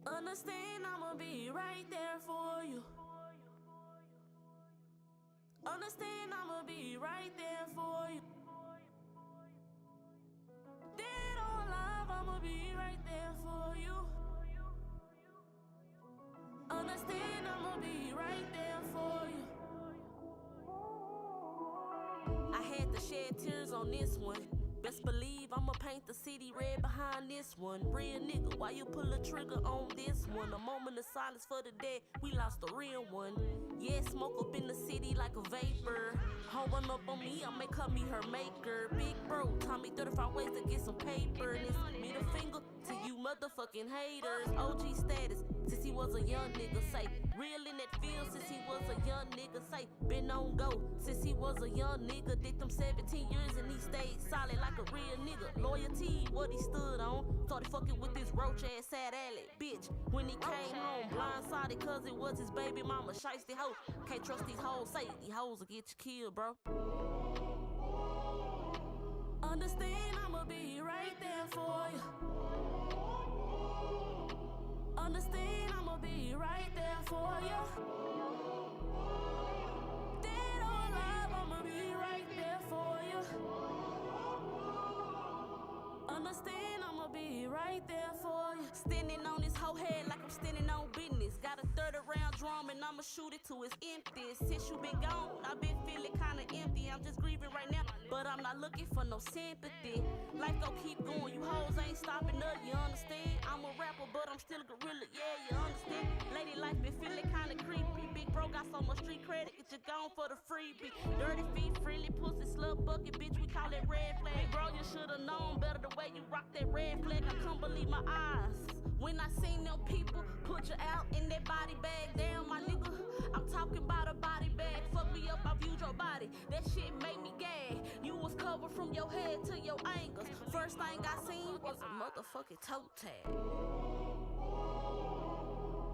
Understand I'ma be right there for you. Understand I'ma be right there for you. Dead or alive, I'ma be right there for you. Understand I'ma be right there for you. I had to shed tears on this one. Best believe I'ma paint the city red behind this one. Real nigga, why you pull a trigger on this one? A moment of silence for the dead, we lost a real one. Yeah, smoke up in the city like a vapor. Home run up on me, I may cut me her maker. Big bro, taught me 35 ways to get some paper. And it's middle finger to you motherfucking haters. OG status, since he was a young nigga, say. Real in that field since he was a young nigga, say. Been on go since he was a young nigga. Did them 17 years and he stayed solid like a real nigga. Loyalty, what he stood on. Started fucking with this roach ass sad alley bitch. When he came home, blindsided cause it was his baby mama shiesty hoe. Can't trust these hoes, say these hoes will get you killed, bro. Understand I'ma be right there for you. Understand I'ma be right there for you. Dead or alive, I'ma be right there for you. Understand I'ma be right there for you. Standing on this whole head like I'm standing on business. Got a 30-round drum and I'ma shoot it till it's empty. Since you been gone, I've been feeling kinda empty. I'm just grieving right now, but I'm not looking for no sympathy. Life gon' keep going, you hoes ain't stopping up, you understand? I'm a rapper, but I'm still a gorilla, yeah, you understand? Lady life been feeling kinda creepy. Big bro got so much street credit, get you gone for the freebie. Dirty feet, friendly pussy, slut bucket, bitch, we call it red flag. Bro, you should've known better the way you rock that red flag. I couldn't believe my eyes when I seen them people put you out in that body bag. Damn, my nigga, I'm talking about a body bag. Fuck me up, I viewed your body. That shit made me gag. You was covered from your head to your ankles. First thing I seen was a motherfucking toe tag.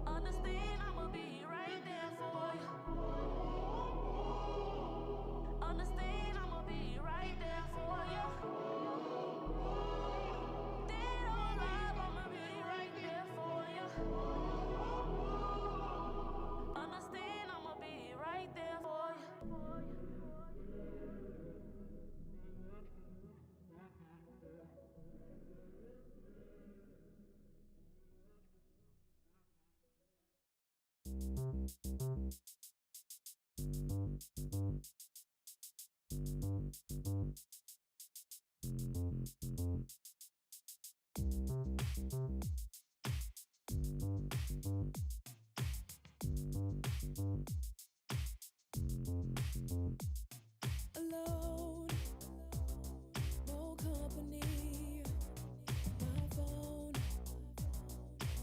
Understand, I'ma be right there for you. Understand, I'ma be right there for you. Dead or alive, I'ma be right there for you. Understand, I'ma be right there for you. Alone, no company. My phone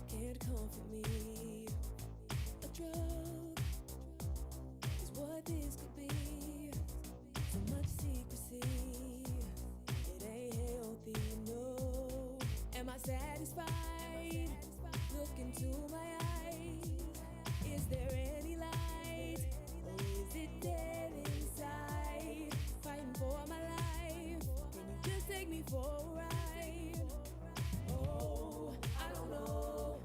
can't comfort me. A drug is what this could be. So much secrecy, it ain't healthy, no. Am I satisfied? Look into my eyes. Is there any light? Or is it dead inside? Fighting for my life. Can you just take me for a ride? Oh, I don't know.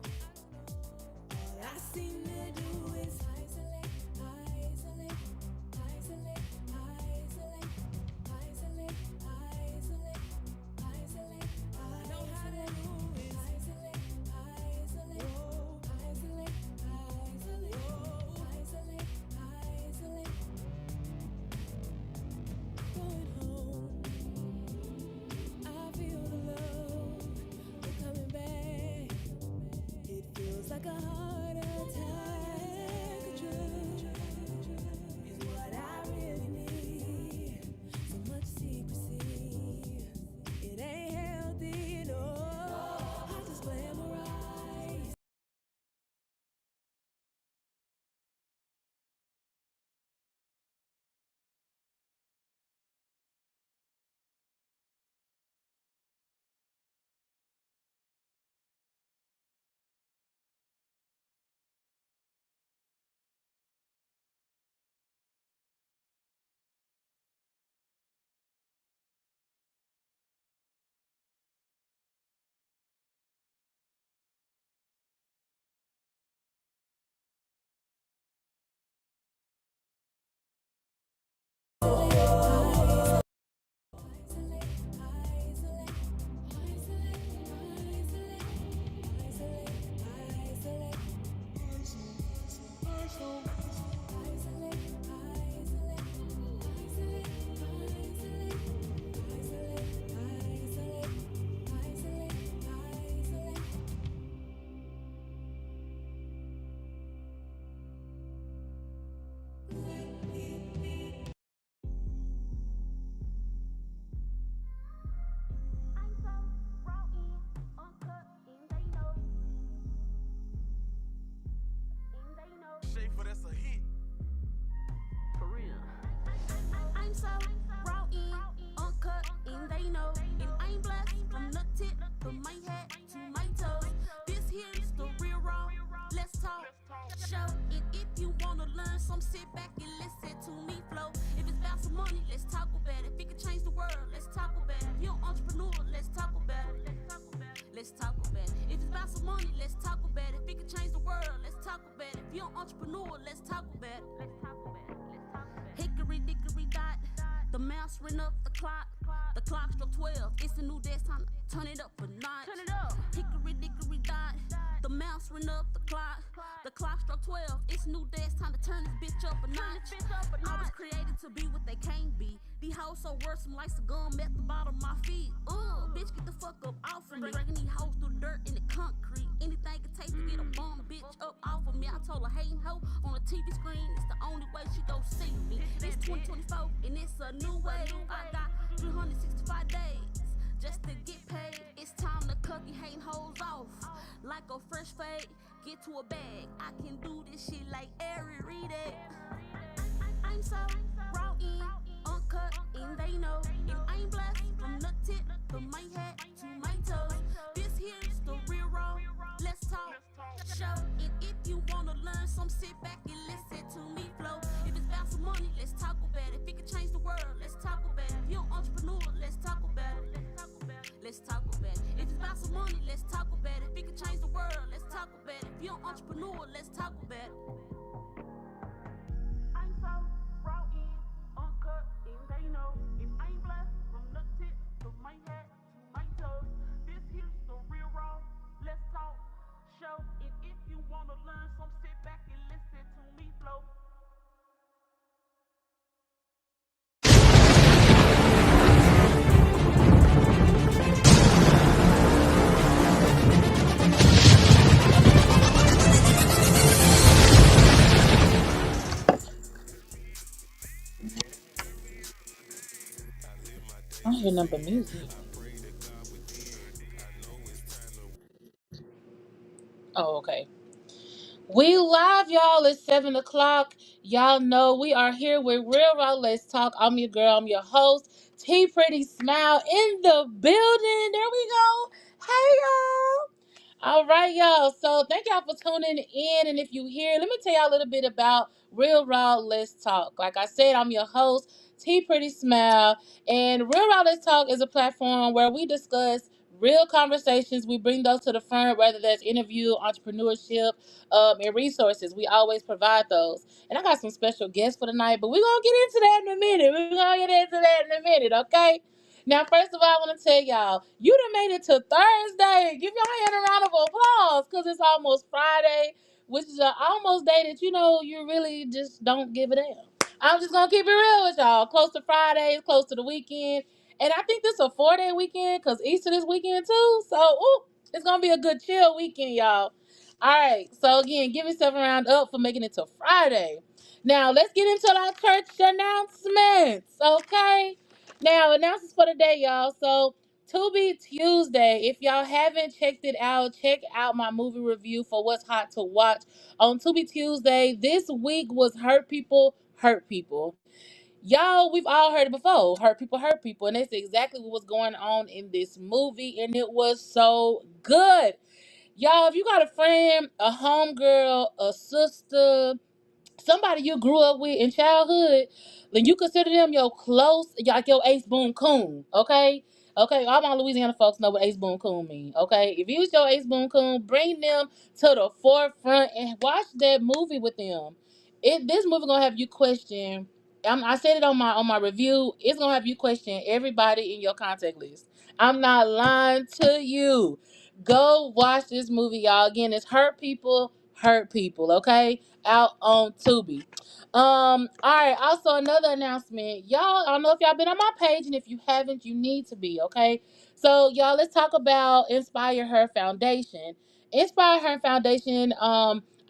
All I seem to do is isolate, isolate, isolate, isolate, isolate, isolate, isolate. All I know how to do is isolate, isolate, isolate, isolate, isolate, isolate. Going home, I feel the love, but coming back, it feels like a heart attack. A drug is what I really need. So much secrecy, it ain't healthy, no. I just glamorize. Shae, for that's a hit. For real. I'm so raw in, uncut, and they know. And I'm blessed from the tip of my head to my toes. This here's the real raw. Let's talk. Show it if you wanna learn some. Sit back and listen to me flow. If it's about some money, let's talk about it. If it can change the world, let's talk about it. If you're an entrepreneur, let's talk about it. Let's talk about it. If it's about some money, let's talk about it. If it can change the world, let's talk about it. If you're an entrepreneur, let's talk about it. Let's talk about it. Let's talk about it. Hickory dickory dot. The mouse ran up the clock. The clock struck 12. It's a new day, it's time to turn it up a notch. Turn it up. Hickory dickory dot. The mouse ran up the clock. The clock struck 12. It's a new day, it's time to turn this bitch up a notch. I was created to be what they can't be. These hoes so worrisome like some gum at the bottom of my feet. Bitch, get the fuck up off of me. Dragging these hoes through the dirt and the concrete. Anything it takes to get a bum bitch up off of me. I told her hating hoe on the TV screen. It's the only way she gon' see me. It's 2024 and it's a new wave. I got 365 days just to get paid. It's time to cut you hang hoes off. Like a fresh fade, get to a bag. I can do this shit like Ari, read it. I'm so raw in, uncut, and they know. And I'm blessed from the tip of my head to my toes. This here's the real raw. Let's talk. Show. And if you wanna learn some, sit back and listen to me flow. If it's about some money, let's talk about it. If it can change the world, let's talk about it. If you're an entrepreneur, let's talk about it. Let's talk about it. If it's about some money, let's talk about it. If it can change the world, let's talk about it. If you're an entrepreneur, let's talk about it. I'm so raw in, uncut, and they know. If I'm blessed from the tip of my head to my toes, this here's the real raw. Let's talk. Show. And if you wanna learn some, sit back and listen to me flow. I don't hear number music. Oh, okay. We live, y'all. It's 7 o'clock. Y'all know we are here with Real Raw Let's Talk. I'm your girl. I'm your host. T Pretty Smile in the building. There we go. Hey, y'all. All right, y'all. So thank y'all for tuning in. And if you here, let me tell y'all a little bit about Real Raw Let's Talk. Like I said, I'm your host, T Pretty Smile. And Real Raw Let's Talk is a platform where we discuss real conversations. We bring those to the front, whether that's interview, entrepreneurship, and resources. We always provide those. And I got some special guests for tonight, but we're going to get into that in a minute. We're going to get into that in a minute, okay? Now, first of all, I want to tell y'all, you done made it to Thursday. Give your hand a round of applause because it's almost Friday, which is an almost day that you really just don't give a damn. I'm just going to keep it real with y'all. Close to Friday, close to the weekend. And I think this is a 4-day weekend because Easter this weekend too. So, it's going to be a good chill weekend, y'all. All right. So, again, give yourself a round up for making it to Friday. Now, let's get into our church announcements, okay? Now, announcements for the day, y'all. So, To Be Tuesday, if y'all haven't checked it out, check out my movie review for what's hot to watch on To Be Tuesday. This week was Hurt People, Hurt People. Y'all, we've all heard it before. Hurt people. And that's exactly what was going on in this movie. And it was so good. Y'all, if you got a friend, a homegirl, a sister, somebody you grew up with in childhood, then you consider them your close, like your ace boon coon, okay? Okay, all my Louisiana folks know what ace boon coon mean, okay? If you was your ace boon coon, bring them to the forefront and watch that movie with them. This movie gonna have you question. I said it on my review. It's gonna have you question everybody in your contact list. I'm not lying to you. Go watch this movie, y'all. Again, it's Hurt People, okay? Out on Tubi. All right. Also, another announcement, y'all. I don't know if y'all been on my page, and if you haven't, you need to be. Okay. So, y'all, let's talk about Inspire Her Foundation. Inspire Her Foundation.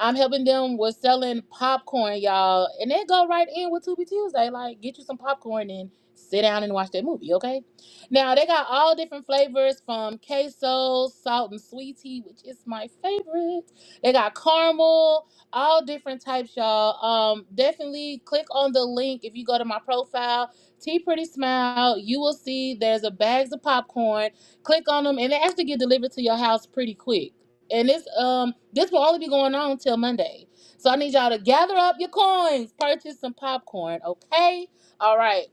I'm helping them with selling popcorn, y'all, and they go right in with Tubi Tuesday. Like, get you some popcorn and sit down and watch that movie. Okay. Now they got all different flavors from queso, salt and sweet tea, which is my favorite. They got caramel, all different types, y'all. Definitely click on the link if you go to my profile, T Pretty Smile. You will see there's a bags of popcorn. Click on them, and they actually get delivered to your house pretty quick. And this will only be going on till Monday. So I need y'all to gather up your coins, purchase some popcorn, okay? All right.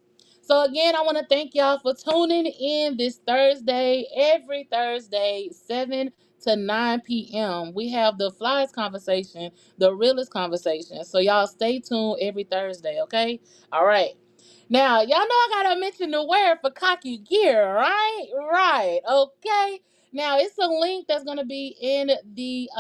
So again, I want to thank y'all for tuning in this Thursday, every Thursday, 7 to 9 p.m. We have the flyest conversation, the realest conversation. So y'all stay tuned every Thursday, okay? All right. Now, y'all know I gotta mention the wear for Cocky Gear, right? Right. Okay. Now it's a link that's gonna be in the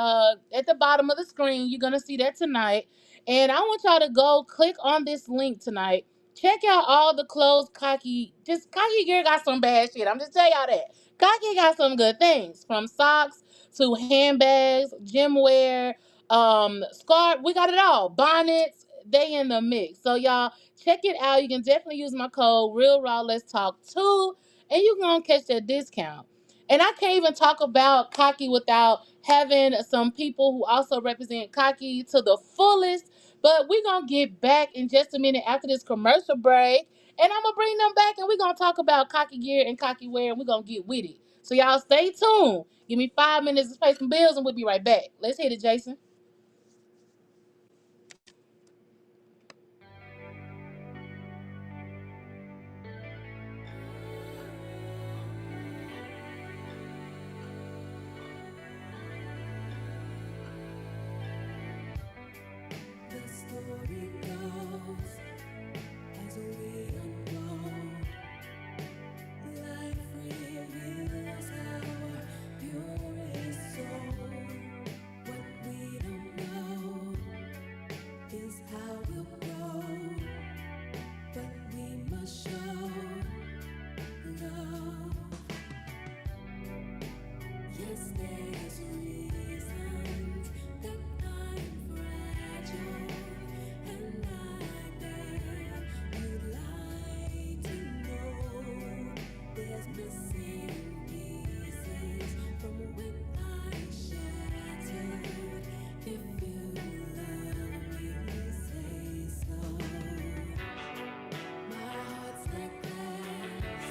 at the bottom of the screen. You're gonna see that tonight. And I want y'all to go click on this link tonight. Check out all the clothes Cocky Gear got some bad shit. I'm just telling y'all that. Cocky got some good things. From socks to handbags, gym wear, scarf. We got it all. Bonnets. they in the mix. So y'all check it out. You can definitely use my code Real Raw Let's Talk 2, and you gonna catch that discount. And I can't even talk about Cocky without having some people who also represent Cocky to the fullest. But we're gonna get back in just a minute after this commercial break. And I'm gonna bring them back and we're gonna talk about Cocky gear and Cocky wear, and we're gonna get with it. So y'all stay tuned. Give me 5 minutes to pay some bills and we'll be right back. Let's hit it, Jason. The story goes as we unfold. Life reveals our purest soul. What we don't know is how we'll grow, but we must show love. Yes, there's reasons that I'm fragile, and I bet you'd like to know there's missing pieces from when I shattered. If you love me, please say so. My heart's like glass,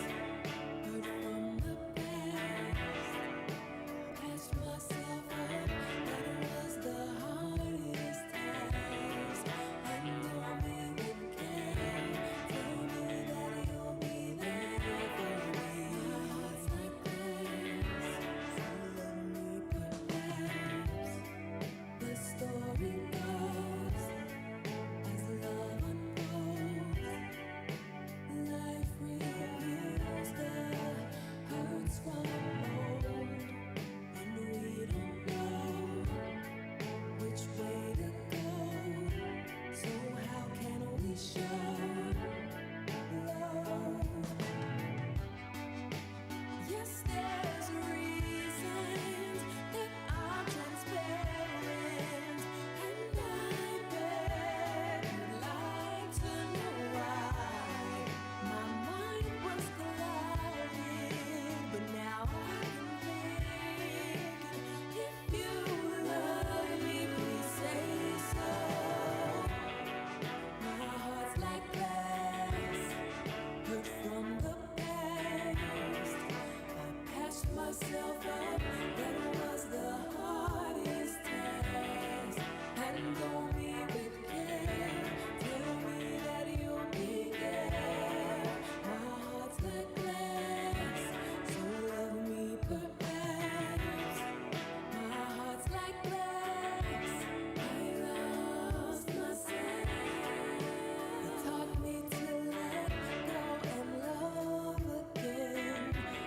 hurt from the past. Passed myself up, that was the hardest task. Handle me with care, tell me that you'll be there for me. My heart's like glass, so let me perhaps. The story goes as love unfolds. Life reveals the hurts from old, and we don't know which way to go. So how can we show love? Yes, there's reasons that I'm transparent, and I bet you'd like to know why. My mind was clouded, but now I can think. If you love me, please say so. My heart's like glass, hurt from the past. I passed myself up, that was the hardest task. Handle me with care, tell me that you'll be there. My heart's like glass, so love me perhaps. My heart's like glass, I lost myself. You taught me to let go and love again.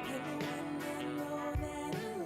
And when I know that I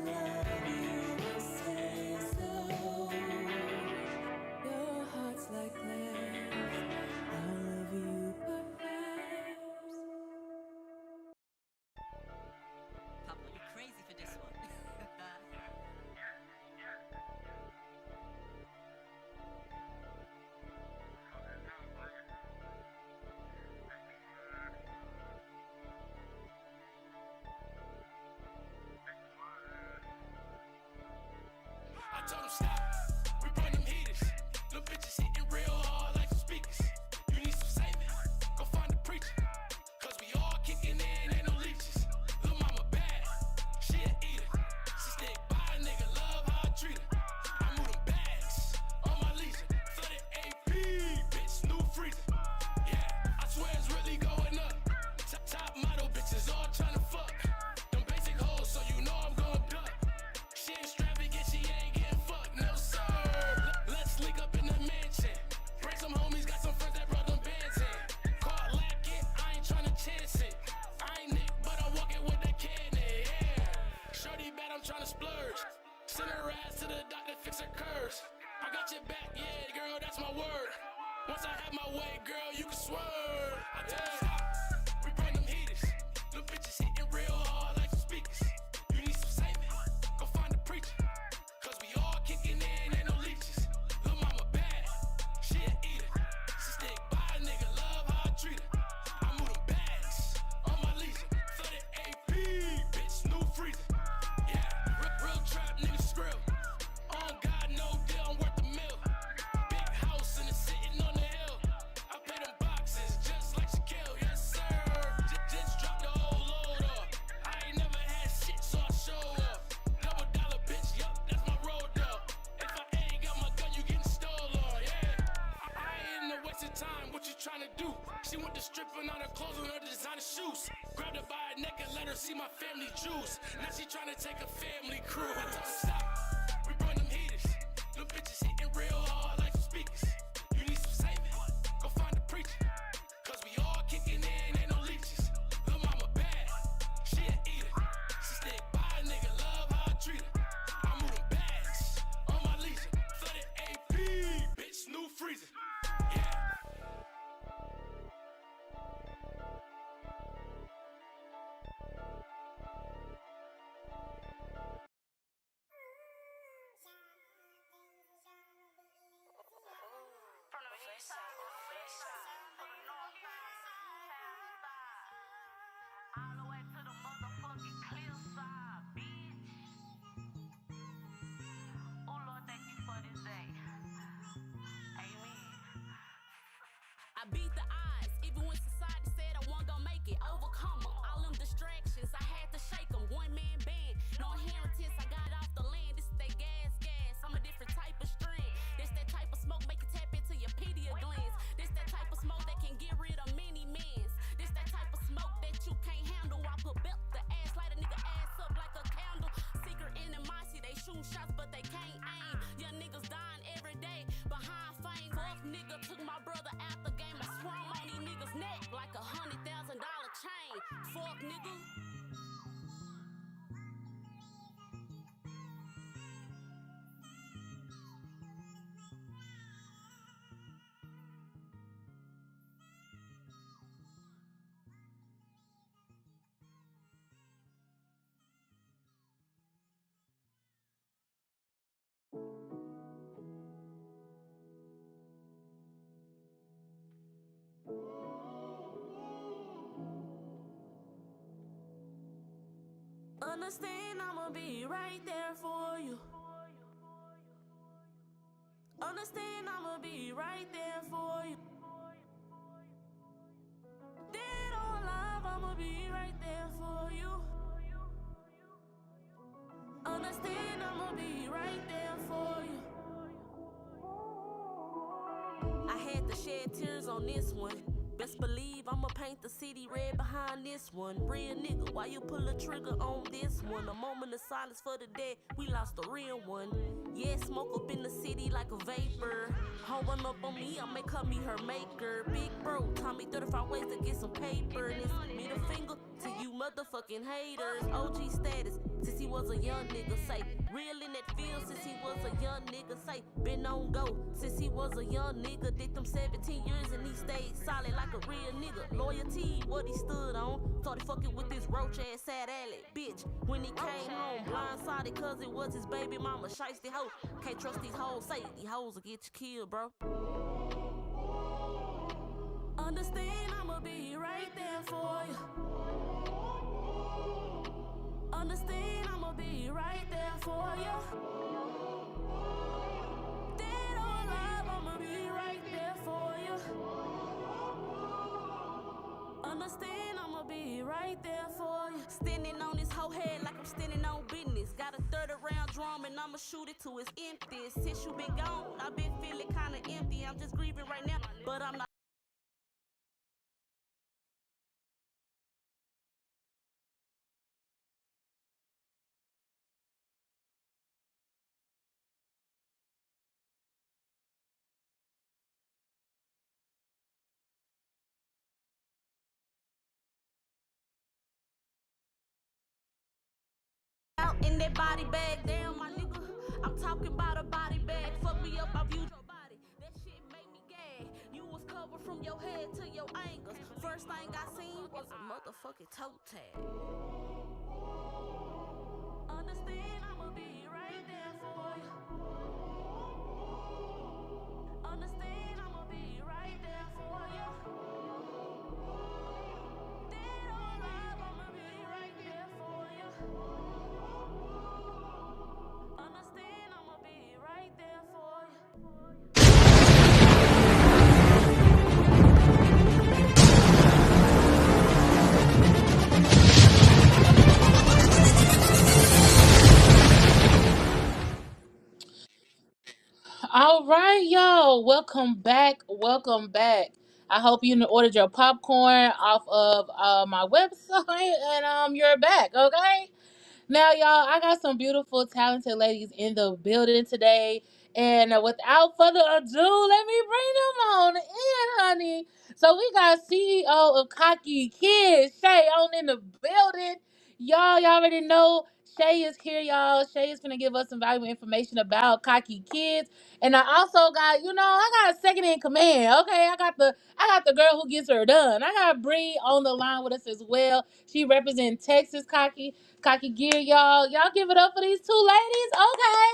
She went to stripping on her clothes with her designer shoes. Grabbed her by her neck and let her see my family juice. Now she tryna take a family cruise. I told her stop, we run them heaters. Them bitches hitting real hard like some speakers. You need some saving, go find a preacher. Cause we all kicking in, ain't no leeches. Lil' mama bad, she a eater. She stick by a nigga, love how I treat her. I move them bags on my leisure. Flooded AP, bitch, new freezer. Yeah. All the way to the motherfucking cliffside, bitch. Oh Lord, thank you for this day. Amen. I beat the odds, even when society said I wasn't gonna make it. Overcome 'em, all them distractions, I had to shake 'em. One man band, no inheritance, I got it off the land. This is that gas. I'm a different type of strain. This that type of smoke, make it tap into your pineal glands. This that type of smoke that can get rid of many mans. This that type of smoke that you can't handle. I put belt the ass, light a nigga ass up like a candle. Secret animosity, they shoot shots but they can't aim. Young niggas dying every day behind fame. Fuck nigga took my brother out the game. I swung on these niggas' neck like $100,000 chain. Fuck nigga. Understand I'ma be right there for you. Understand I'ma be right there for you. Dead or alive, I'ma be right there for you. Understand I'ma be right there for you. I had to shed tears on this one. Best believe I'ma paint the city red behind this one. Real nigga, why you pull a trigger on this one? A moment of silence for the dead, we lost a real one. Yeah, smoke up in the city like a vapor. Holding up on me, I may call me her maker. Big bro, taught me 35 ways to get some paper. And it's middle finger to you motherfucking haters. OG status, since he was a young nigga, say. Real in that field since he was a young nigga, say. Been on go since he was a young nigga. Did them 17 years and he stayed solid like a real nigga. Loyalty, what he stood on. Started fucking with this roach ass sad alley bitch. When he came home, blindsided cause it was his baby mama. Shiesty hoe, can't trust these hoes, say these hoes will get you killed, bro. Understand I'ma be right there for you. Understand I'ma be right there for you. Dead or alive, I'ma be right there for you. Understand I'ma be right there for you. Standing on this whole head like I'm standing on business. Got a 30 round drum and I'ma shoot it till it's empty. Since you been gone, I've been feeling kinda empty. I'm just grieving right now, but I'm not. Out in that body bag, damn my nigga. I'm talking about a body bag. Fuck me up, I viewed your body. That shit made me gag. You was covered from your head to your ankles. First thing I seen was a motherfucking toe tag. Understand I'ma be right there for you. Understand I'ma be right there for you. Dead or alive, I'ma be right there for you. Understand I'ma be right there for you. All right, y'all. Welcome back. Welcome back. I hope you ordered your popcorn off of my website, and you're back. Okay. Now, y'all, I got some beautiful, talented ladies in the building today. And without further ado, let me bring them on in, honey. So we got CEO of CockyKidz, Shae, on in the building. Y'all already know Shae is here, y'all. Shae is gonna give us some valuable information about CockyKidz. And I also got, I got a second in command. Okay, I got the girl who gets her done. I got Bree on the line with us as well. She represents Texas Cocky Gear, y'all. Y'all give it up for these two ladies. Okay.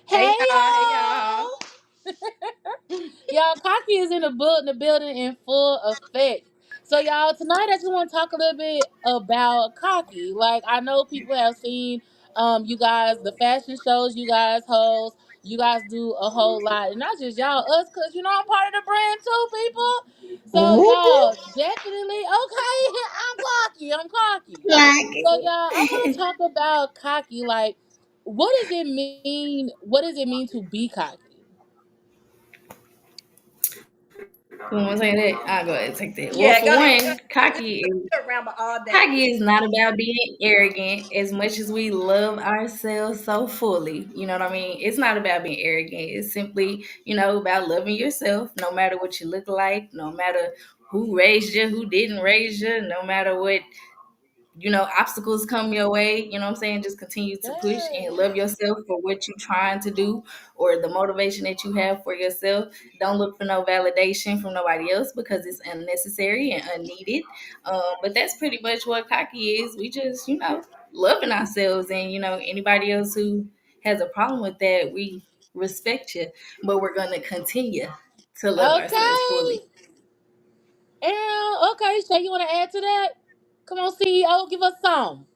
Hey Hey, y'all, hey y'all. y'all. Y'all, Cocky is in the building in full effect. So, y'all, tonight I just want to talk a little bit about Cocky. Like, I know people have seen you guys, the fashion shows you guys host. You guys do a whole lot. And not just y'all, us, because, I'm part of the brand too, people. So, Whoop, y'all, whoop. definitely, okay, I'm cocky. Like, So, y'all, I want to talk about Cocky. Like, what does it mean? What does it mean to be cocky? you want to say that? I'll go ahead and take that. Well, Yeah, for go ahead. one, Go around all day. cocky is not about being arrogant as much as we love ourselves so fully. You know what I mean? It's not about being arrogant. It's simply, about loving yourself no matter what you look like, no matter who raised you, who didn't raise you, no matter what obstacles come your way, what I'm saying? Just continue to push and Yes. love yourself for what you're trying to do or the motivation that you have for yourself. Don't look for no validation from nobody else because it's unnecessary and unneeded. But that's pretty much what cocky is. We just, loving ourselves, and, anybody else who has a problem with that, we respect you, but we're going to continue to love ourselves Okay. fully. And okay, Shay, you want to add to that? Come on, CEO, give us some.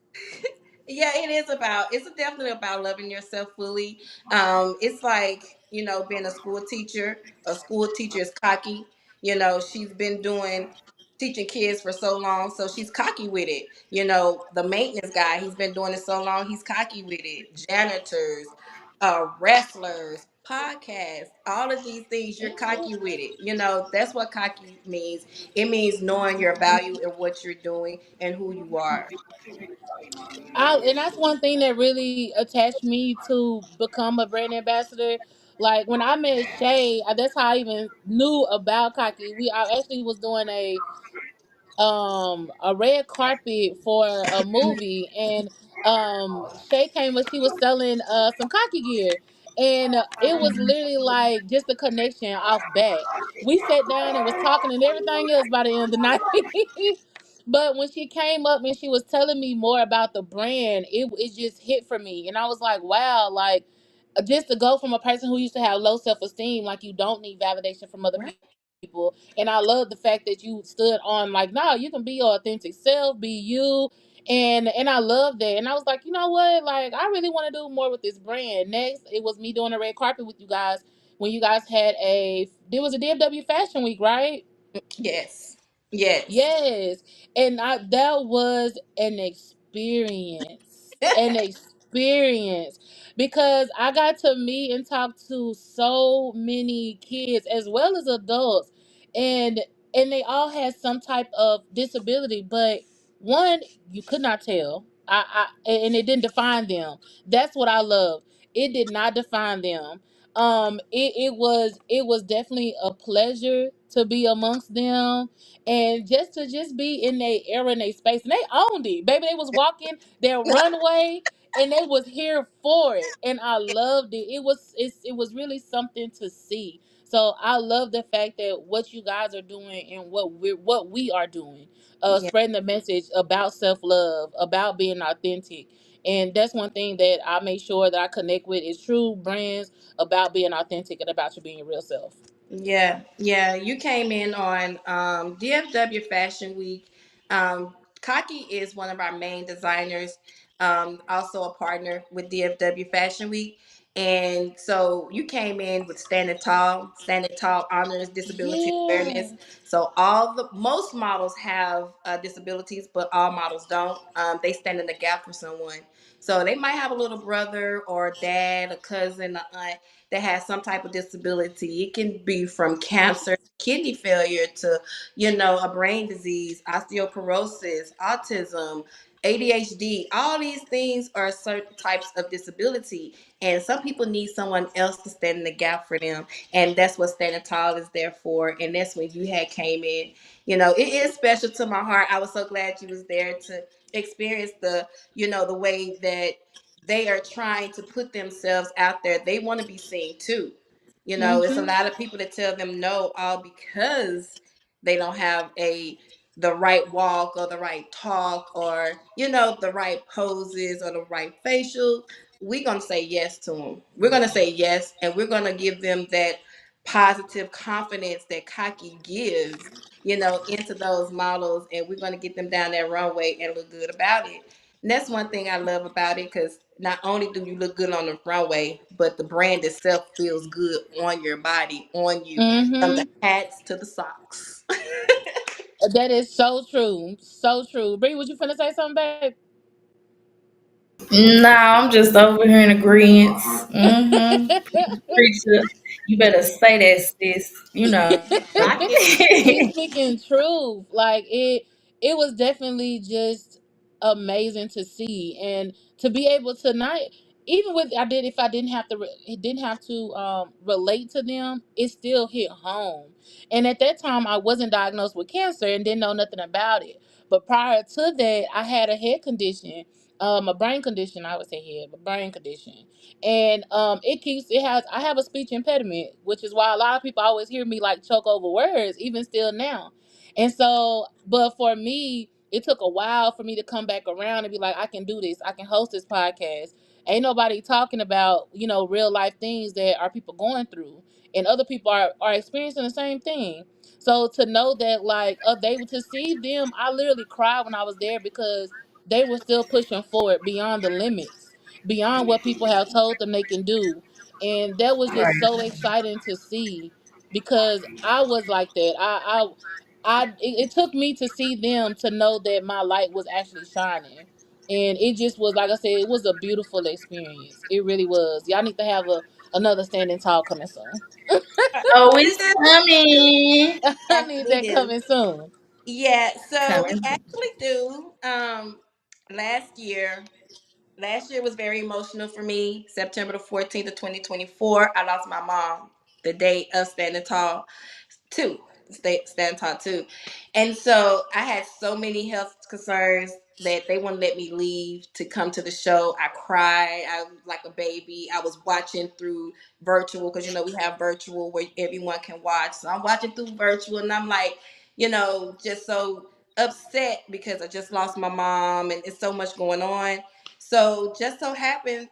Yeah, it's definitely about loving yourself fully. It's like, being a school teacher. A school teacher is cocky. She's been doing teaching kids for so long, so she's cocky with it. The maintenance guy, he's been doing it so long, he's cocky with it. Janitors, wrestlers, podcasts, all of these things, you're cocky with it. That's what cocky means. It means knowing your value and what you're doing and who you are. And that's one thing that really attached me to become a brand ambassador. Like when I met Shay, that's how I even knew about Cocky. I actually was doing a red carpet for a movie, and Shay came, but she was selling some cocky gear, and it was literally like just a connection off bat. We sat down and was talking and everything else by the end of the night. But when she came up and she was telling me more about the brand, it just hit for me, and I was like, wow, like just to go from a person who used to have low self esteem, like you don't need validation from other people. And I love the fact that you stood on like, no, you can be your authentic self, be you. And I love that. And I was like, you know what? Like I really want to do more with this brand. Next, it was me doing a red carpet with you guys when you guys had there was a DFW Fashion Week, right? Yes. Yes. Yes. And that was an experience. An experience. Because I got to meet and talk to so many kids as well as adults. And and they all had some type of disability, but one you could not tell. And it didn't define them. That's what I love. It did not define them. It was definitely a pleasure to be amongst them and just be in their era and their space, and they owned it, baby. They was walking their runway, and they was here for it, and I loved it. It was really something to see. So I love the fact that what you guys are doing and what we are doing, Yeah. spreading the message about self love, about being authentic. And that's one thing that I make sure that I connect with is true brands about being authentic and about you being your real self. Yeah. Yeah. You came in on DFW Fashion Week. Cocky is one of our main designers, also a partner with DFW Fashion Week. And so you came in with standing tall honors disability awareness. Yeah. So most models have disabilities, but all models don't. They stand in the gap for someone. So they might have a little brother or a dad, a cousin, a aunt that has some type of disability. It can be from cancer, kidney failure to, a brain disease, osteoporosis, autism, ADHD. All these things are certain types of disability, and some people need someone else to stand in the gap for them, and that's what Standing Tall is there for. And that's when you had came in. It is special to my heart. I was so glad you was there to experience the way that they are trying to put themselves out there. They want to be seen too. It's a Mm-hmm. lot of people that tell them no, all because they don't have the right walk or the right talk, or the right poses or the right facial. We're going to say yes to them. We're going to say yes, and we're going to give them that positive confidence that Cocky gives, into those models, and we're going to get them down that runway and look good about it. And that's one thing I love about it, because not only do you look good on the runway, but the brand itself feels good on your body, on you, from the Mm-hmm. hats to the socks. That is so true. So true. Bree, was you finna say something, babe? Nah, I'm just over here in agreement. Mm-hmm. Preacher, you better say that, sis. You know. Rock it. She's speaking truth. Like it was definitely just amazing to see, and to be able to not even with I did if I didn't have to it didn't have to relate to them, it still hit home. And at that time I wasn't diagnosed with cancer and didn't know nothing about it. But prior to that, I had a head condition, a brain condition. I would say head, but brain condition. And it has I have a speech impediment, which is why a lot of people always hear me like choke over words even still now. And so, but for me, it took a while for me to come back around and be like, I can do this, I can host this podcast. Ain't nobody talking about real life things that are people going through, and other people are experiencing the same thing. So to know that, like, they to see them, I literally cried when I was there because they were still pushing forward beyond the limits, beyond what people have told them they can do. And that was just so Right. exciting to see, because I was like that. It took me to see them to know that my light was actually shining. And it just was, like I said, it was a beautiful experience. It really was. Y'all need to have another standing tall coming soon. Oh, We it's do. coming. I Yes, need we that do. coming soon. Yeah, so we Coming. actually do. Last year, last year was very emotional for me. September the 14th of 2024, I lost my mom, the day of Standing Tall too. Stand tall too. And so I had so many health concerns that they wouldn't let me leave to come to the show. I cried. I was like a baby. I was watching through virtual, because we have virtual where everyone can watch. So I'm watching through virtual, and I'm like, just so upset because I just lost my mom and it's so much going on. So just so happened,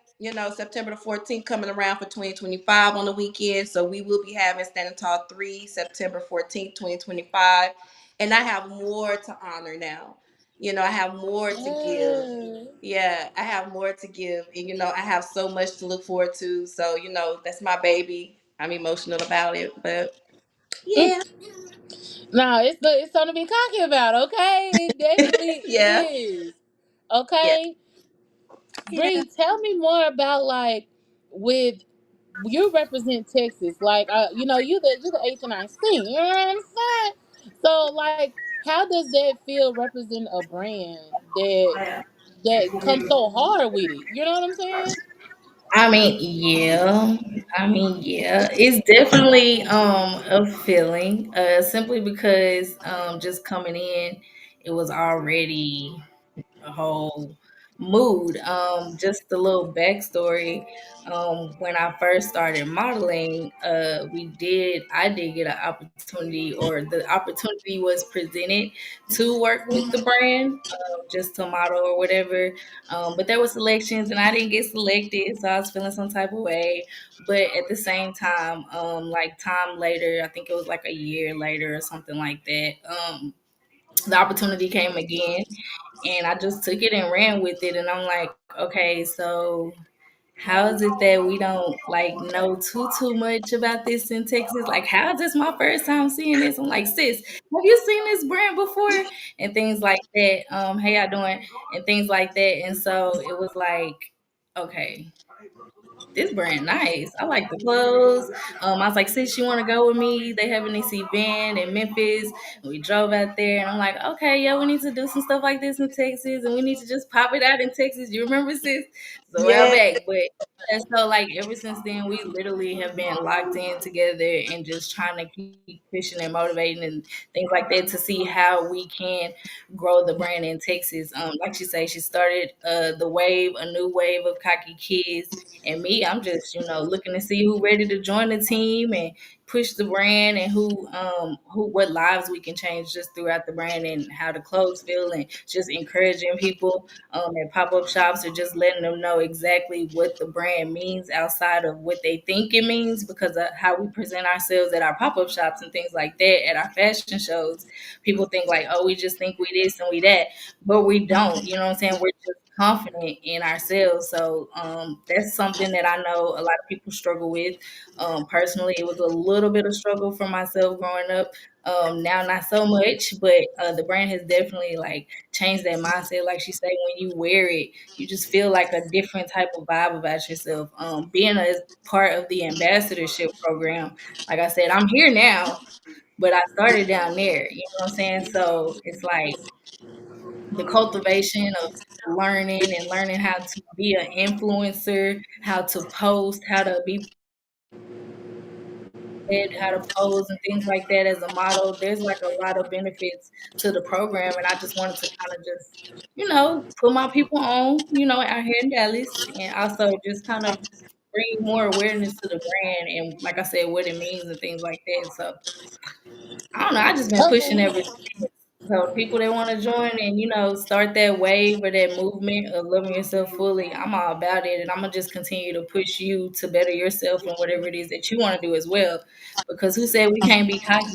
September the 14th coming around for 2025 on the weekend. So we will be having Standing Tall 3, September 14th, 2025. And I have more to honor now. I have more to give. Yeah. Yeah, I have more to give. And, I have so much to look forward to. So, that's my baby. I'm emotional about it. But yeah, No, it's something to be cocky about, okay? It definitely yeah, is. yeah, Okay. yeah. Bree, tell me more about, like, with you represent Texas, like, you're the H&I you know what I'm saying? So, like, how does that feel representing a brand that comes so hard with it? You know what I'm saying? I mean, yeah. I mean, yeah. It's definitely a feeling. Simply because just coming in, it was already a whole mood. Just a little backstory. When I first started modeling, I did get an opportunity, or the opportunity was presented to work with the brand, just to model or whatever. But there was selections, and I didn't get selected, so I was feeling some type of way. But at the same time, like time later, I think it was like a year later or something like that. The opportunity came again, and I just took it and ran with it. And I'm like, okay, so how is it that we don't like know too much about this in Texas? Like, how is this my first time seeing this? I'm like, sis, have you seen this brand before? And things like that. How y'all doing? And things like that. And so it was like, okay, this brand nice. I like the clothes. I was like, sis, you want to go with me? They having this event in Memphis. We drove out there, and I'm like, okay, yeah, we need to do some stuff like this in Texas, and we need to just pop it out in Texas. You remember, sis? It's a while Yeah. back, but and so like ever since then, we literally have been locked in together and just trying to keep pushing and motivating and things like that to see how we can grow the brand in Texas. Like she say, she started a new wave of cocky kids, and me, I'm just, looking to see who ready to join the team and push the brand, and what lives we can change just throughout the brand and how the clothes feel, and just encouraging people at pop-up shops, or just letting them know exactly what the brand means outside of what they think it means, because of how we present ourselves at our pop-up shops and things like that, at our fashion shows. People think like, oh, we just think we this and we that, but we don't. You know what I'm saying? We're just confident in ourselves. So that's something that I know a lot of people struggle with. Personally, it was a little bit of struggle for myself growing up. Now not so much, but the brand has definitely like changed that mindset. Like she said, when you wear it, you just feel like a different type of vibe about yourself. Being a part of the ambassadorship program, like I said, I'm here now, but I started down there. You know what I'm saying? So it's like the cultivation of learning how to be an influencer, how to post, how to be how to pose and things like that as a model. There's like a lot of benefits to the program, and I just wanted to kind of just, put my people on, out here in Dallas, and also just kind of bring more awareness to the brand and, like I said, what it means and things like that. So I don't know. I just been pushing Okay. ever since. So people that want to join and start that wave or that movement of loving yourself fully, I'm all about it, and I'm gonna just continue to push you to better yourself and whatever it is that you want to do as well. Because who said we can't be cocky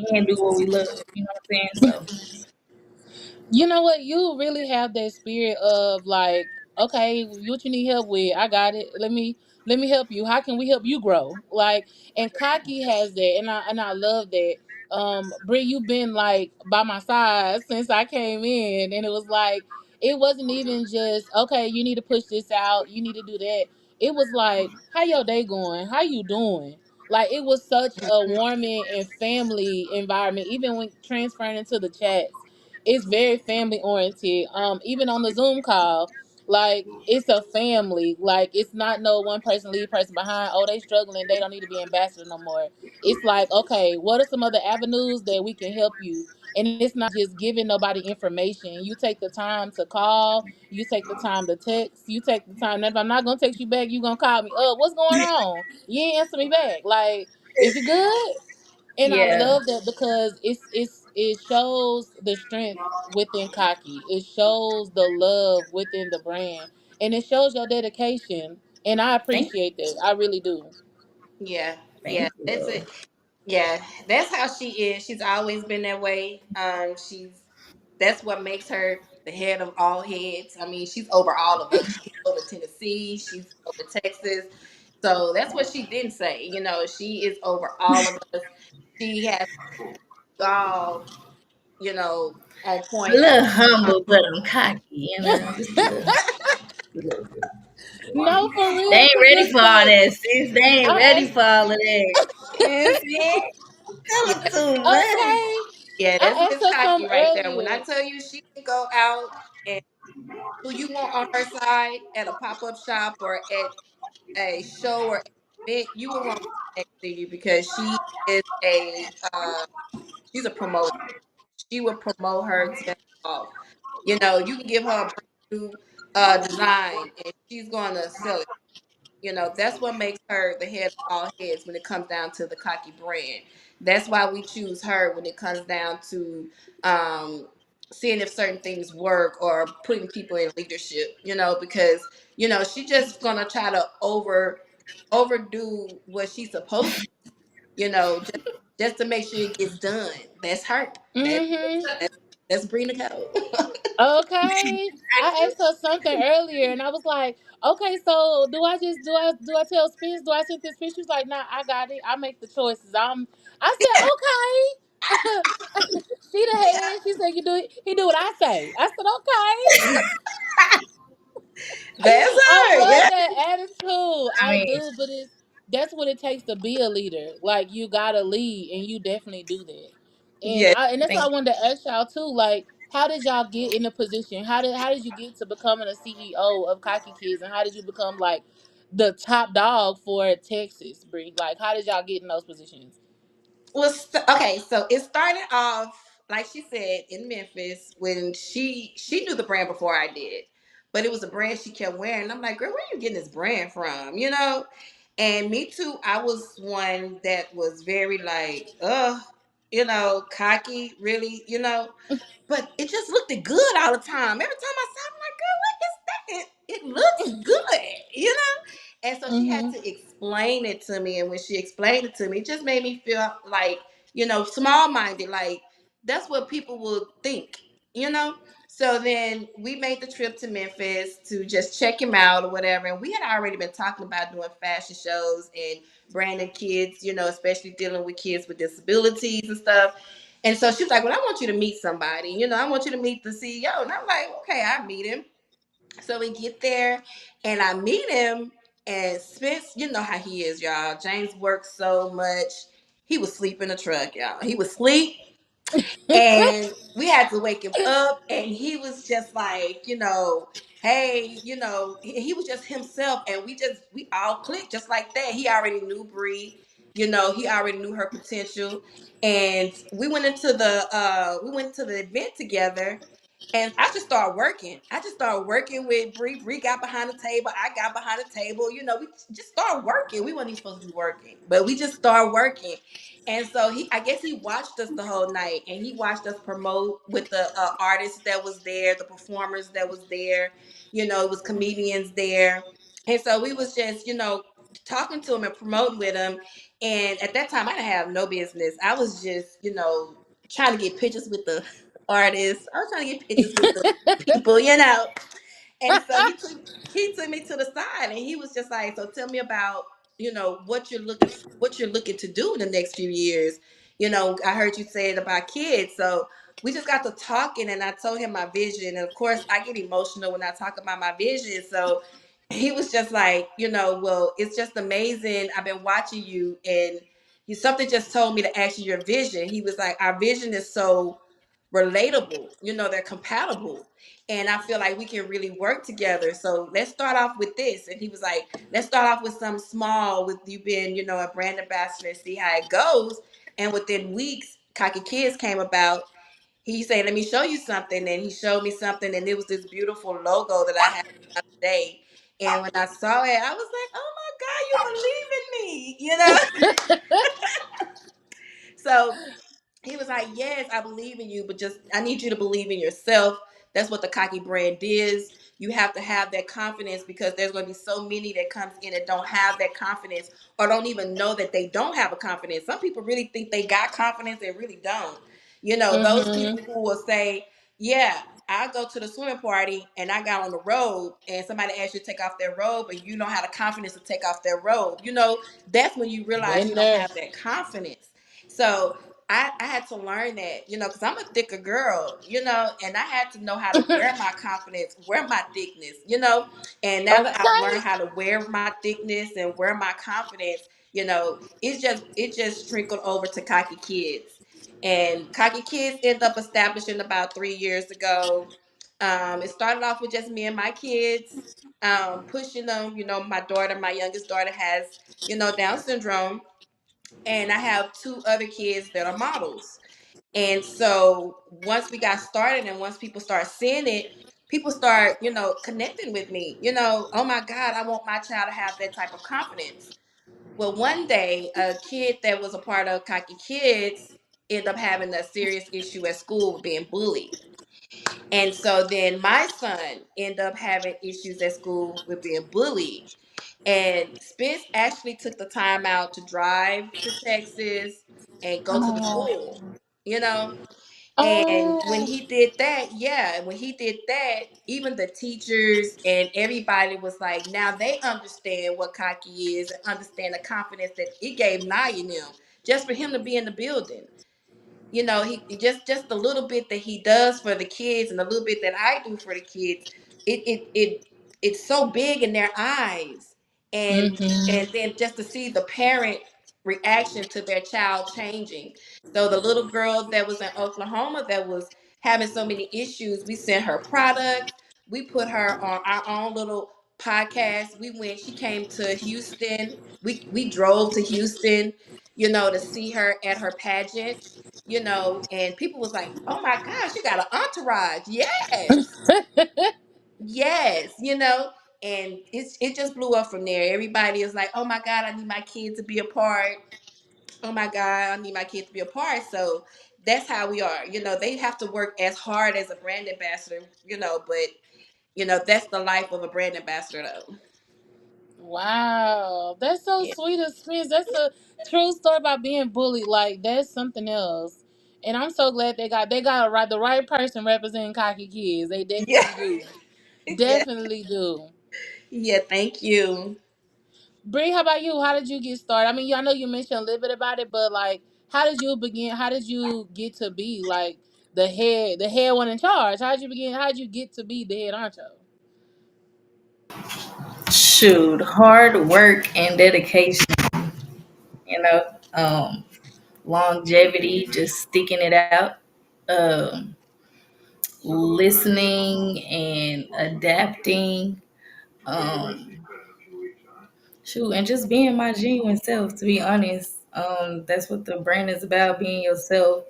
and do what we love? You know what I'm saying? So You know what? You really have that spirit of like, okay, what you need help with, I got it. Let me help you. How can we help you grow? Like, and Cocky has that, and I love that. Brie, you've been like by my side since I came in, and it was like it wasn't even just okay. You need to push this out. You need to do that. It was like, how your day going? How you doing? Like it was such a warming and family environment, even when transferring into the chats it's very family oriented. Even on the Zoom call, like it's a family. Like it's not no one person lead person behind. Oh, they struggling. They don't need to be ambassador no more. It's like, okay, what are some other avenues that we can help you? And it's not just giving nobody information. You take the time to call. You take the time to text. You take the time. If I'm not gonna text you back, you gonna call me. What's going on? You ain't answer me back. Like, is you good? And I yeah, love that because it shows the strength within Cocky. It shows the love within the brand, and it shows your dedication. And I thank appreciate that. I really do. Yeah. Yeah. thank That's you. it. Yeah, that's how she is. She's always been that way. She's That's what makes her the head of all heads. I mean, she's over all of us. She's over Tennessee. She's over Texas. So that's what she didn't say. She is over all of us. She has all, on A point. little humble, but I'm cocky. Just a little. No, for They real, ain't because ready it's for all like that, sis. They ain't I ready for all of that. You know what I'm saying? Yeah, Tell them too much. okay. yeah, that's I asked Miss her Cocky something right there. When I earlier. tell you she can go out and who you want on her side at a pop up shop or at a show or event, you will want her next to you because is a she's a promoter. She will promote her tail off. You can give her a brand new design and she's gonna sell it. That's what makes her the head of all heads when it comes down to the Cocky brand. That's why we choose her when it comes down to um, seeing if certain things work or putting people in leadership. Because she just gonna try to overdo what she's supposed to. Just to make sure it gets done. That's her. Mm-hmm. That's BreNicole. Okay. I I asked her something earlier and I was like, okay, so do I tell Spence, do I send this picture? She's like, nah, I got it. I make the choices. I said, okay. She the Yeah. head. She said you do it, he do what I say. I said, okay. That's I her. love Yeah. that attitude. I mean, do, but that's what it takes to be a leader. Like you gotta lead, and you definitely do that. And Yeah. and that's why thank I wanted to ask y'all too. Like, how did y'all get in the position? How did you get to becoming a CEO of Cocky Kids, and how did you become like the top dog for Texas, Bree? Like, how did y'all get in those positions? Well, okay, so it started off like she said in Memphis when she knew the brand before I did, but it was a brand she kept wearing. And I'm like, girl, where are you getting this brand from? You know, and me too. I was one that was very like, cocky, really, but it just looked good all the time. Every time I saw it, I'm like, girl, what is that? It looks good, you know? And so she had Mhm. to explain it to me. And when she explained it to me, it just made me feel like, small minded. Like, that's what people would think, you know? So then we made the trip to Memphis to just check him out or whatever. And we had already been talking about doing fashion shows and branding kids, especially dealing with kids with disabilities and stuff. And so she was like, well, I want you to meet somebody. I want you to meet the CEO. And I'm like, okay, I meet him. So we get there and I meet him. And Spence, you know how he is, y'all. James works so much. He was asleep in the truck, y'all. He was asleep and we had to wake him up and he was just like, hey, he was just himself and we all clicked just like that. He already knew Bree, he already knew her potential. And we went to the event together and I just started working. I just started working with Bree. Bree got behind the table. I got behind the table. We just started working. We weren't even supposed to be working, but we just started working. And so I guess he watched us the whole night, and he watched us promote with the artists that was there, the performers that was there. It was comedians there, and so we was just, talking to him and promoting with him. And at that time, I didn't have no business. I was just, trying to get pictures with the artists. I was trying to get pictures with the people. And so he took me to the side and he was just like, so tell me about, what you're looking to do in the next few years. I heard you say it about kids. So we just got to talking and I told him my vision. And of course I get emotional when I talk about my vision. So he was just like, well, it's just amazing. I've been watching you and something just told me to ask you your vision. He was like, our vision is so relatable, they're compatible, and I feel like we can really work together. So let's start off with this. And he was like, let's start off with something small, with you being, a brand ambassador, and see how it goes. And within weeks, Cocky Kids came about. He said, let me show you something. And he showed me something, and it was this beautiful logo that I have today. And when I saw it, I was like, oh my God, you believe in me, So he was like, yes, I believe in you, but just I need you to believe in yourself. That's what the cocky brand is. You have to have that confidence because there's going to be so many that comes in and don't have that confidence or don't even know that they don't have a confidence. Some people really think they got confidence and really don't. Those Mhm. people who will say, yeah, I go to the swimming party and I got on the robe and somebody asked you to take off their robe and you don't have the confidence to take off their robe. That's when you realize you Been don't there. have that confidence. So I had to learn that, because I'm a thicker girl, and I had to know how to wear my confidence, wear my thickness, and now that I've learned Okay. how to wear my thickness and wear my confidence, it just trickled over to Cocky Kids. And Cocky Kids ended up establishing about 3 years ago. It started off with just me and my kids, pushing them. My youngest daughter has, Down syndrome, and I have two other kids that are models. And so once we got started and once people start seeing it, people start, connecting with me. Oh my God, I want my child to have that type of confidence. Well, one day, a kid that was a part of Cocky Kids ended up having a serious issue at school with being bullied. And so then my son ended up having issues at school with being bullied. And Spence actually took the time out to drive to Texas and go to the Oh. school, you know. And when Oh. he did that, yeah, when he did that, even the teachers and everybody was like, now they understand what cocky is and understand the confidence that it gave Nia and them just for him to be in the building. You know, he just the little bit that he does for the kids and the little bit that I do for the kids, it's so big in their eyes. And Mm-hmm. then just to see the parent reaction to their child changing. So the little girl that was in Oklahoma that was having so many issues, we sent her products. We put her on our own little podcast. She came to Houston. We drove to Houston, to see her at her pageant, and people was like, oh my gosh, you got an entourage. Yes. Yes, and it just blew up from there. Everybody is like, oh my God, I need my kid to be a part. Oh my God, I need my kid to be a part. So that's how we are. They have to work as hard as a brand ambassador, but that's the life of a brand ambassador though. Wow, that's so Yeah. sweet of Spence. That's a true story about being bullied. Like that's something else. And I'm so glad they got the right person representing Cocky Kids. They Yeah. definitely do. Yeah. Definitely do. Yeah, thank you. Bree, how about you? How did you get started? I mean, I know you mentioned a little bit about it, but like, how did you begin? How did you get to be like the head one in charge? How did you begin? How did you get to be the head honcho? Shoot, hard work and dedication, you know, um, longevity, just sticking it out, um, listening and adapting, um, shoot, and just being my genuine self, to be honest. That's what the brand is about, being yourself.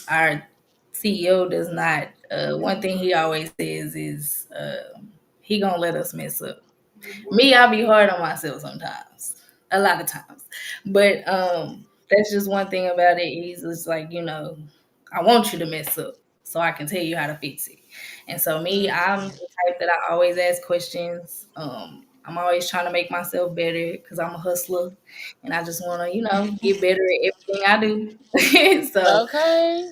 Our CEO does not, one thing he always says is, he gonna let us mess up. Me, I'll be hard on myself sometimes, a lot of times. But that's just one thing about it. He's just like, I want you to mess up so I can tell you how to fix it. And so me, I'm the type that I always ask questions. I'm always trying to make myself better because I'm a hustler and I just want to, get better at everything I do. So Okay.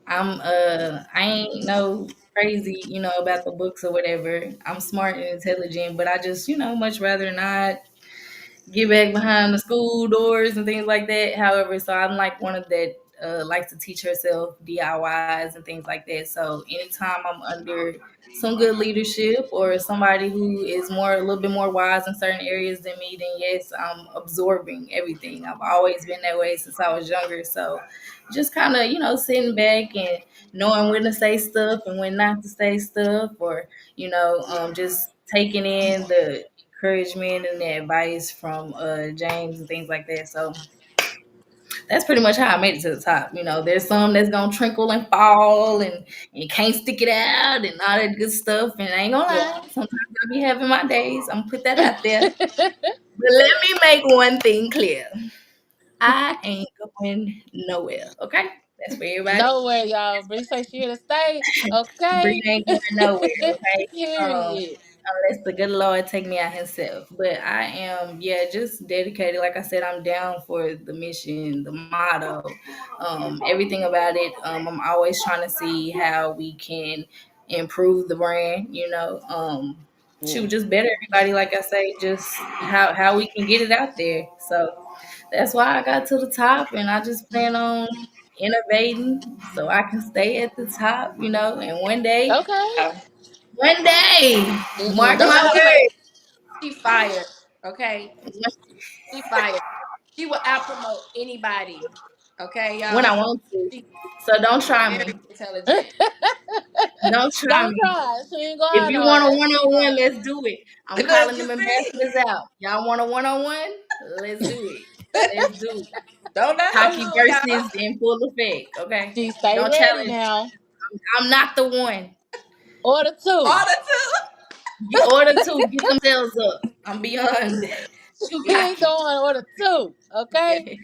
I ain't no crazy, about the books or whatever. I'm smart and intelligent, but I just, much rather not get back behind the school doors and things like that. However, so I'm like one of that likes to teach herself DIYs and things like that. So anytime I'm under some good leadership or somebody who is a little bit more wise in certain areas than me, then yes, I'm absorbing everything. I've always been that way since I was younger. So just kind of, sitting back and knowing when to say stuff and when not to say stuff, or, just taking in the encouragement and the advice from James and things like that. So that's pretty much how I made it to the top. There's some that's gonna trickle and fall and you can't stick it out and all that good stuff. And I ain't gonna lie, Yeah. sometimes I be having my days. I'm gonna put that out there. But let me make one thing clear. I ain't going nowhere. Okay? That's for everybody. Nowhere, y'all. Bree say she here to stay. Bree Okay. ain't going nowhere, okay? Period. Unless the good Lord take me out himself. But I am, yeah, just dedicated. Like I said, I'm down for the mission, the motto, everything about it. I'm always trying to see how we can improve the brand, shoot, just better everybody, like I say, just how we can get it out there. So that's why I got to the top, and I just plan on innovating so I can stay at the top, and Okay. one day, Mm-mm. mark Don't my underplay. words, She fired. Okay. She fired. She will out promote anybody. Okay, when I y'all. want to. She's So don't try very me. intelligent. Don't try Don't me. try. She ain't going If to you want a nowhere. one She ain't on one, going. let's do it. I'm Look, calling you them see? ambassadors out. Y'all want a one on one? Let's do it. Let's do it. Don't let her Cocky lose, y'all. versus in full effect. Okay. She stay Don't ready challenge. now. I'm not the one. Order two. Order two. Get order two. Get them sales up. I'm beyond that. Shoot, She ain't cocky. going order two. Okay. Okay.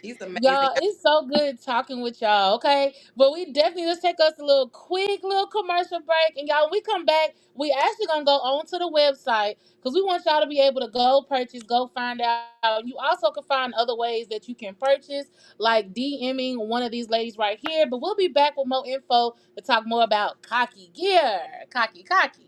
He's amazing. Y'all, it's so good talking with y'all, okay? But we definitely, let's take us a little quick little commercial break. And y'all, when we come back, we actually gonna go on to the website because we want y'all to be able to go purchase, go find out. You also can find other ways that you can purchase, like DMing one of these ladies right here. But we'll be back with more info to talk more about cocky gear. Cocky, cocky.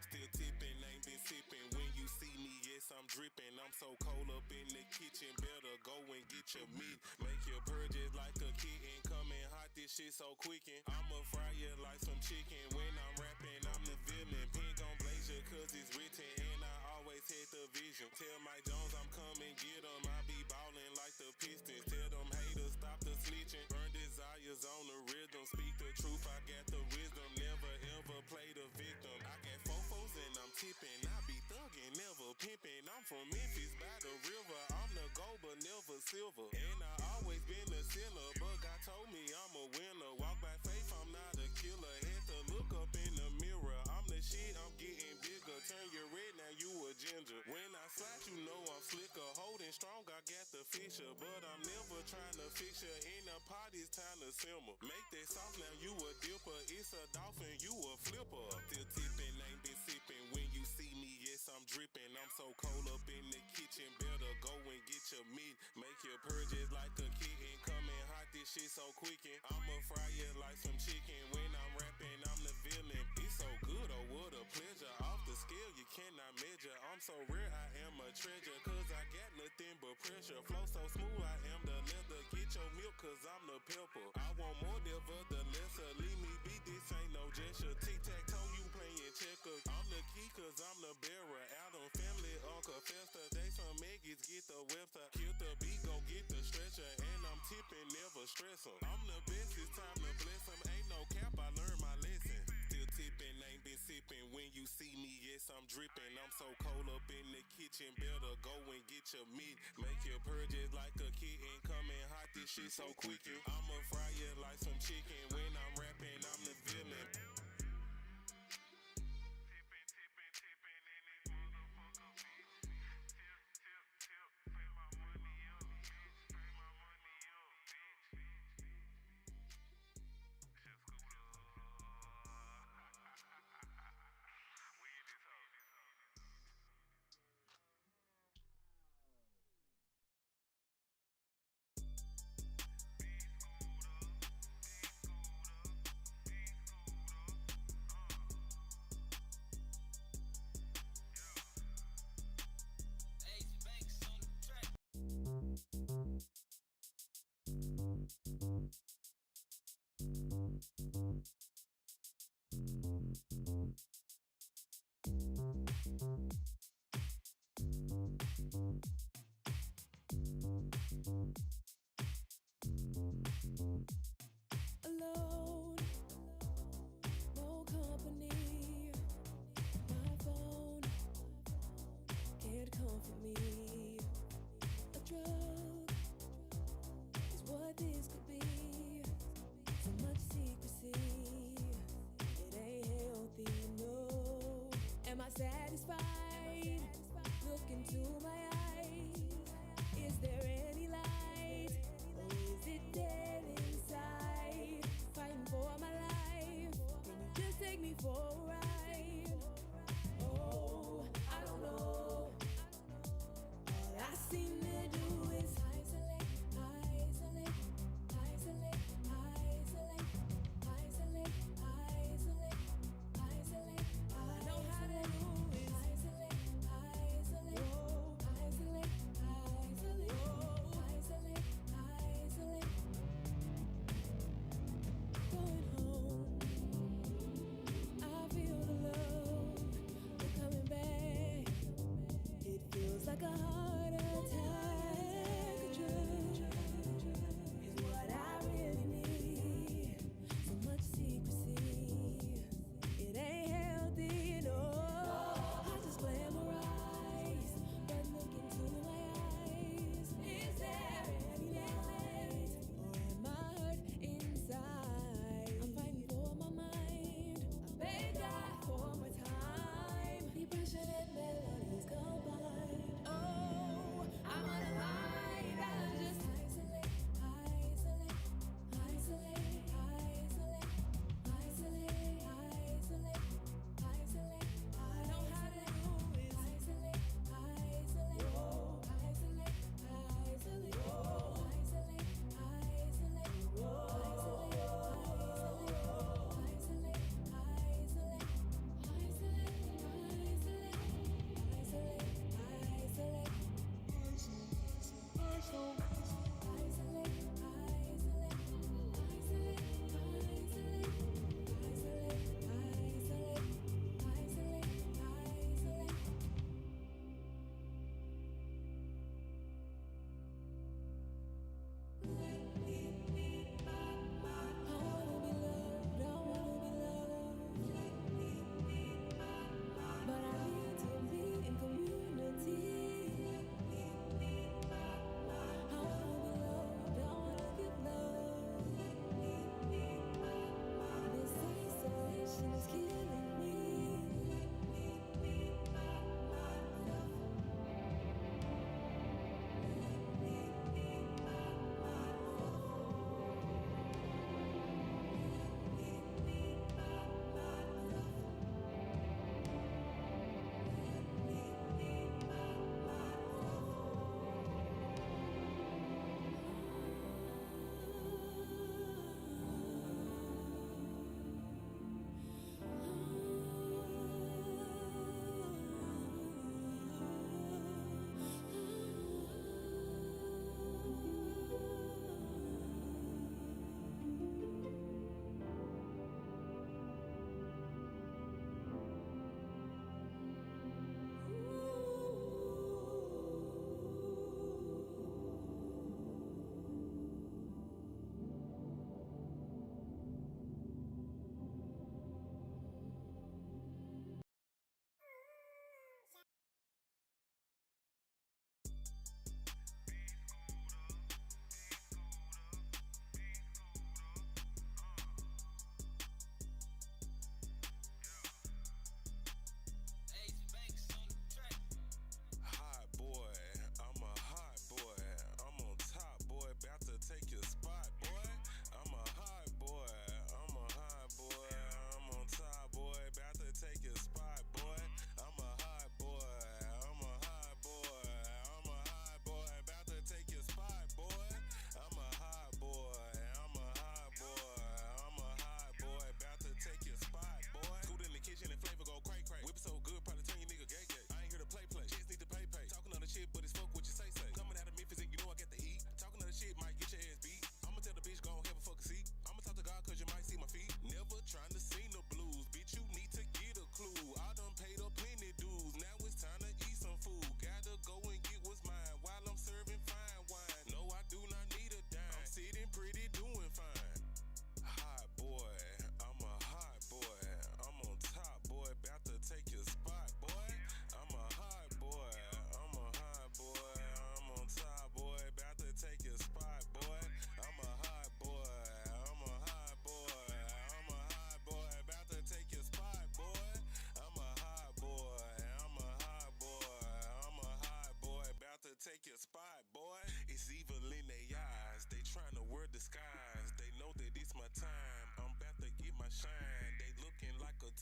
Still tipping, ain't been sipping. When you see me, yes, I'm dripping. I'm so cold up in the kitchen. Better go and get your meat. Make your purges like a kitten. Coming hot, this shit so quickin'. I'ma fry you like some chicken. When I'm rapping, I'm the villain. Pen gon' blaze you cause it's written. And I always had the vision. Tell Mike Jones I'm coming, get him. I be ballin' like the Pistons. Tell them haters stop the snitching. Burn desires on the rhythm. Speak the truth, I got the wisdom. Never ever play the victim. I got fofos and I'm tipping. I be thuggin', never pimpin'. I'm from Memphis by the river. I'm the gold but never silver. And I always been a sinner. But God told me I'm a winner. Walk by faith, I'm not a killer. Had to look up in the mirror. I'm the shit, I'm getting bigger. Turn your red, now you a ginger. When I slide, you know I'm slicker. Holding strong, I got the fisher. But I'm never trying to fix you. In the pot, it's time to simmer. Make that sauce, now you a dipper. It's a dolphin, you a flipper. Still tipping, ain't been sipping. When you see me, yes, I'm dripping. I'm so cold up in the kitchen. Better go and get your meat. Make your purges like a kitten. Coming hot, this shit so quickin'. I'ma fry you like some chicken. When I'm rapping, I'm the villain. It's so good, oh, what a pleasure. Off the scale, you cannot measure. I'm so rare, I am a treasure. Cause I got nothing but pressure. Flow so smooth, I am the leather. Get your milk, cause I'm the pepper. I want more, never the lesser. Leave me be, this ain't no gesture. Tic-tac-toe, you playing checkers. I'm the key, cause I'm the bearer. Adam family, Uncle Fester. They some maggots, get the website. Kill the beat, go get the stretcher. And I'm tipping, never stress 'em. I'm the best, it's time to bless 'em. Ain't no cap, I learned my lesson. Still tipping, ain't been sipping. When you see me, yes, I'm dripping. I'm so cold up in the kitchen. Better go and get your meat. Make your purges like a kitten. Coming hot, this shit so quickin'. I'ma fry you like some chicken. When I'm rapping, I'm the villain.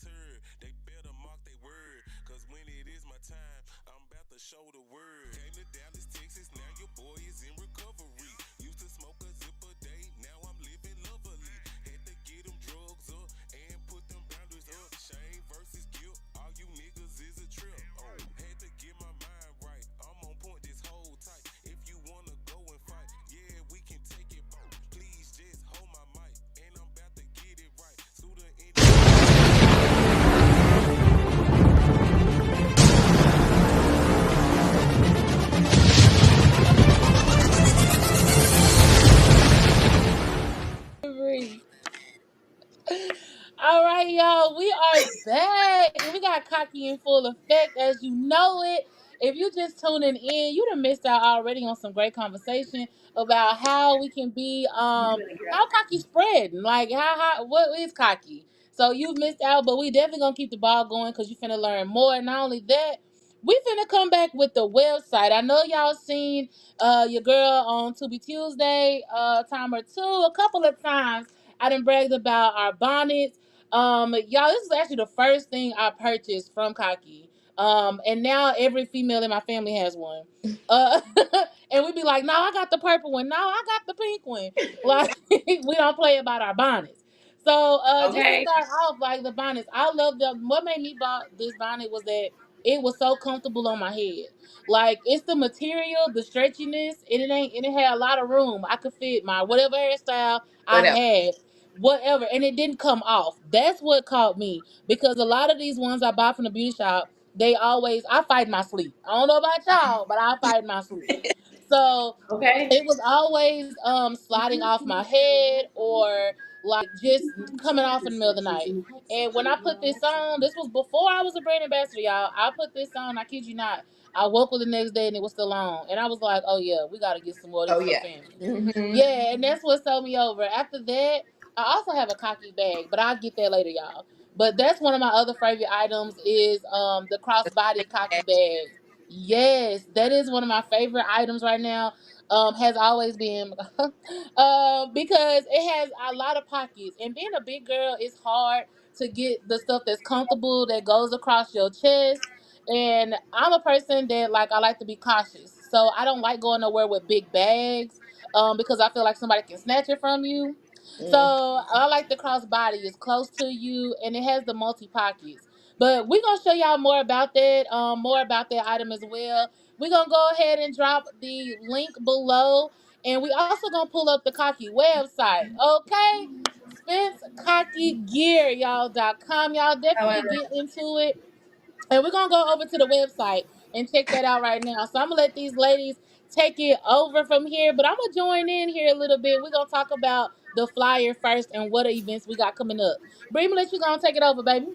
turd. They better mark their word, cause when it is my time, I'm about to show the word. Came to Dallas, Texas, now your boy is in recovery. Used to smoke a zip a day, now I'm living lovely. Had to get them drugs up and put them boundaries up. Shame versus guilt, all you niggas is a trip. Oh, had to get my mind right, I'm on point this whole tight. If you wanna go and fight, yeah, we can take it both. Please just hold my mic, and I'm about to get it right. Suda in All right, y'all, we are back. We got cocky in full effect, as you know it. If you just tuning in, you done missed out already on some great conversation about how we can be how cocky spreading. Like how what is cocky? So you've missed out, but we definitely gonna keep the ball going because you finna learn more. And not only that, we finna come back with the website. I know y'all seen your girl on To Be Tuesday, time or two, a couple of times. I done bragged about our bonnets. Y'all, this is actually the first thing I purchased from Cocky. And now every female in my family has one. Uh, and we be like, no, I got the purple one. No, I got the pink one. Like, we don't play about our bonnets. So, just to Okay. start off, like the bonnets, I love them. What made me buy this bonnet was that it was so comfortable on my head. Like, it's the material, the stretchiness, and it had a lot of room. I could fit my whatever hairstyle I Whatever. had, whatever, and it didn't come off. That's what caught me because a lot of these ones I buy from the beauty shop, they always I fight in my sleep. I don't know about y'all, but I fight in my sleep. So Okay. it was always sliding off my head or like just coming off in the middle of the night. And when I put this on, this was before I was a brand ambassador, y'all. I put this on, I kid you not. I woke up the next day and it was still on. And I was like, oh yeah, we gotta get some more of Oh this for the yeah. family. Hmm. Yeah, and that's what sold me over. After that, I also have a cocky bag, but I'll get that later, y'all. But that's one of my other favorite items is the crossbody cocky bag. Yes, that is one of my favorite items right now. Has always been because it has a lot of pockets, and being a big girl is hard to get the stuff that's comfortable that goes across your chest. And I'm a person that like I like to be cautious, so I don't like going nowhere with big bags because I feel like somebody can snatch it from you. So Mm. I like the crossbody. It's close to you and it has the multi pockets. But we're gonna show y'all more about that item as well. We're gonna go ahead and drop the link below, and we also gonna pull up the Cocky website. Okay, SpenceCockyGear y'all.com. Y'all definitely get into it. And we're gonna go over to the website and check that out right now. So I'm gonna let these ladies take it over from here, but I'm gonna join in here a little bit. We're gonna talk about the flyer first and what events we got coming up. Bree, I'm gonna let you go and take it over, baby.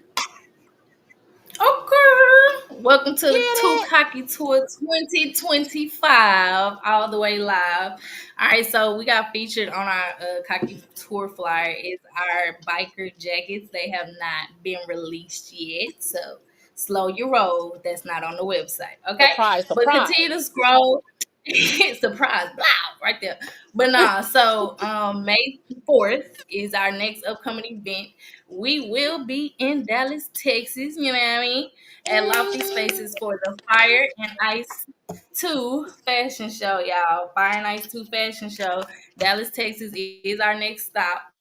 Okay. Welcome to Get the Too it? Cocky Tour 2025, all the way live. All right, so we got featured on our Cocky Tour flyer is our biker jackets. They have not been released yet, so slow your roll. That's not on the website, okay? Surprise, But continue surprise. to scroll. Surprise, wow, right there. But nah, so May 4th is our next upcoming event. We will be in Dallas, Texas, you know what I mean? At Lofty Spaces for the Fire and Ice 2 fashion show, y'all. Fire and Ice 2 fashion show. Dallas, Texas is our next stop.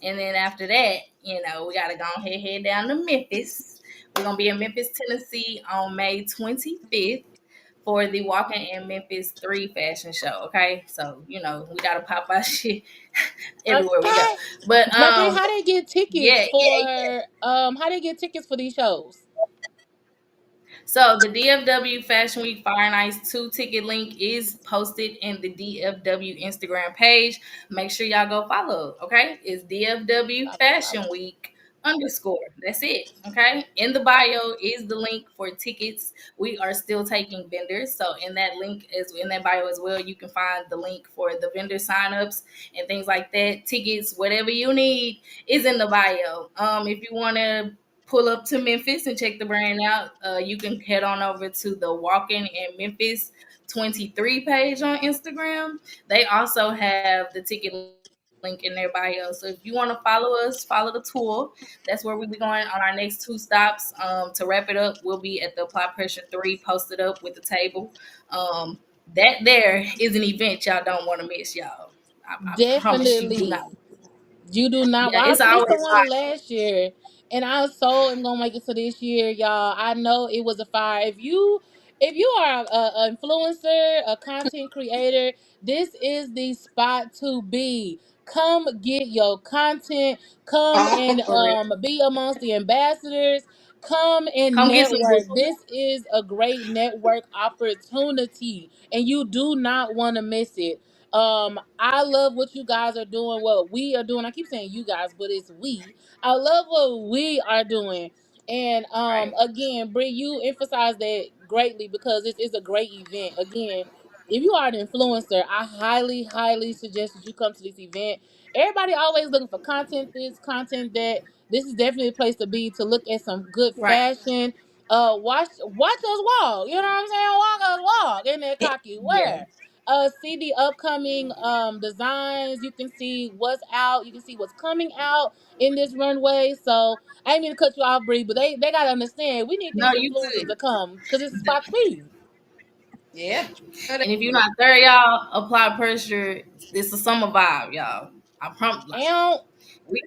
And then after that, we got to go ahead, head down to Memphis. We're going to be in Memphis, Tennessee on May 25th for the Walking in Memphis 3 fashion show, okay? So, we got to pop our shit everywhere we go. Okay. But, Now, Bree, how they get yeah, tickets yeah, yeah. for these shows? So the DFW Fashion Week Fire and Ice 2 ticket link is posted in the DFW Instagram page. Make sure y'all go follow, okay? It's DFW Follow, Fashion follow. Week underscore. That's it. Okay. In the bio is the link for tickets. We are still taking vendors. So in that link is in that bio as well, you can find the link for the vendor signups and things like that. Tickets, whatever you need is in the bio. If you want to pull up to Memphis and check the brand out, you can head on over to the Walking in Memphis 23 page on Instagram. They also have the ticket link link in their bio. So if you want to follow us, follow the tour. That's where we'll be going on our next two stops. To wrap it up, we'll be at the Apply Pressure 3 posted up with the table. That there is an event y'all don't want to miss, y'all. I promise you do not. Definitely. You do not. Yeah, Well, it's I missed the always one hot. last year, and I so am gonna make it to this year, y'all. I know it was a fire. If you are a influencer, a content creator, this is the spot to be. Come get your content. Come Oh, and for real. be amongst the ambassadors. Come and Come get some network. boo. This is a great network opportunity, and you do not want to miss it. I love what you guys are doing, what we are doing. I keep saying you guys, but it's we. I love what we are doing. And Right. again, Brie, you emphasize that greatly because this is a great event. Again, if you are an influencer, I highly, highly suggest that you come to this event. Everybody always looking for content this, content that. This is definitely a place to be to look at some good Right. fashion. Watch us walk. You know what I'm saying? Walk us walk in that cocky Yeah. wear. See the upcoming designs. You can see what's out. You can see what's coming out in this runway. So I ain't mean to cut you off, Bree, but they gotta understand we need No, these you influencers to good. come because it's a spot to be. Yeah. And if you're not there, y'all, apply pressure. This is summer vibe, y'all. I promise. Like, And we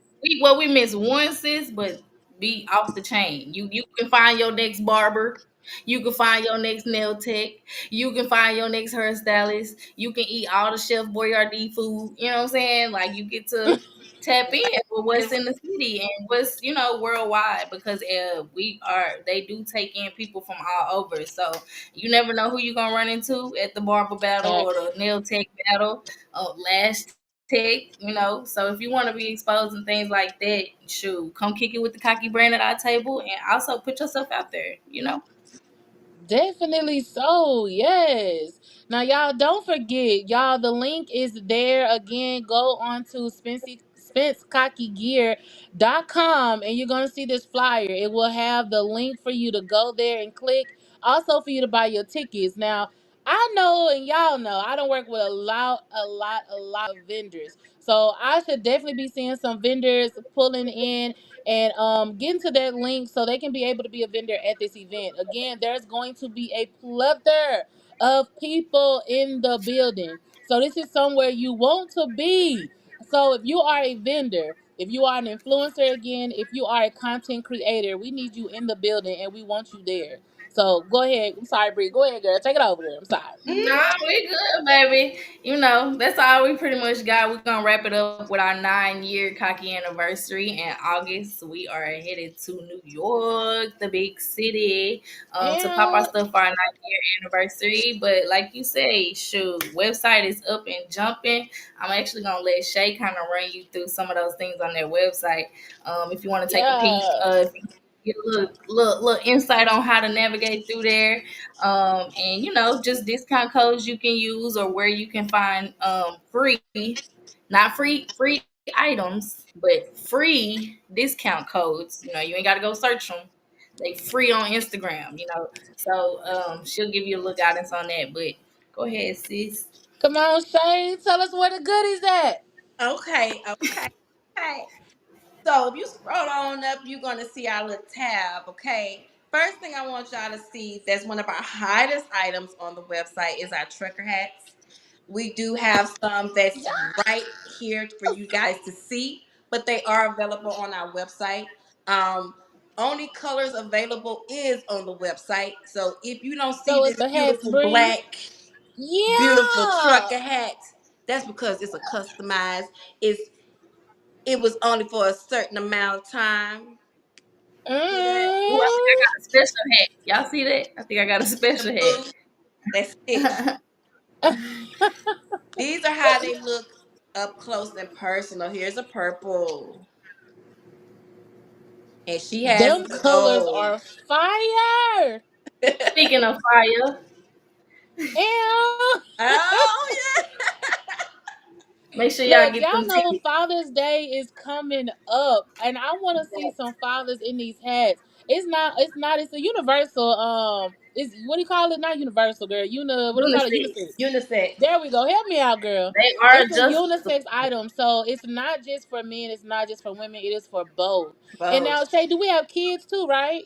miss one sis, but be off the chain. You can find your next barber. You can find your next nail tech. You can find your next hairstylist. You can eat all the Chef Boyardee food. You know what I'm saying? Like you get to tap in with what's in the city and what's worldwide because they do take in people from all over. So you never know who you're gonna run into at the barber battle or facts. the nail tech battle. Lash tech. So if you want to be exposed and things like that, shoot, come kick it with the cocky brand at our table and also put yourself out there. Definitely so, yes. Now, y'all, don't forget, y'all, the link is there. Again, go on to SpenceCockyGear.com and you're going to see this flyer. It will have the link for you to go there and click. Also, for you to buy your tickets. Now, I know and y'all know I don't work with a lot of vendors. So I should definitely be seeing some vendors pulling in and get into that link so they can be able to be a vendor at this event. Again, there's going to be a plethora of people in the building. So this is somewhere you want to be. So if you are a vendor, if you are an influencer again, if you are a content creator, we need you in the building and we want you there. So go ahead. I'm sorry, Bree. Go ahead, girl. Take it over there. I'm sorry. Mm, Nah, we good, baby. That's all we pretty much got. We're gonna wrap it up with our 9-year cocky anniversary in August. We are headed to New York, the big city, to pop our And stuff for our 9-year anniversary. But like you say, shoot, website is up and jumping. I'm actually gonna let Shae kind of run you through some of those things on their website. If you want to take a peek, yeah. if you get a little insight on how to navigate through there and just discount codes you can use or where you can find free, not free items, but free discount codes. You ain't got to go search them. They free on Instagram. So she'll give you a little guidance on that. But go ahead, sis. Come on, Shay. Tell us where the goodies at. okay. Okay. Okay. So if you scroll on up, you're gonna see our little tab. Okay. First thing I want y'all to see that's one of our hottest items on the website is our trucker hats. We do have some that's right here for you guys to see, but they are available on our website. Um, Only colors available is on the website. So if you don't see So it's this the hats, beautiful Bree. black, beautiful Yeah. trucker hat, that's because it's a customized. It was only for a certain amount of time. See that? Ooh, I think I Mm. got a special hat. Y'all see that? I think I got a The special blue, that's stitched. hat. These are how they look up close and personal. Here's a purple, and she has Them the colors gold. are fire. Speaking of fire, Ew. Oh Make sure y'all Look, get y'all them know tickets. Father's Day is coming up, and I want to see some fathers in these hats. It's not. It's not. It's a universal. It's what do you call it? Not universal, girl. What do you call it? Unisex. Unisex. Unisex. There we go. Help me out, girl. They are It's a adjustable. unisex item, so it's not just for men. It's not just for women. It is for both. And now, Both. Shay, do we have kids too? Right?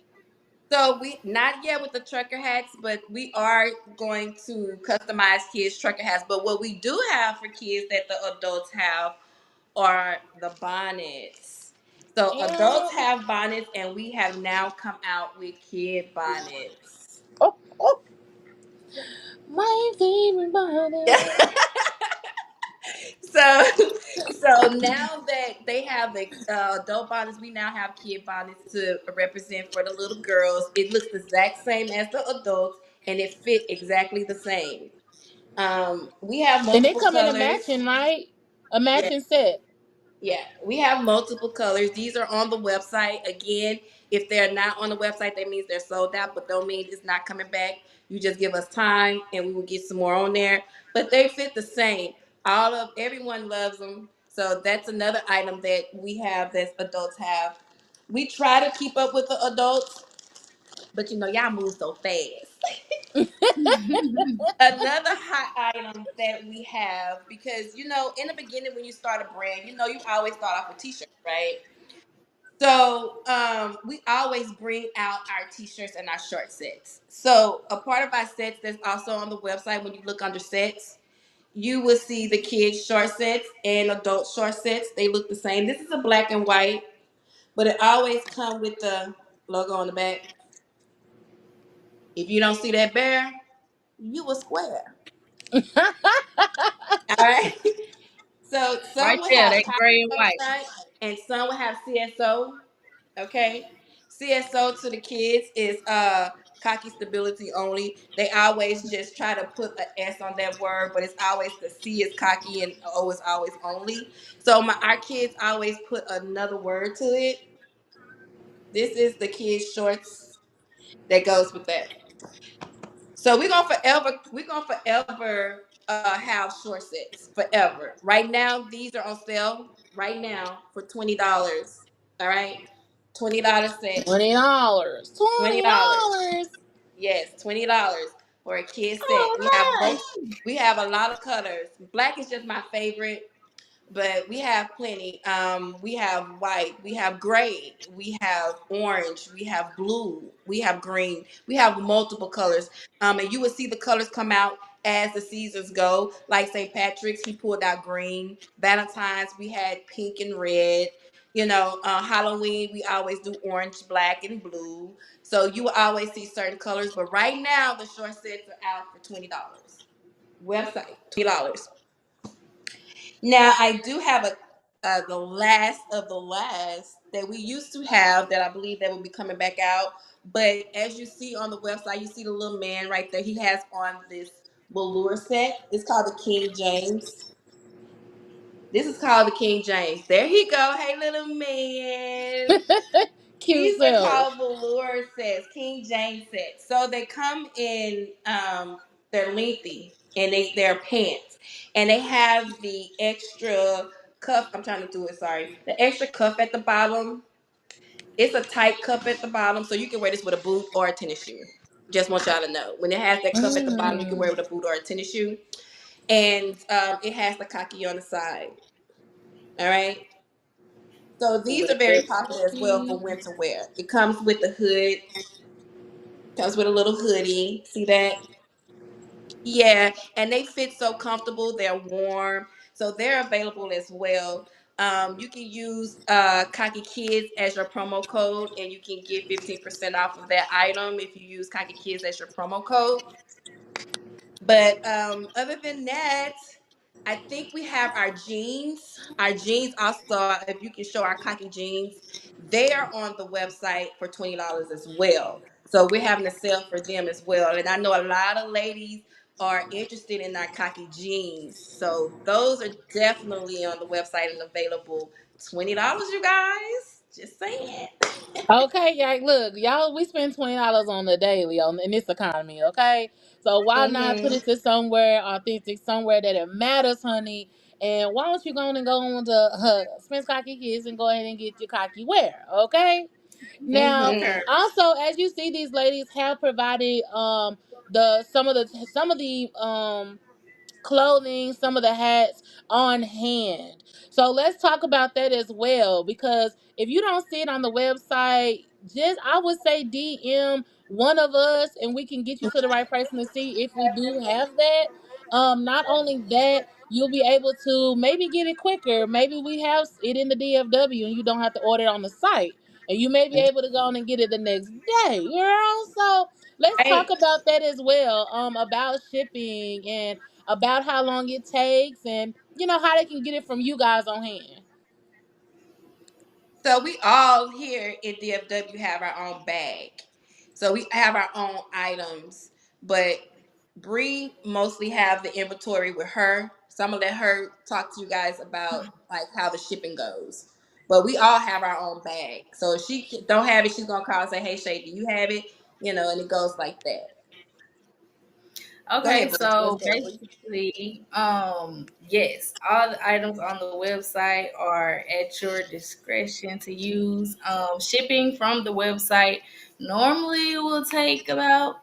So we not yet with the trucker hats, but we are going to customize kids trucker hats. But what we do have for kids that the adults have are the bonnets. So adults And have bonnets, and we have now come out with kid bonnets. oh, oh, my favorite bonnet. So, so now that they have the adult bonnets, we now have kid bonnets to represent for the little girls. It looks the exact same as the adults, and it fit exactly the same. We have And they multiple come in a colors. matching, right? A Yeah, matching set. yeah, we have multiple colors. These are on the website. Again, if they're not on the website, that means they're sold out, but don't mean it's not coming back. You just give us time and we will get some more on there. But they fit the same. Everyone loves them. So that's another item that we have that adults have. We try to keep up with the adults, but y'all move so fast. Another hot item that we have, because in the beginning when you start a brand, you always start off with t-shirts, right? So we always bring out our t-shirts and our short sets. So a part of our sets that's also on the website, when you look under sets, you will see the kids short sets and adult short sets. They look the same. This is a black and white, but it always comes with the logo on the back. If you don't see that bear, you a square. All right. So Right some will there, have they cocky gray and on the white. front, and some will have CSO. Okay. CSO to the kids is cocky stability only. They always just try to put an S on that word, but it's always the C is cocky and O is always only. So our kids always put another word to it. This is the kids shorts that goes with that. So we're gonna forever have short sets forever. Right now, these are on sale right now for $20. All right, $20 sets. $20. $20. $20. Yes, $20 for a kid set. Oh, We have both. nice. We have a lot of colors. Black is just my favorite, but we have plenty. We have white, we have gray, we have orange, we have blue, we have green, we have multiple colors. And you will see the colors come out as the seasons go. Like St. Patrick's, he pulled out green. Valentine's, we had pink and red. Halloween, we always do orange, black, and blue. So you will always see certain colors. But right now, the short sets are out for $20. Website, $20. Now I do have the last of the last that we used to have that I believe that will be coming back out. But as you see on the website, you see the little man right there. He has on this velour set. It's called the King James. This is called the King James. There he go. Hey, little man. Cute These are self. called velour sets, King James sets. So they come in they're lengthy and they're pants. And they have the extra cuff. I'm trying to do it, sorry. The extra cuff at the bottom. It's a tight cuff at the bottom, so you can wear this with a boot or a tennis shoe. Just want y'all to know. When it has that cuff at the bottom, you can wear Mm. it with a boot or a tennis shoe. And it has the khaki on the side. All right. So these With are very the popular as well for cookie. winter wear. It comes with the hood. Comes with a little hoodie. See that? Yeah, and they fit so comfortable. They're warm, so they're available as well. You can use CockyKidz as your promo code, and you can get 15% off of that item if you use CockyKidz as your promo code. But other than that, I think we have our jeans. Our jeans also, if you can show our cocky jeans, they are on the website for $20 as well. So we're having a sale for them as well. And I know a lot of ladies are interested in our cocky jeans. So those are definitely on the website and available. $20, you guys. Just saying. Okay, yeah, look, y'all, we spend $20 on the daily in this economy, okay? So why not put Mm-hmm. it to somewhere authentic, somewhere that it matters, honey, And why don't you go on to Spence Cocky Kids and go ahead and get your cocky wear, okay? Now, Mm-hmm. Okay. also as you see, these ladies have provided the some of the clothing, some of the hats on hand. So let's talk about that as well. Because if you don't see it on the website, just I would say DM one of us and we can get you to the right person to see if we do have that. Not only that, you'll be able to maybe get it quicker. Maybe we have it in the DFW and you don't have to order it on the site. And you may be able to go on and get it the next day, you know? So let's talk Right. about that as well. About shipping and about how long it takes and how they can get it from you guys on hand. So we all here at DFW have our own bag. So we have our own items, but Bree mostly have the inventory with her. So I'm gonna let her talk to you guys about like how the shipping goes. But we all have our own bag. So if she don't have it, she's gonna call and say, "Hey Shay, do you have it?" And it goes like that. Go Okay, ahead, Bree. Let's so go, Bree. basically, yes, all the items on the website are at your discretion to use. Shipping from the website normally will take about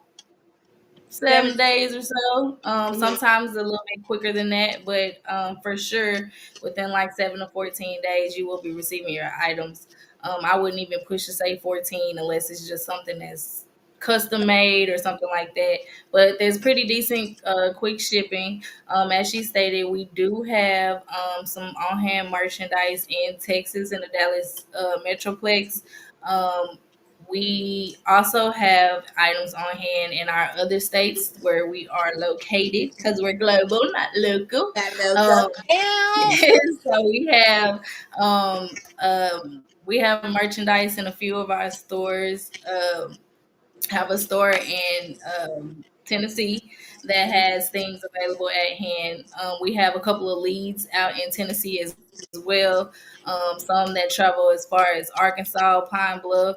7 7 days or so. Mm-hmm. Sometimes a little bit quicker than that, but for sure, within like 7 to 14 days, you will be receiving your items. I wouldn't even push to say 14 unless it's just something that's custom made or something like that. But there's pretty decent quick shipping. As she stated, we do have some on hand merchandise in Texas in the Dallas Metroplex. Um, we also have items on hand in our other states where we are located because we're global, not local. That logo. Um, so we have merchandise in a few of our stores. Have a store in Tennessee that has things available at hand. We have a couple of leads out in Tennessee as well. Some that travel as far as Arkansas, Pine Bluff.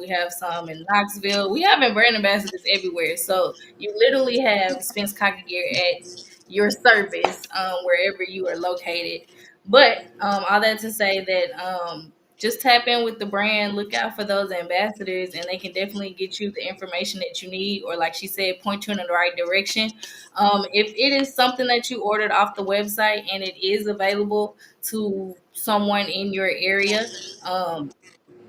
We have some in Knoxville. We have brand ambassadors everywhere. So you literally have Spence Cocky Gear at your service wherever you are located. But all that to say that just tap in with the brand, look out for those ambassadors, and they can definitely get you the information that you need, or like she said, point you in the right direction. If it is something that you ordered off the website and it is available to someone in your area,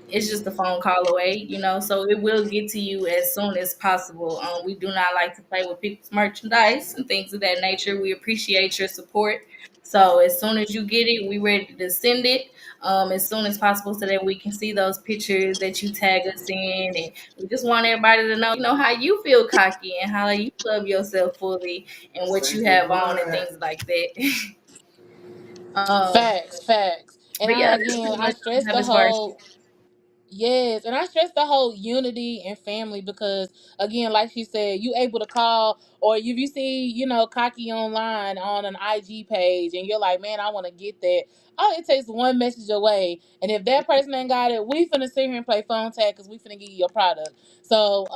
it's just a phone call away, so it will get to you as soon as possible. We do not like to play with people's merchandise and things of that nature. We appreciate your support. So as soon as you get it, we ready to send it as soon as possible so that we can see those pictures that you tag us in. And we just want everybody to know, how you feel cocky and how you love yourself fully and what you have on and things like that. um, Facts, facts. And but yeah, that's again, pretty I much what stress I have the as far as. whole Yes, and I stress the whole unity and family because again, like she said, you able to call or if you see, Cocky online on an IG page and you're like, man, I want to get that. Oh, it takes one message away, and if that person ain't got it, we finna sit here and play phone tag because we finna give you your product. So,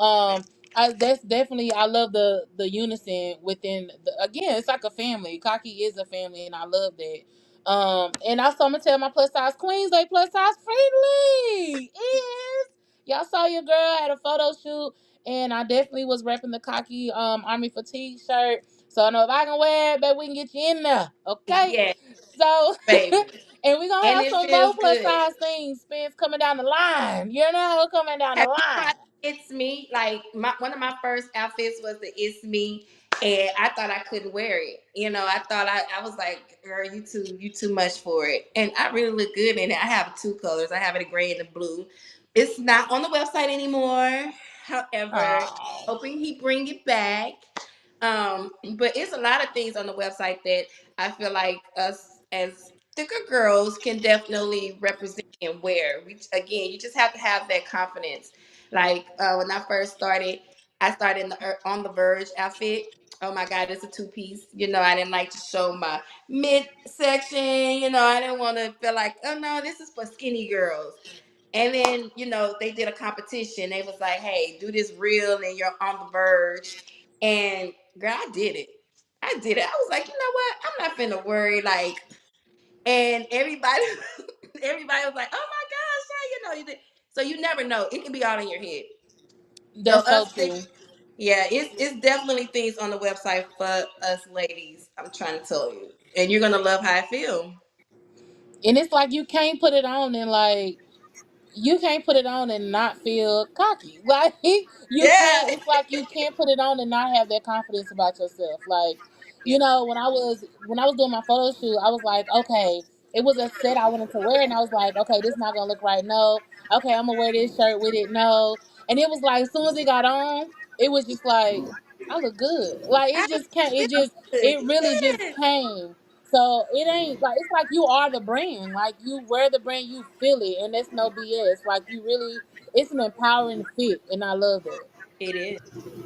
that's definitely I love the unison within. Again, it's like a family. Cocky is a family, and I love that. And also I'm gonna tell my plus size queens they plus size friendly is y'all saw your girl at a photo shoot and I definitely was repping the cocky army fatigue shirt. So I know if I can wear it, but we can get you in there. Okay. Yeah, So baby. and we gonna And have it some more feels plus good. size things, Spence coming down the line. Coming down the Have you line. tried It's Me? Like one of my first outfits was the It's Me, and I thought I couldn't wear it. I thought I was like, girl, you too much for it. And I really look good in it. I have two colors. I have it in gray and the blue. It's not on the website anymore. However, Oh. hoping he bring it back. But it's a lot of things on the website that I feel like us as thicker girls can definitely represent and wear. Again, you just have to have that confidence. Like when I first started, I started in the on the Verge outfit. Oh my God, it's a two piece. I didn't like to show my midsection. I didn't want to feel like, oh no, this is for skinny girls. And then, they did a competition. They was like, hey, do this reel and you're on the Verge. And girl, I did it. I did it. I was like, you know what? I'm not finna worry. Like, and everybody, everybody was like, oh my gosh, Shae, you know you did. So you never know. It can be all in your head. So That's so us, true. yeah, it's definitely things on the website for us ladies. I'm trying to tell you, and you're gonna love how I feel. And it's like you can't put it on and like you can't put it on and not feel cocky. Like you Yeah, can't. It's like you can't put it on and not have that confidence about yourself. Like yeah. when I was doing my photo shoot, I was like, okay, it was a set I wanted to wear, and I was like, okay, this not gonna look right. No, okay, I'm gonna wear this shirt with it. No, and it was like as soon as it got on, it was just like I look good. Like I it just can't. feel good. It really just Yes, came. So it ain't like it's like you are the brand. Like you wear the brand, you feel it, and that's no BS. Like you really, it's an empowering fit, and I love that. it is.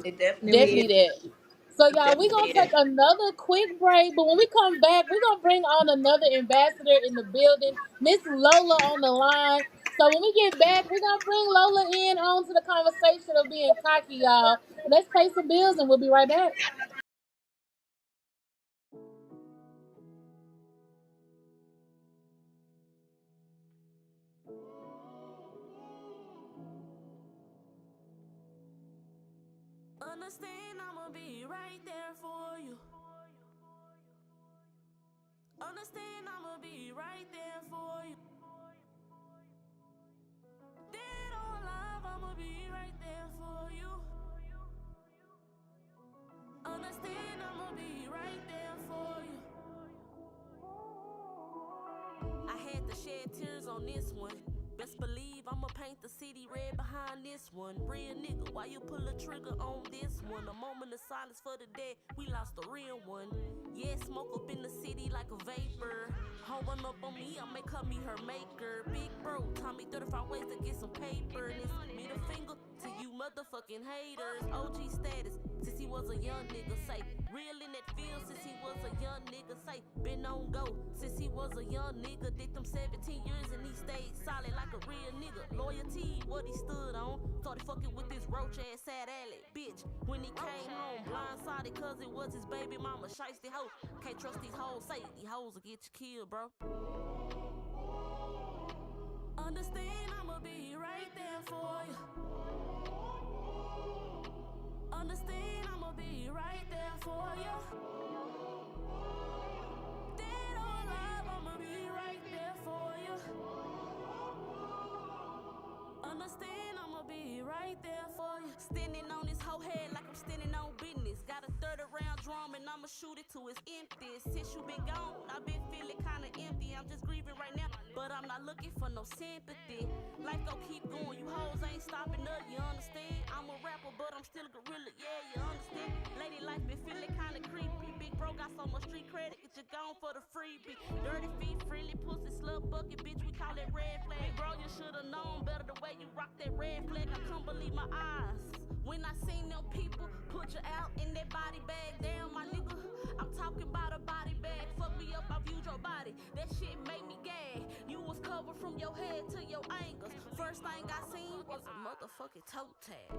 It definitely is. Definitely that. So It y'all, we gonna definitely take is. another quick break, but when we come back, we gonna bring on another ambassador in the building, Miss Lola on the line. So when we get back, we gonna bring Lola in onto the conversation of being cocky, y'all. Let's pay some bills, and we'll be right back. Understand I'ma be right there for you. Understand I'ma be right there for you. Dead or alive, I'ma be right there for you. Understand I'ma be right there for you. I had to shed tears on this one. Best believe I'ma paint the city red behind this one. Real nigga, why you pull a trigger on this one? A moment of silence for the dead, we lost a real one. Yeah, smoke up in the city like a vapor. Holding up on me, I may cut me her maker. Big bro, taught me 35 ways to get some paper. And it's middle finger to you motherfucking haters. OG status, since he was a young nigga, say. Real in that field since he was a young nigga, say. Been on go since he was a young nigga. Did them 17 years and he stayed solid like a real nigga. Loyalty, what he stood on. Started fucking with this roach ass sad alley bitch. When he came home, blindsided cause it was his baby mama. Shiesty hoe, can't trust these hoes. Say these hoes will get you killed, bro. Understand I'ma be right there for you. Understand I'ma be right there for you. Dead or alive, I'ma be right there for you. Understand I'ma be right there for you. Standing on this whole head like I'm standing on business. Got a 30-round drum and I'ma shoot it till it's empty. Since you been gone, I've been feeling kinda empty. I'm just grieving right now, but I'm not looking for no sympathy. Life gon' keep going, you hoes ain't stopping up, you understand? I'm a rapper, but I'm still a gorilla, yeah, you understand? Lady life been feeling kinda creepy. Big bro got so much street credit, get you gone for the freebie. Dirty feet, friendly pussy, slut bucket, bitch, we call it red flag. Bro, you should've known better the way you rock that red flag. I couldn't believe my eyes when I seen them people put you out in that body bag. Damn, my nigga, I'm talking about a body bag. Fuck me up, I viewed your body. That shit made me gag. You was covered from your head to your ankles. First thing I seen was a motherfucking toe tag.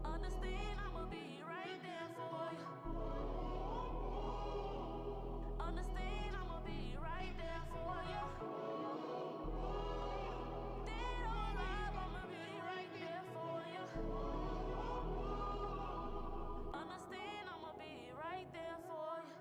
Understand I'ma be right there for you. Understand I'ma be right there for you. Dead or alive, I'ma be right there for you. Understand I'ma be right there for you.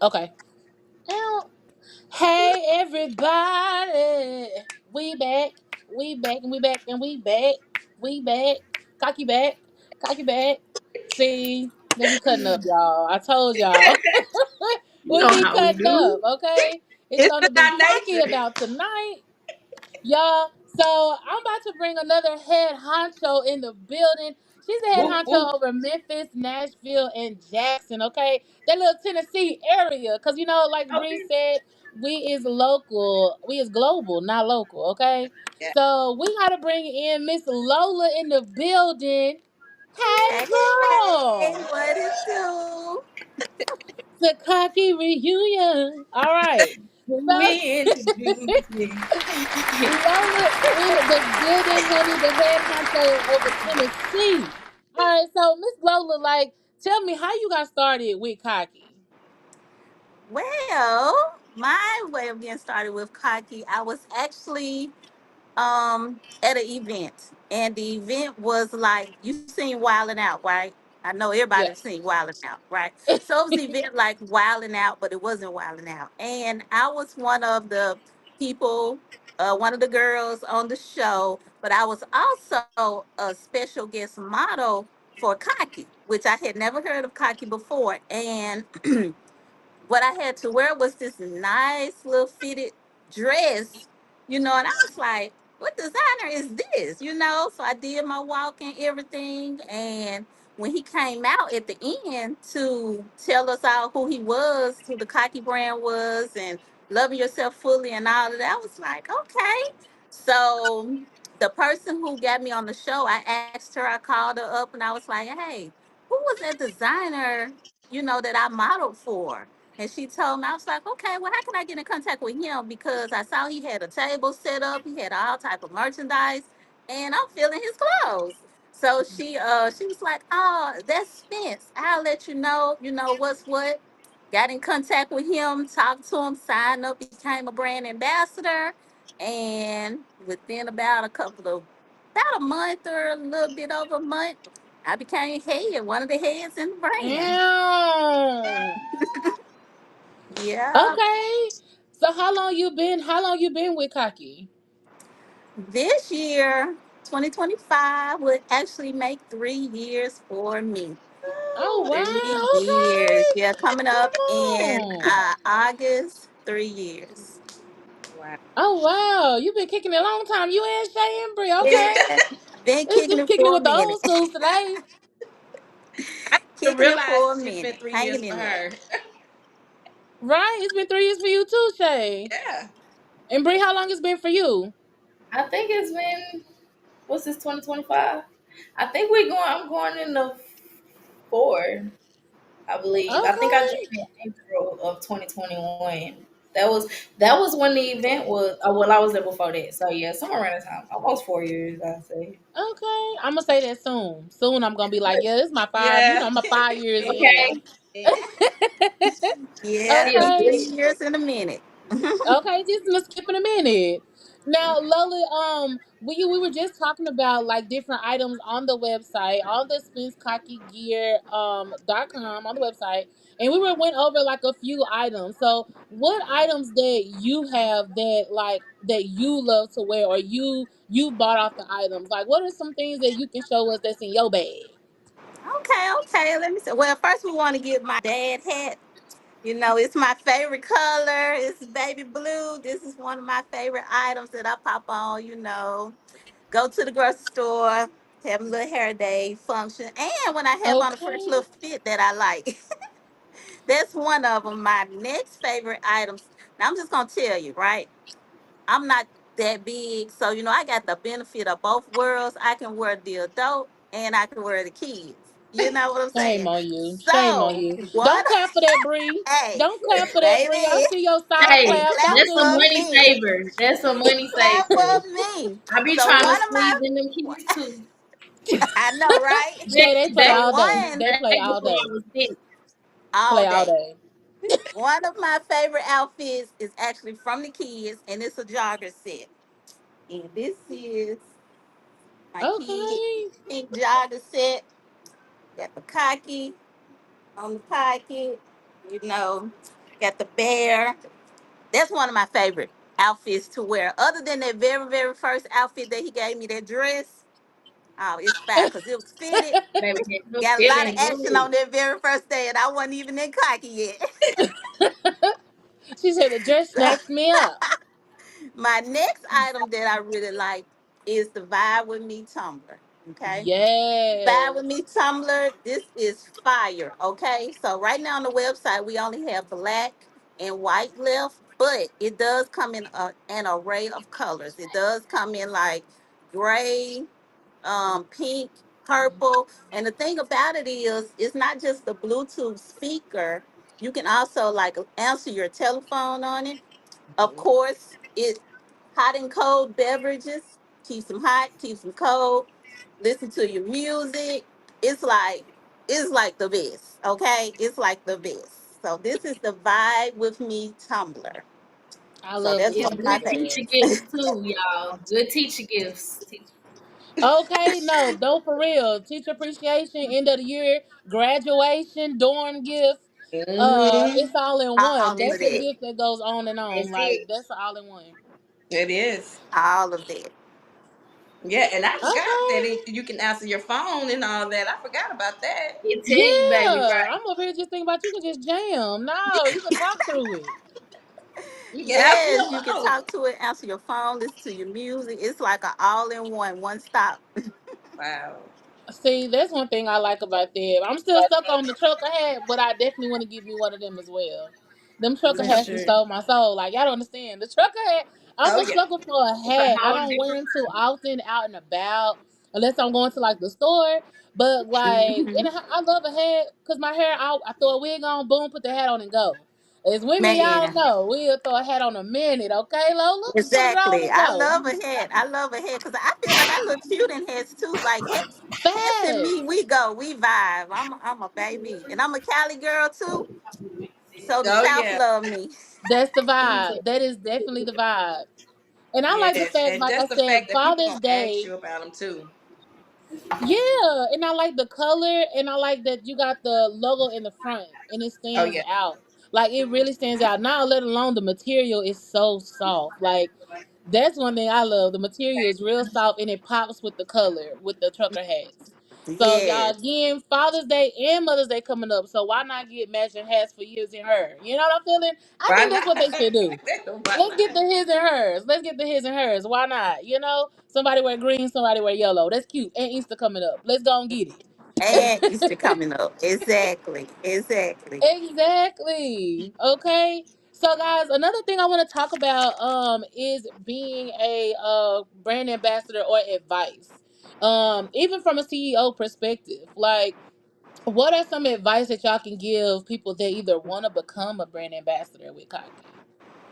Okay. Ow. Hey everybody, we back, we back, and we back, and we back, we back, cocky back, cocky back. See, they be cutting up, y'all. I told y'all, You we know be how we cutting up. do. Okay, it's It's gonna in be our cocky nature. about tonight. Y'all. So I'm about to bring another head honcho in the building. She's the head Whoop, whoop. honcho over Memphis, Nashville, and Jackson. Okay, that little Tennessee area. Cause you know, like Bree Okay. said, we is local. We is global, not local. Okay, Yeah. so we gotta bring in Miss Lola in the building. Hey, Hey, hey, girl. what it do? The cocky reunion. All right. So We introduce it. Lola in the building, honey, the head honcho over Tennessee. All right, so Miss Lola, like, tell me how you got started with Cocky. Well, my way of getting started with cocky, I was actually at an event, and the event was like you seen Wildin' Out, right? I know everybody Yeah. seen Wildin' Out, right? So it was the event like Wildin' Out, but it wasn't Wildin' Out, and I was one of the people, one of the girls on the show, but I was also a special guest model for Cocky, which I had never heard of Cocky before, and what I had to wear was this nice little fitted dress, and I was like, what designer is this? So I did my walk and everything. And when he came out at the end to tell us all who he was, who the Cocky brand was, and loving yourself fully and all of that, I was like, okay. So the person who got me on the show, I asked her, I called her up and I was like, hey, who was that designer, that I modeled for? And she told me, I was like, okay, well, how can I get in contact with him? Because I saw he had a table set up, he had all type of merchandise, and I'm feeling his clothes. So she was like, oh, that's Spence. I'll let you know what's what. Got in contact with him, talked to him, signed up, became a brand ambassador, and within about a month or a little bit over a month, I became one of the heads in the brand. Damn. Yeah. Okay. So how long you been with Cocky? This year, 2025, would actually make 3 years for me. Oh Three wow, years. Yeah, coming okay. up in Come on. August, 3 years. Wow. Oh wow. You've been kicking it a long time. You and Shae and Bree, okay. Yeah, been It's kicking just it kicking it for a with the minute. old schools today. I didn't Kicking it realize for a it's been minute. 3 years Hanging for in there. her. Right? It's been 3 years for you too, Shay. Yeah. And Bree, how long it's been for you? I think it's been, what's this, 2025? I think I'm going in the four, I believe. I think I joined Okay. in April of 2021. That was when the event was. Oh, well, I was there before that. So yeah, somewhere around the time, almost 4 years, I'd say. Okay. I'm gonna say that soon. Soon I'm gonna be like, yeah, this is my five. Yeah. I'm a 5 years in. Okay, Yeah, still be Okay. 3 years in a minute. Okay, just gonna skip in a minute. Now, Lola, we were just talking about like different items on the website, on the SpenceCockyGear .com on the website, and went over like a few items. So, what items that you have that you love to wear, or you bought off the items? Like, what are some things that you can show us that's in your bag? Okay, okay. Let me see. Well, first we want to get my dad hat. It's my favorite color. It's baby blue. This is one of my favorite items that I pop on. Go to the grocery store, have a little hair day function, and when I have on a fresh Okay, little fit that I like, that's one of them. My next favorite items. Now I'm just gonna tell you, right? I'm not that big, so I got the benefit of both worlds. I can wear the adult and I can wear the kids. You know what I'm shame saying? on you. Shame on So you. one, Don't clap for that, Bree. hey, Don't clap for that, Bree. I baby, see your side hey, clap. clap Don't that's a do for it. money me. saver. That's a money Clap saver. for me. I be So trying to one of squeeze my, in them keys too. I know, right? Jay, they play So Back all day. one They play all before I day. was sick. all Play all day. day. One of my favorite outfits is actually from the kids, and it's a jogger set. And this is my kid Okay. pink jogger set. Got the cocky on the pocket, you know. got the bear. That's one of my favorite outfits to wear. Other than that very, very first outfit that he gave me, that dress. Oh, it's fire because it was fitted. Baby, you're Got a lot of feeling action good. on that very first day, and I wasn't even in cocky yet. She said the dress So, snatched me up. my next item that I really like is the Vibe with Me tumbler. Okay. Vibe with Yes. Me tumbler. This is fire. Okay. So right now on the website, we only have black and white left, but it does come in an array of colors. It does come in like gray, pink, purple. And the thing about it is, it's not just the Bluetooth speaker. You can also like answer your telephone on it. Of course, it hot and cold beverages. Keeps them hot, keeps them cold. Listen to your music. It's like it's like the best. Okay, it's like the best. So this is the Vibe with Me tumbler. I So love that's me It's one some of my good favorites. teacher tumblers. gifts too, y'all. Good teacher gifts. Okay, no, don't for real. Teacher appreciation, end of the year, graduation, dorm gifts. Mm-hmm. It's all in All one. of That's a that. gift that goes on and on. That's Like it. that's all in one. It is. All of that. Yeah, and I forgot that Okay. you can answer your phone and all that. I forgot about that. It tell you, baby, Yeah, right? I'm over here just thinking about you can just jam. No, you can talk through it. You can answer your Yes, you can phone. talk to it, answer your phone, listen to your music. It's like an all-in-one, one stop. Wow. See, that's one thing I like about that. I'm still stuck on the trucker hat, but I definitely want to give me one of them as well. Them trucker For Yeah. hats just sure. stole my soul. Like y'all don't understand. The trucker hat, I'm Oh a yeah. sucker for a It's a hat. I whole don't wear different them too often out and about unless I'm going to like the store. But like, Hmm. I love a hat because my hair, I throw a wig on, boom, put the hat on and go. As women, y'all Man, know, we'll throw a hat on a minute, okay, Lola? Put it on exactly. and I go. love a hat. I love a hat because I feel like I look cute in hats too. Like hats and me, Facts. we go, we vibe. I'm a baby, and I'm a Cali girl too. So the Oh South yeah. love me. That's the me too. vibe. That is definitely the vibe. And I like the Yes, fact, and like I just the said, fact that people Father's gonna ask Day. you about them too. Yeah, and I like the color, and I like that you got the logo in the front, and it Oh stands yeah. out. Like it really stands out. Now, let alone the material is so soft. Like that's one thing I love. The material is real soft, and it pops with the color with the trucker hats. So y'all, Yes, again, Father's Day and Mother's Day coming up. So why not get matching hats for his and her? You know what I'm feeling? I Why think that's what they not? should do. Why Let's get not? the his and hers. Let's get the his and hers. Why not? You know, somebody wear green, somebody wear yellow. That's cute. And Easter coming up. Let's go and get and it. Easter coming up. Exactly, exactly. Exactly. Okay. So guys, another thing I want to talk about is being a brand ambassador or advice. Even from a CEO perspective. Like what are some advice that y'all can give people that either want to become a brand ambassador with Cocky?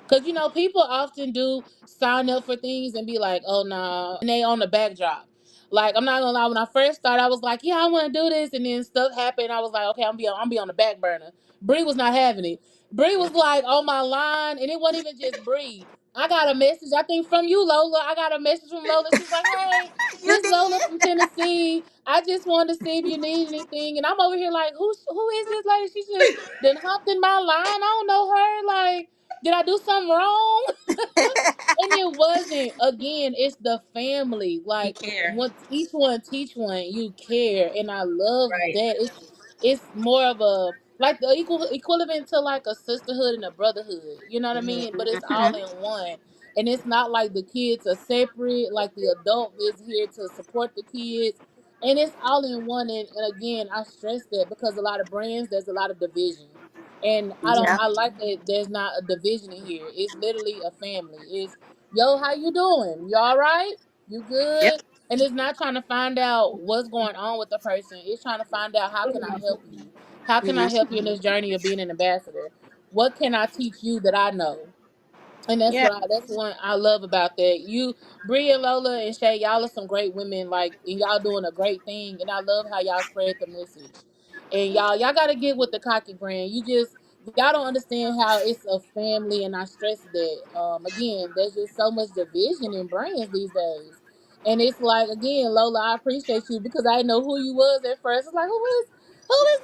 Cause people often do sign up for things and be like, "Oh no," and they on the backdrop. Like I'm not gonna lie, when I first started, I was like, "Yeah, I want to do this," and then stuff happened. I was like, "Okay, I'm be on the back burner." Bree was not having it. Bree was like on my line, and it wasn't even just Bree. I got a message, I think from you, Lola. I got a message from Lola. She's like, "Hey, You this Lola did. from Tennessee. I just wanted to see if you need anything." And I'm over here like, who is this lady? She just then hopped in my line. I don't know her. Like, did I do something wrong? And it wasn't. Again, it's the family. You Like care. once each one teach one, you care, and I love Right. that. It's more of a like the equivalent to like a sisterhood and a brotherhood. You know what I mean? But it's all Mhm. in one, and it's not like the kids are separate. Like the adult is here to support the kids. And it's all in one, and again, I stress that because a lot of brands, there's a lot of division, and Yeah. I like that there's not a division in here. It's literally a family. It's yo, how you doing? You all right? You Yep. good? And it's not trying to find out what's going on with the person. It's trying to find out how can I help you? How can I help you in Mhm. this journey of being an ambassador? What can I teach you that I know? And that's Yeah. what that's one I love about that. You, Bria, Lola, and Shay, y'all are some great women. Like, and y'all doing a great thing. And I love how y'all spread the message. And y'all got to get with the Cocky brand. Y'all don't understand how it's a family, and I stress that. Again, there's just so much division in brands these days. And it's like, again, Lola, I appreciate you because I didn't know who you was at first. It's like, who is? Who is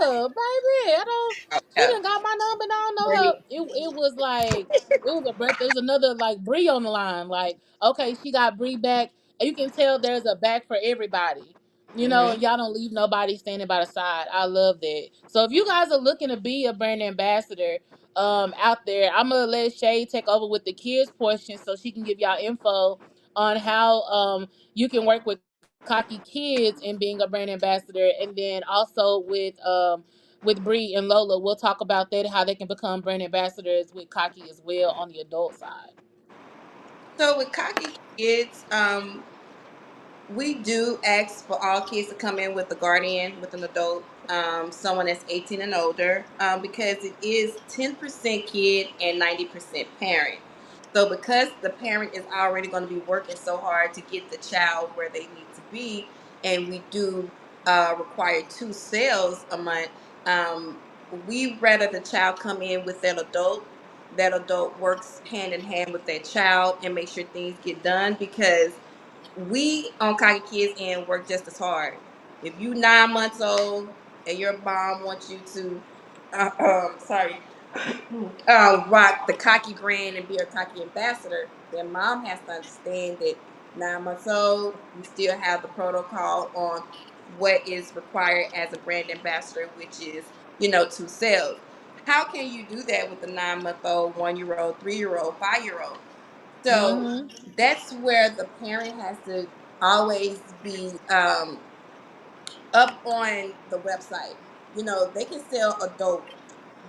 Lola, baby? I don't. She Okay. didn't got my number. And I don't know her. Brittany. It was like it was a breath. There's another like Bree on the line. Like okay, she got Bree back, and you can tell there's a back for everybody. You know, Hmm. and y'all don't leave nobody standing by the side. I love that. So if you guys are looking to be a brand ambassador, out there, I'm gonna let Shae take over with the kids portion so she can give y'all info on how you can work with Cocky Kids and being a brand ambassador, and then also with Bree and Lola, we'll talk about that how they can become brand ambassadors with Cocky as well on the adult side. So with Cocky Kids, we do ask for all kids to come in with a guardian, with an adult, someone that's 18 and older, because it is 10% kid and 90% parent. So because the parent is already going to be working so hard to get the child where they need to be, and we do require 2 sales a month, we rather the child come in with that adult. That adult works hand in hand with that child and make sure things get done, because we on Cocky Kids and work just as hard. If you 9 months old and your mom wants you to, sorry, rock the Cocky brand and be a Cocky ambassador, then mom has to understand that 9 months old, we still have the protocol on what is required as a brand ambassador, which is 2 sales. How can you do that with a 9 month old, 1 year old, 3 year old, 5 year old? So Mm-hmm. that's where the parent has to always be up on the website. They can sell adult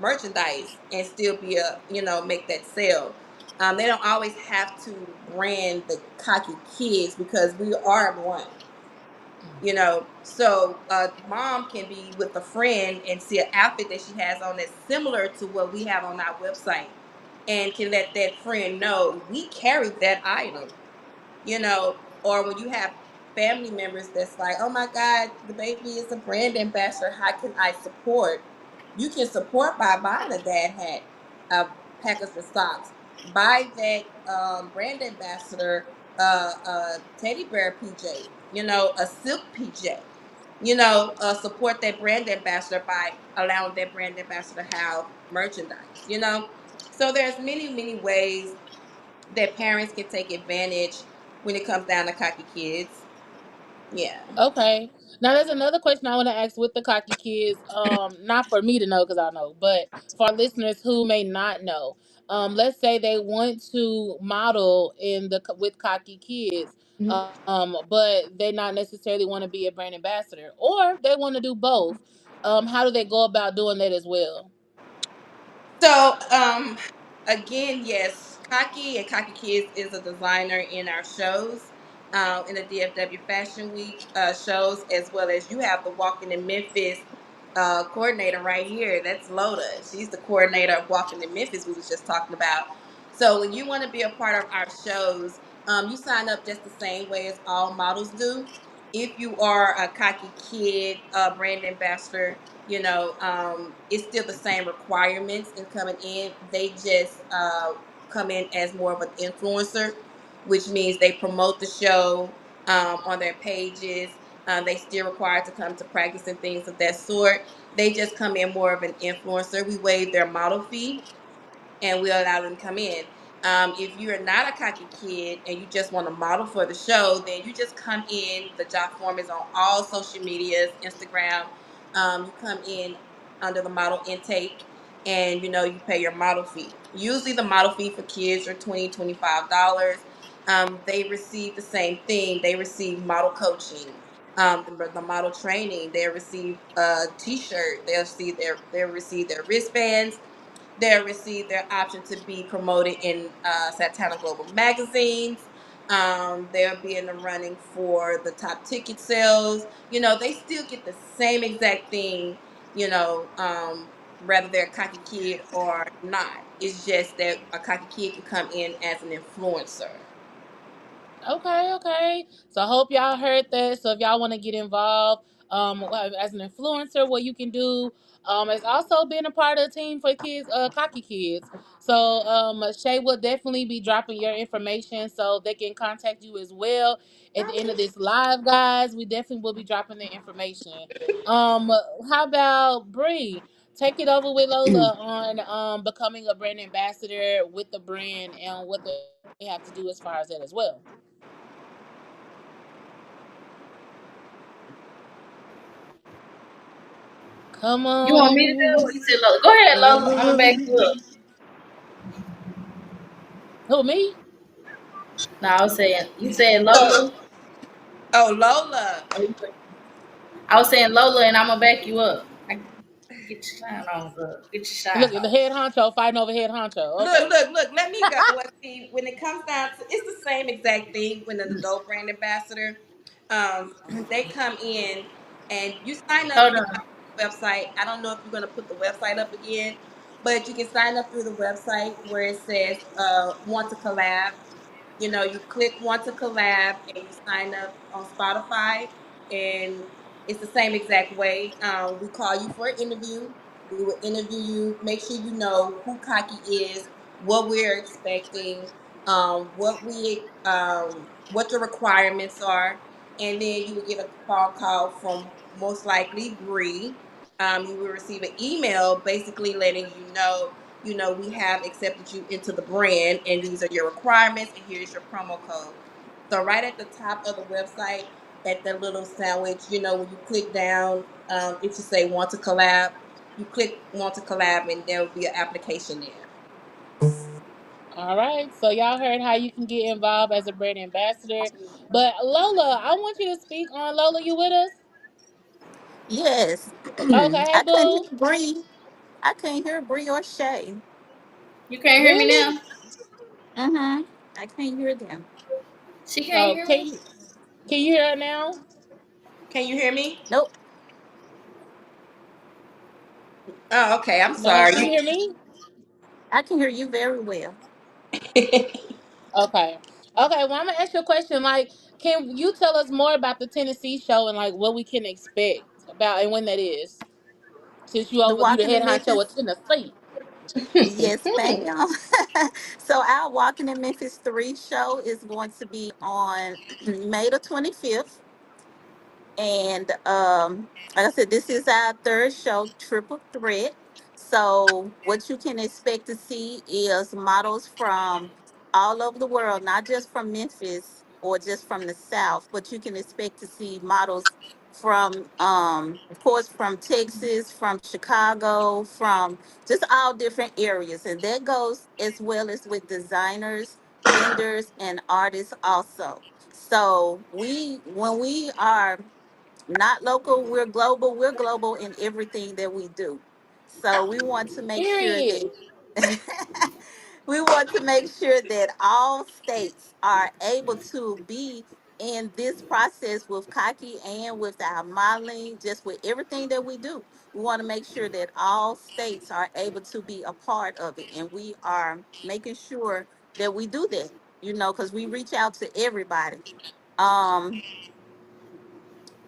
merchandise and still be make that sale. They don't always have to brand the Cocky Kids because we are one. So mom can be with a friend and see an outfit that she has on that's similar to what we have on our website, and can let that friend know we carry that item. Or when you have family members that's like, oh my God, the baby is a brand ambassador. How can I support? You can support by buying a dad hat, package of socks, buy that brand ambassador teddy bear PJ, a silk PJ. Support that brand ambassador by allowing that brand ambassador to have merchandise. So there's many, many ways that parents can take advantage when it comes down to Cocky Kids. Yeah. Okay. Now there's another question I want to ask with the Cocky Kids. Not for me to know because I know, but for our listeners who may not know. Let's say they want to model in the with Cocky Kids, but they not necessarily want to be a brand ambassador, or they want to do both. How do they go about doing that as well? So, again, yes, Cocky and Cocky Kids is a designer in our shows, in the DFW Fashion Week shows, as well as you have the Walking in Memphis coordinator right here. That's Loda. She's the coordinator of Walking in Memphis we was just talking about. So when you want to be a part of our shows, you sign up just the same way as all models do. If you are a Cocky Kid brand ambassador, it's still the same requirements in coming in. They just come in as more of an influencer, which means they promote the show on their pages. They still required to come to practice and things of that sort. They just come in more of an influencer. We waive their model fee and we allow them to come in. If you're not a Cocky Kid and you just want to model for the show, then you just come in. The job form is on all social medias, Instagram. You come in under the model intake, and you pay your model fee. Usually the model fee for kids are $25. They receive the same thing. They receive model coaching, the model training. They receive a T-shirt. They'll receive their wristbands. They'll receive their option to be promoted in Satana Global magazines. They'll be in the running for the top ticket sales. They still get the same exact thing, whether they're a Cocky Kid or not. It's just that a Cocky Kid can come in as an influencer. Okay, okay. So I hope y'all heard that. So if y'all want to get involved, as an influencer, what you can do. It's also being a part of the team for kids, Cocky Kids. So Shae will definitely be dropping your information so they can contact you as well at the end of this live, guys. We definitely will be dropping the information. Um, how about Bree? Take it over with Lola on becoming a brand ambassador with the brand and what they have to do as far as that as well. Come You want me to do it? on. Or you said Lola? Go ahead, Lola. I'm gonna back you Who, up. me? No, I was saying you said So, Lola. oh, Lola. I was saying Lola, and I'm gonna back you up. Get your shine on, girl. Get your shine Look at the on. head honcho fighting over head honcho. Look, Okay. look, look. Let me go. Well, see, when it comes down to, it's the same exact thing when an adult brand ambassador, they come in and you sign up Hold through on. the website. I don't know if you're gonna put the website up again, but you can sign up through the website where it says want to collab. You know, you click want to collab and you sign up on Spotify, and it's the same exact way. We call you for an interview. We will interview you, make sure you know who Cocky is, what we're expecting, what the requirements are, and then you will get a phone call from most likely Bree. You will receive an email basically letting you know, we have accepted you into the brand and these are your requirements and here's your promo code. So right at the top of the website, at that little sandwich, when you click down, it should say want to collab. You click want to collab and there will be an application there. All right. So y'all heard how you can get involved as a brand ambassador. But Lola, I want you to speak on Lola. You with us? Yes. Okay. Hey, I couldn't boo. hear Bree. I couldn't hear Bree or Shay. You can't hear me Really? now. Mm-hmm. I can't hear them. She can't Oh, hear me. can you hear her now? Can you hear me? Nope. Oh, okay. I'm No. Can you sorry. hear me? I can hear you very well. Okay. Okay. Well, I'm gonna ask you a question. Like, can you tell us more about the Tennessee show and like what we can expect about and when that is? Since The you the Walking head in honcho of Memphis. Tennessee. Yes, ma'am. So our Walking in Memphis 3 show is going to be on May the 25th. And like I said, this is our third show, Triple Threat. So what you can expect to see is models from all over the world, not just from Memphis or just from the South, but you can expect to see models from, of course, from Texas, from Chicago, from just all different areas. And that goes as well as with designers, vendors, and artists also. So when we are not local, we're global. We're global in everything that we do. So we want to make sure Period. that we want to make sure that all states are able to be in this process with Cocky and with our modeling, just with everything that we do. We want to make sure that all states are able to be a part of it. And we are making sure that we do that, because we reach out to everybody. Um,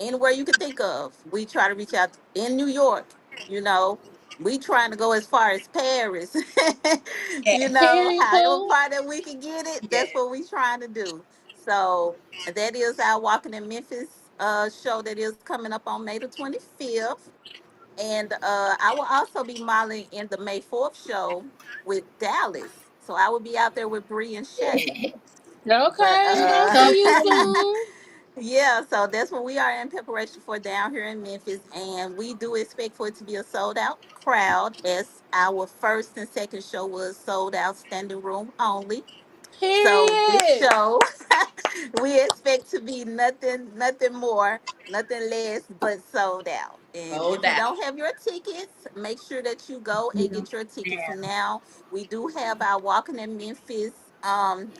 Anywhere you could think of. We try to reach out in New York, you know. We trying to go as far as Paris. Yes. Period, However Pooh. far that we can get it, that's Yes. what we trying to do. So that is our Walking in Memphis show that is coming up on May the 25th. And I will also be modeling in the May 4th show with Dallas. So I will be out there with Bree and Shay. But Okay, we gonna Come see you through. soon. yeah, so that's what we are in preparation for down here in Memphis, and we do expect for it to be a sold out crowd, as our first and second show was sold out, standing room only. So this Period. show, we expect to be nothing more, nothing less, but sold out. And Sold if you out. don't have your tickets, make sure that you go and get your tickets now. We do have our Walking in Memphis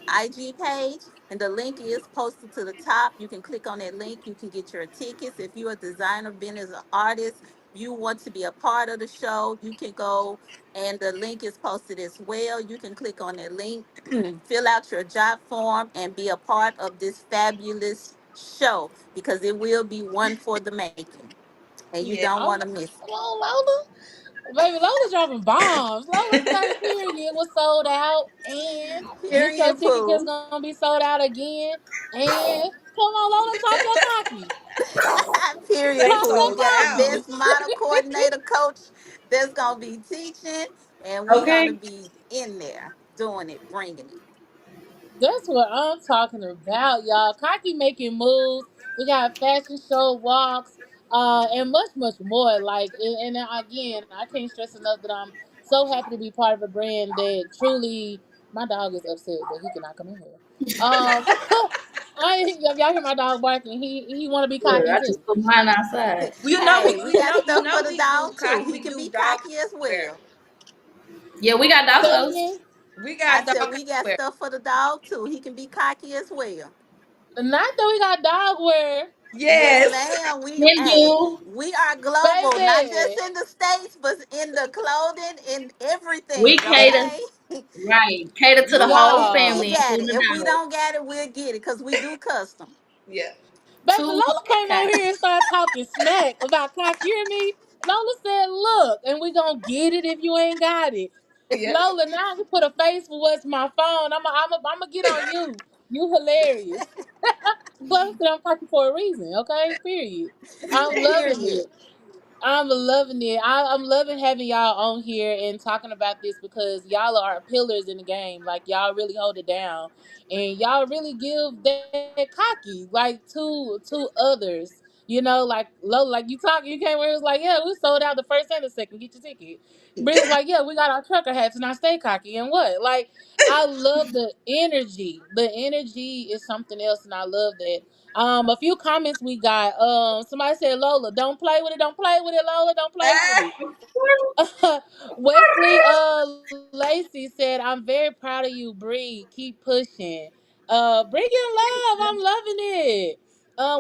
IG page, and the link is posted to the top. You can click on that link. You can get your tickets. If you're a designer, being as an artist, you want to be a part of the show, you can go, and the link is posted as well. You can click on that link, fill out your job form, and be a part of this fabulous show because it will be one for the making, and you Yeah. don't Oh, want to miss come on, Lola. Baby, Lola dropping bombs. Lola say period was sold out and it. get your Period, ticket is poo. gonna be sold out again. And come on, Lola, talk your cocky. They Period, Talk poo. We your sold got the out. cocky. best model coordinator coach that's gonna be teaching, and we Okay. gonna be in there doing it, bringing it. That's what I'm talking about, y'all. Cocky making moves. We got fashion show walks, and much, much more. Like, and again, I can't stress enough that I'm so happy to be part of a brand that truly. My dog is upset that he cannot come in here. Y'all hear my dog barking. He want to be Look, cocky I just too. put mine outside. You know Hey, we we you got know you stuff know for the we do dog too. He we can do be dog cocky as wear. well. Yeah, we got Say it doggos. again. We I got said dog we got wear. stuff for the dog too. He can be cocky as well. Not that we got dog wear, Yes, Yes. ma'am. Can do. We are global, not just baby. in the states, but in the clothing, in We everything. cater. Okay, Right. Cater to the you want whole it, we family, Y'all. got it. including the If we dog. don't got it, we'll get it because we do custom. Yeah. Baby, Two Lola came on cats. here and started talking smack about cock. You hear me? Lola said, look, and we gonna get it if you ain't got it. Yeah. Lola, now I can put a face for what's my phone. I'm get on you. You hilarious. Plus, I'm cocky for a reason, okay? Period. I'm loving Period. it. I'm loving it. I'm loving having y'all on here and talking about this because y'all are pillars in the game. Like y'all really hold it down, and y'all really give that cocky like to others. You know, like low, like you talking, you came where it was like, yeah, we sold out the first and the second. Get your ticket. Bree was like, yeah, we got our trucker hats and I stay cocky and what? Like, I love the energy. The energy is something else, and I love that. A few comments we got. Somebody said, Lola, don't play with it. Don't play with it, Lola. Don't play with Ah, it. Wesley Lacey said, I'm very proud of you, Bree. Keep pushing. Bring in love. I'm loving it.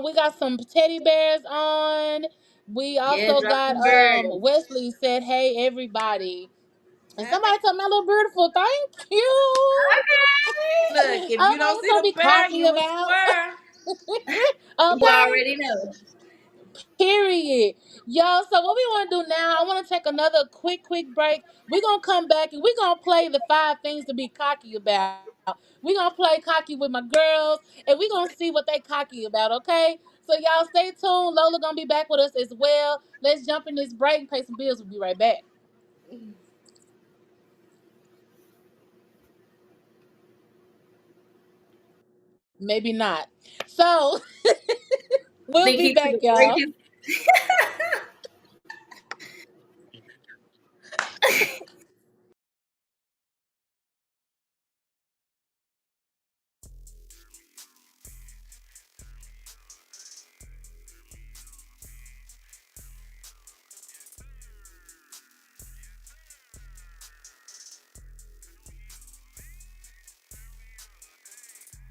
We got some teddy bears on. We Yeah, also drop got them birds. Wesley said, hey everybody. And ah. somebody told me I look beautiful. Thank you. Look, I if don't you know don't what see to the be bear, cocky you a about. square. You Okay. already know. Period. Yo, so what we want to do now, I want to take another quick break. We're going to come back and we're going to play the five things to be cocky about. We're going to play cocky with my girls and we're going to see what they cocky about, okay? So y'all stay tuned. Lola going to be back with us as well. Let's jump in this break and pay some bills. We'll be right back. Maybe not. So we'll Think be he took back, a break? y'all.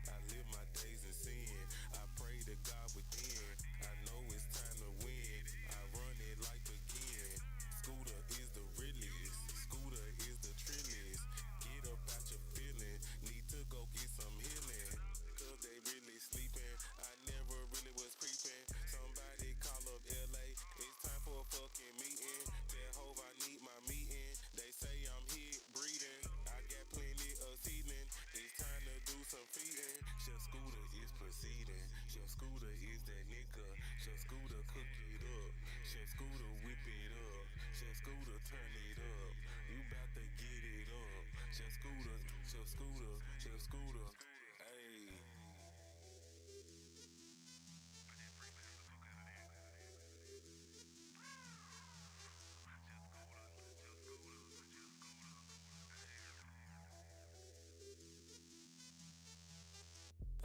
I live my days in sin. I pray to God within. I know it's time to win. I run it like again. Scooter is the realest. Scooter is the trillest. Get up out your feeling. Need to go get some healing. Cause they really sleeping. I never really was creeping. Somebody call up LA. It's time for a fucking meeting. Tell Hove I need my meeting. They say I'm hit breathing. I got plenty of seedling. It's time to do some feeding. Chef Scooter is proceeding. Chef Scooter is that nigga. Chef Scooter cook it up. Chef Scooter whip it up. Chef Scooter turn it up. You bout to get it up. Chef Scooter, Chef Scooter, Chef Scooter. Hey.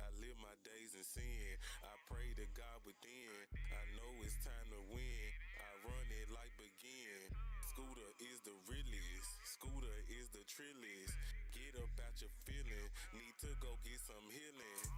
I live my days in sin. I pray to God within. I know it's time to win. I run it like begin. Scooter is the realest. Scooter is the trillest. Get up out your feeling. Need to go get some healing.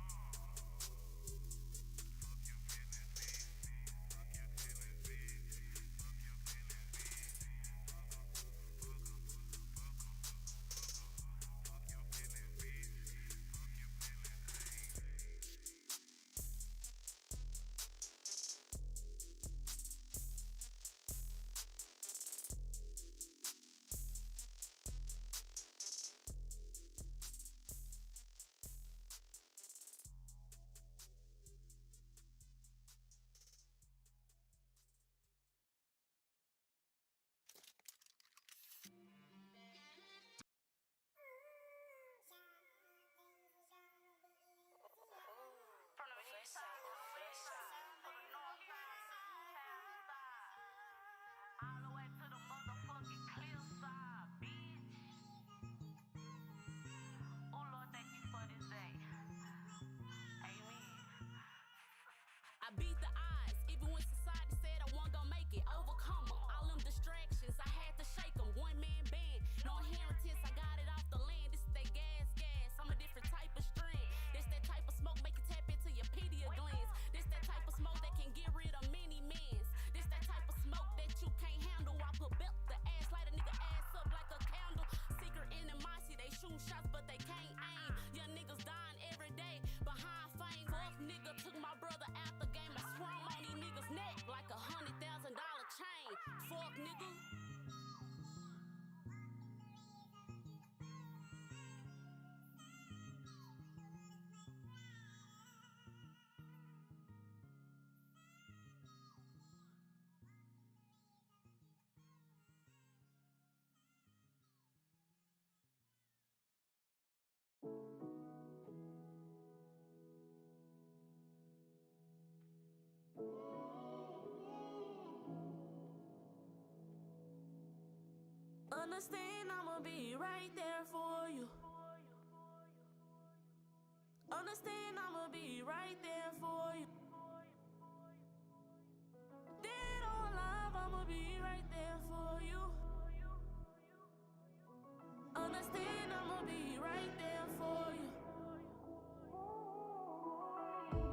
Understand I'ma be right there for you. Understand I'ma be right there for you. Dead or alive, I'ma be right there for you. Understand I'ma be right there for you.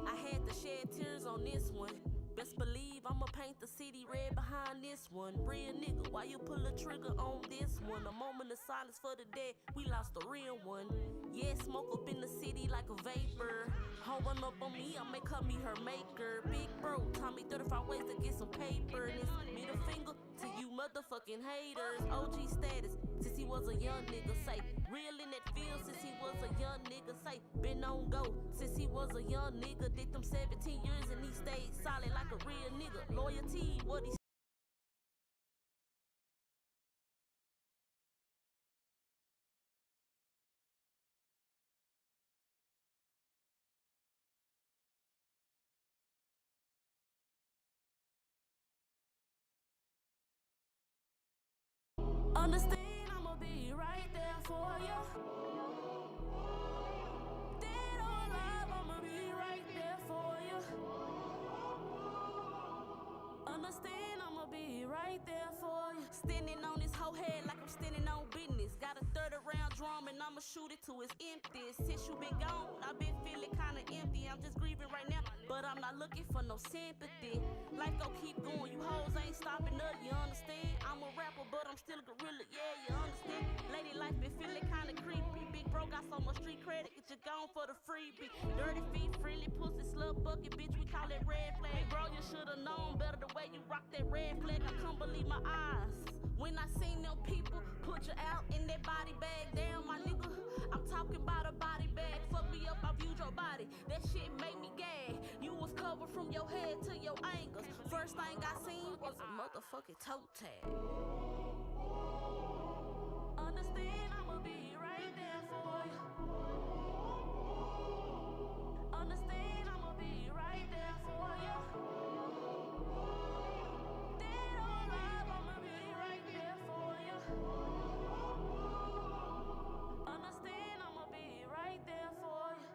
I had to shed tears on this one. Best believe I'ma paint the city red behind this one. Real nigga, why you pull a trigger on this one? A moment of silence for the dead, we lost a real one. Yeah, smoke up in the city like a vapor. Holding up on me, I may cut me her maker. Big bro, taught me 35 ways to get some paper. And it's middle finger to you motherfucking haters. OG status, since he was a young nigga, say. Real in that field since he was a young nigga, say. Been on go since he was a young nigga. Did them 17 years and he stayed solid like a real nigga. Loyalty, what he understand I'ma be right there for you. Dead or alive, I'ma be right there for you. Understand I'ma be right there for you. Standing on this whole head like I'm standing on business. Got a 30 round drum and I'ma shoot it to its empty. Since you been gone, I've been feeling kinda empty. I'm just grieving right now, but I'm not looking for no sympathy. Life gon' keep going, you hoes ain't stopping up, you understand? I'm a rapper, but I'm still a gorilla, yeah, you understand? Lady life been feeling kinda creepy. Big bro got so much street credit, get you gone for the freebie. Dirty feet, friendly pussy, slut bucket, bitch, we call it red flag. Big bro, you should've known better the way you rock that red flag. I couldn't believe my eyes when I seen them people put you out in that body bag. Damn, my nigga, I'm talking about a body bag. Fuck me up, I viewed your body. That shit made me gag. You was covered from your head to your ankles. First thing I seen was a motherfucking toe tag. Understand I'ma be right there for you. Understand I'ma be right there for you. Dead or alive, I'ma be right there for you. Understand I'ma be right there for you.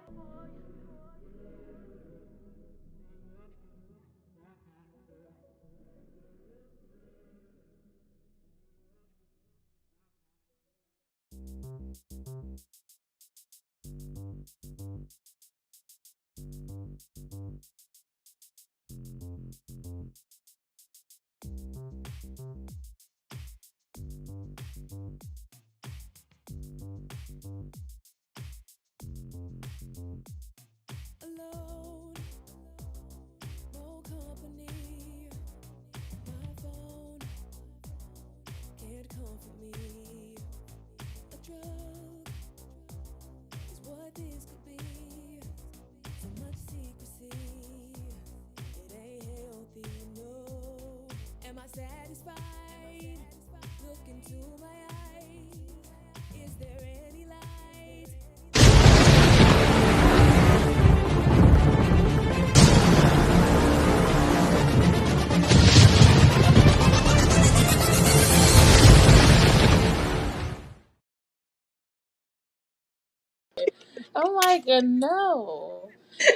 Alone, no company. My phone can't comfort me. A drug is what this could be. So much secrecy, it ain't healthy, no. Am I satisfied? Look into my eyes. Is there any light? I'm like, no.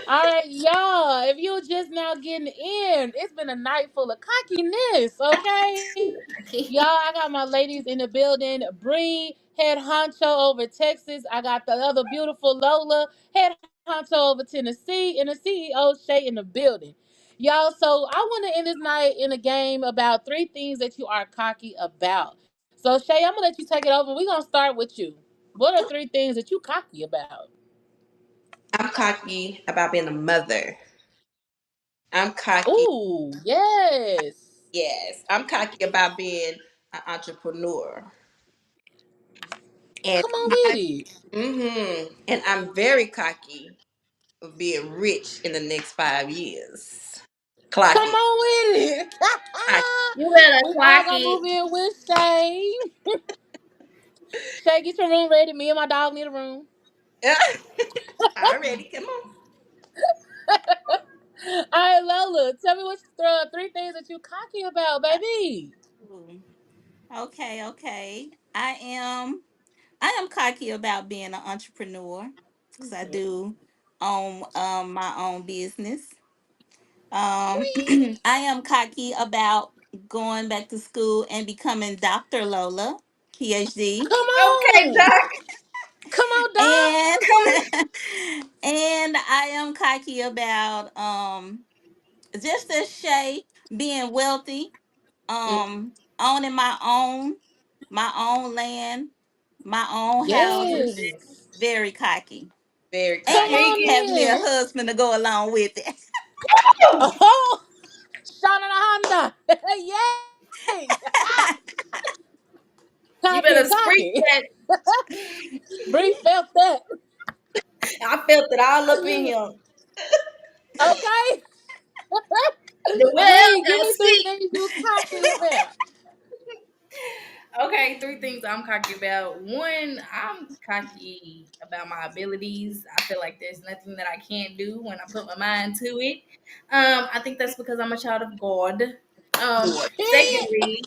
All right, y'all. If you just now getting in, it's been a night full of cockiness, okay? Y'all, I got my ladies in the building. Bree, head honcho over Texas. I got the other beautiful Lola, head honcho over Tennessee, and the CEO Shae in the building. Y'all, so I want to end this night in a game about three things that you are cocky about. So, Shae, I'm going to let you take it over. We're going to start with you. What are three things that you cocky about? I'm cocky about being a mother. I'm cocky. Ooh, yes. Yes, I'm cocky about being an entrepreneur. And Come on with it. and I'm very cocky of being rich in the next 5 years. Clock Come it. on with it. Clock You better We all clock gonna move it. in with Shay. Shay, get your room ready. Me and my dog need a room. it. Already, come on. All right, Lola, tell me what three things that you cocky about, baby. Ooh. Okay, okay. I am I am cocky about being an entrepreneur because I do own my own business. I am cocky about going back to school and becoming Dr. Lola, PhD. Come Okay, on. Doc. Come on, Doc. And Come. and I am cocky about just as Shay being wealthy, Mm, owning my own land, my own houses. yes. Very cocky. Very Come And cocky. on have me a then. husband to go along with it. Oh, Shauna Honda. Yay. You Cocky better and preach cocky. that. Bree felt that. I felt it all up in him. Okay. The well, Bree, give the me three seat. things you cocky about. Okay, three things I'm cocky about. One, I'm cocky about my abilities. I feel like there's nothing that I can't do when I put my mind to it. I think that's because I'm a child of God. Period. Secondly,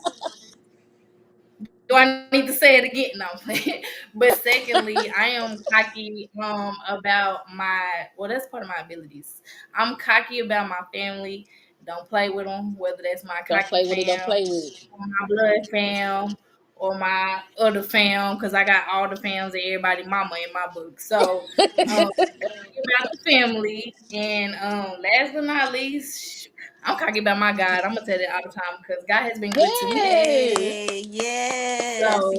do I need to say it again? No, I'm playing. But secondly, I am cocky about my well, that's part of my abilities. I'm cocky about my family. Don't play with them, whether that's my Don't cocky play with it. Don't fam, play with it. or my blood fam, or my other fam, because I got all the fams and everybody mama in my book. So cocky about the family. And last but not least, I'm cocky about my God. I'm gonna tell it all the time because God has been good to me. Yes. Yay! Yes, So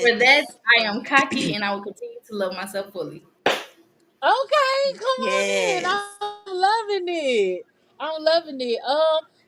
for that, yes, I am cocky and I will continue to love myself fully. Okay, come on in. yes. I'm loving it. I'm loving it.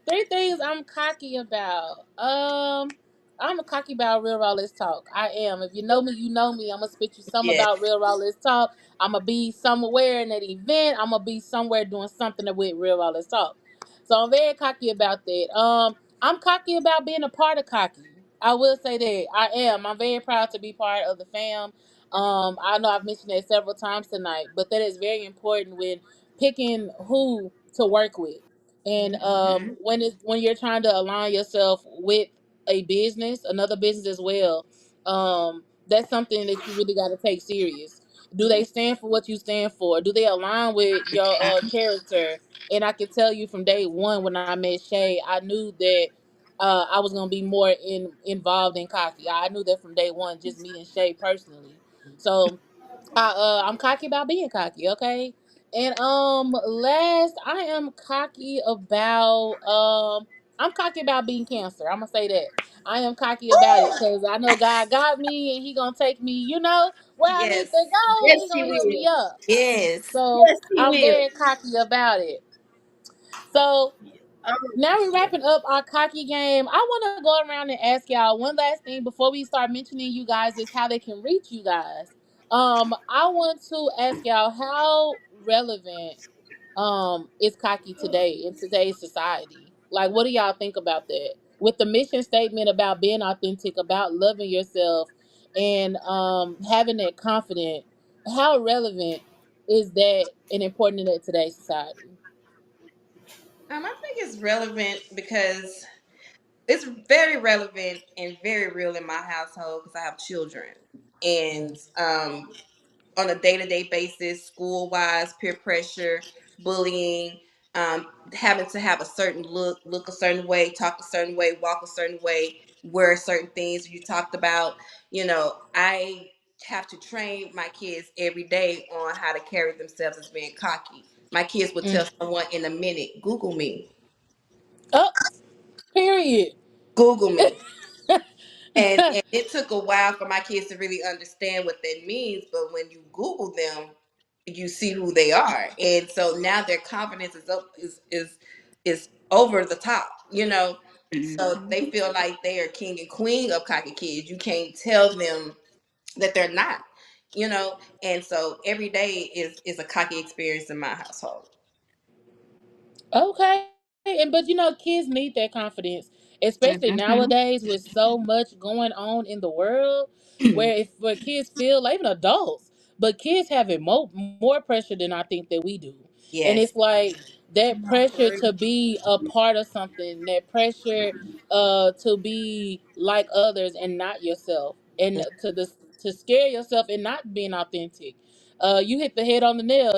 Three things I'm cocky about. I'm a cocky about real raw. Let's talk. I am. If you know me, you know me. I'm gonna spit you some Yeah. about real raw. Let's talk. I'm gonna be somewhere in that event. I'm gonna be somewhere doing something with real raw. Let's talk. So I'm very cocky about that. I'm cocky about being a part of cocky. I will say that I am. I'm very proud to be part of the fam. I know I've mentioned that several times tonight, but that is very important when picking who to work with, and Mhm. when you're trying to align yourself with a business, another business as well. That's something that you really got to take serious. Do they stand for what you stand for? Do they align with your character? And I can tell you from day one when I met Shae, I knew that I was gonna be more involved in cocky. I knew that from day one, just meeting Shae personally. So I'm cocky about being cocky, okay? And last I am cocky about I'm cocky about being cancer. I'm gonna say that. I am cocky about it because I know God got me and he gonna take me, where I need to Yes. go. Yes, He he gonna heal me will. up. Yes. So Yes, he I'm will. very cocky about it. So Um, now we're wrapping up our cocky game. I want to go around and ask y'all one last thing before we start mentioning you guys is how they can reach you guys. I want to ask y'all how relevant is cocky today in today's society. Like, what do y'all think about that? With the mission statement about being authentic, about loving yourself, and having that confidence, how relevant is that and important in today's society? I think it's relevant because it's very relevant and very real in my household because I have children. And on a day-to-day basis, school-wise, peer pressure, bullying, having to have a certain look a certain way, talk a certain way, walk a certain way, wear certain things you talked about. I have to train my kids every day on how to carry themselves as being cocky. My kids will tell Mm. someone in a minute, Google me. Oh, period. Google me. And it took a while for my kids to really understand what that means, but when you Google them, you see who they are. And so now their confidence is up is over the top, So they Mhm. feel like they are king and queen of cocky kids. You can't tell them that they're not, you know. And so every day is a cocky experience in my household. Okay. And but kids need that confidence, especially Mhm. nowadays with so much going on in the world where if where kids feel like even adults, but kids have more pressure than I think that we do. And Yes. it's like that no, for pressure real. to be a part of something, that pressure to be like others and not yourself. and to scare yourself and not being authentic. You hit the head on the nail.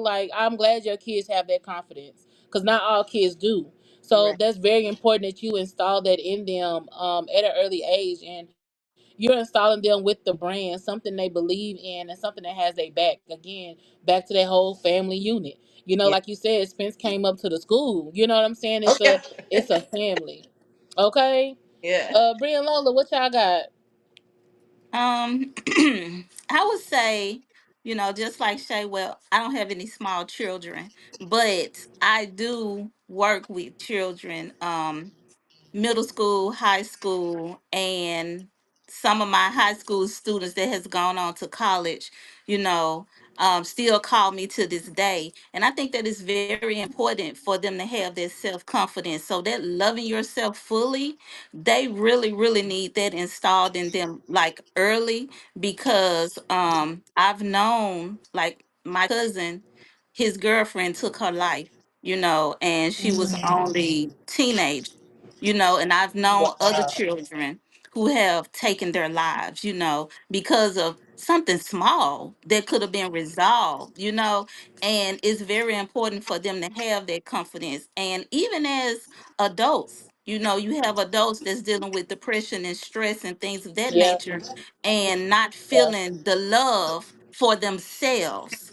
Like, I'm glad your kids have that confidence, because not all kids do. So Right. that's very important that you install that in them at an early age, and you're installing them with the brand, something they believe in, and something that has their back. Again, back to that whole family unit. Yeah. Like you said, Spence came up to the school. You know what I'm saying? Oh yeah. It's a family. Okay. Yeah. Brie and Lola, what y'all got? I would say, just like Shay, well, I don't have any small children, but I do work with children. Middle school, high school, and some of my high school students that has gone on to college, you know, still call me to this day. And I think that is very important for them to have that self-confidence. So that loving yourself fully, they really, really need that installed in them like early, because I've known like my cousin, his girlfriend took her life, and she was only teenage, and I've known other Wow. children who have taken their lives, because of something small that could have been resolved, and it's very important for them to have that confidence. And even as adults, you have adults that's dealing with depression and stress and things of that Yeah, nature, and not yeah, feeling the love for themselves,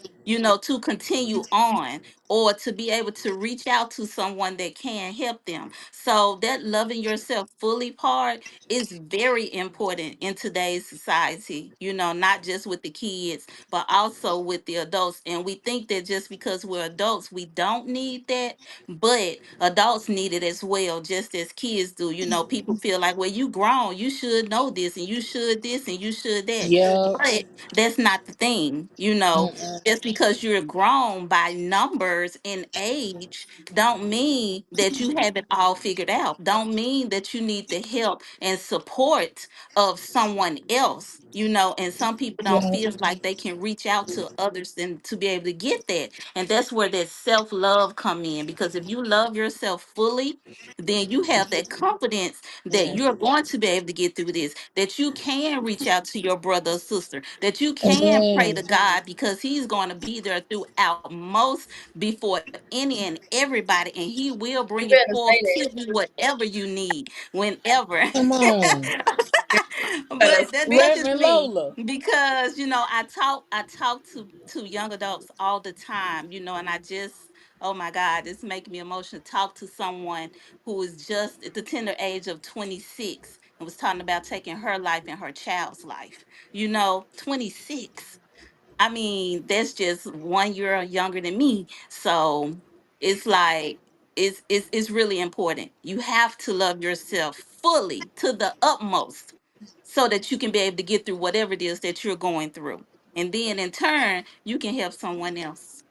to continue on, or to be able to reach out to someone that can help them. So that loving yourself fully part is very important in today's society, not just with the kids, but also with the adults. And we think that just because we're adults, we don't need that, but adults need it as well, just as kids do. People feel like, well, you grown, you should know this, and you should this, and you should that. yeah. But that's not the thing, Mm-mm. just because you're grown by numbers in age don't mean that you have it all figured out. Don't mean that you need the help and support of someone else, and some people don't Yeah, feel like they can reach out to others and to be able to get that. And that's where that self-love come in, because if you love yourself fully, then you have that confidence that Mm. you're going to be able to get through this, that you can reach out to your brother or sister, that you can pray to amen. God, because he's going to be there throughout most, before any and everybody, and he will You bring it better say forth to that. you whatever you need, whenever. Come on, Yes. But that's just Reverend me, Lola. because I talk to young adults all the time, and I just, oh my God, it's making me emotional. Talk to someone who is just at the tender age of 26 and was talking about taking her life and her child's life. 26. I mean, that's just 1 year younger than me. So it's like it's really important. You have to love yourself fully to the utmost, so that you can be able to get through whatever it is that you're going through. And then in turn, you can help someone else.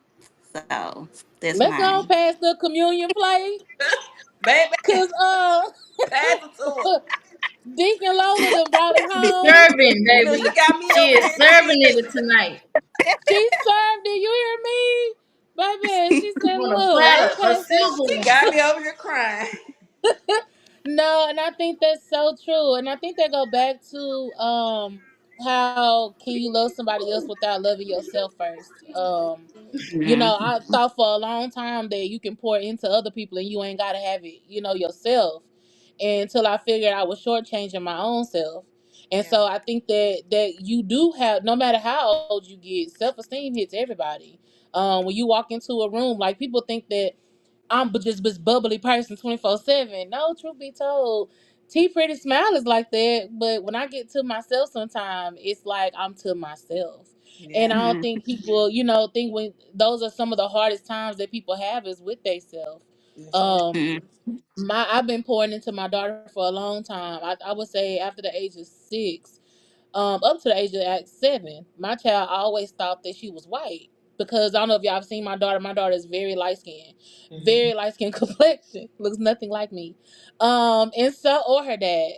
So that's Let's go mine. past the communion plate, Baby, cause pass it to her. Deacon Lola done brought it She's home. serving, Look, she baby. got me She over is here serving giggling. it tonight She served it. You hear me, baby? She said, on a "Look, let's platter, a pass this." silver She one. got me over here crying. No, and I think that's so true. And I think that go back to how can you love somebody else without loving yourself first? Mhm. I thought for a long time that you can pour into other people and you ain't gotta have it, yourself. Until I figured I was shortchanging my own self. And Yeah. so I think that you do have, no matter how old you get, self esteem hits everybody. When you walk into a room, like people think that I'm just this bubbly person 24/7. No, truth be told, T Pretty Smile is like that. But when I get to myself, sometime it's like I'm to myself, and Yeah. I don't Mhm. think people, think when those are some of the hardest times that people have is with themselves. That's so Um, Mhm. I've been pouring into my daughter for a long time. I would say after the age of 6, up to the age of 7, my child always thought that she was white, because I don't know if y'all have seen my daughter. My daughter is true. very light skinned complexion, looks nothing like me. And so, or her dad.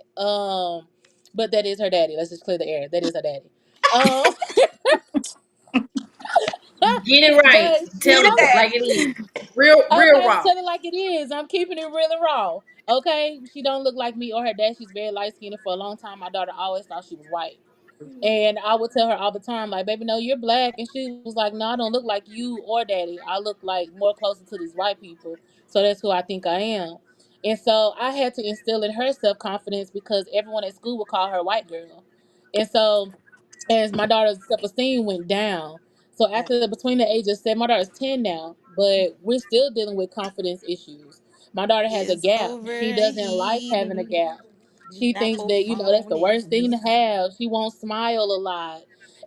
But that is her daddy. Let's just clear the air. That is her daddy. Um, Get it right. but Get Tell it them that. like it is. real Okay, raw. tell it like it is. I'm keeping it really raw. Okay, she don't look like me or her dad. She's very light skinned. For a long time, my daughter always thought she was white. And I would tell her all the time, like, baby, no, you're black. And she was like, no, I don't look like you or daddy. I look like more closer to these white people. So that's who I think I am. And so I had to instill in her self confidence because everyone at school would call her white girl. And so as my daughter's self esteem went down. So Yeah. after between the ages of 7, my daughter's 10 now, but we're still dealing with confidence issues. My daughter has a It's gap. She doesn't like having a overheating. gap. She thinks Apple that, that's the phone worst thing to is. have. She won't smile a lot.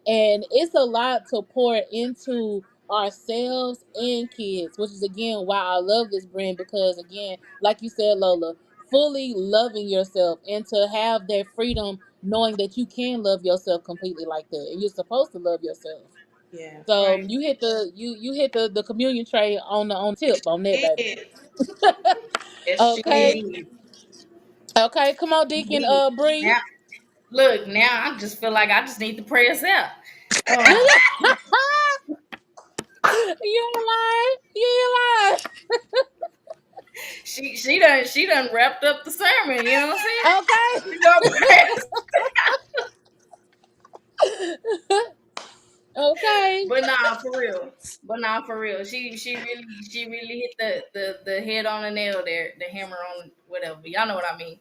And it's a lot to pour into ourselves and kids, which is again why I love this brand because again, like you said, Lola, fully loving yourself and to have that freedom knowing that you can love yourself completely like that. And you're supposed to love yourself. Yeah. So Right. you hit the communion tray on the tip on that baby. Did. Yes, she Okay. did. Okay, come on, She Deacon did. Bree. Now, look, now I just feel like I just need to pray us out. You Um, ain't lying. You ain't she done wrapped up the sermon. You know what I'm saying? lying. We gonna pray us. Okay. Okay. But nah, for real. But nah, for real. She really hit the head on the nail there, the hammer on whatever. Y'all know what I mean.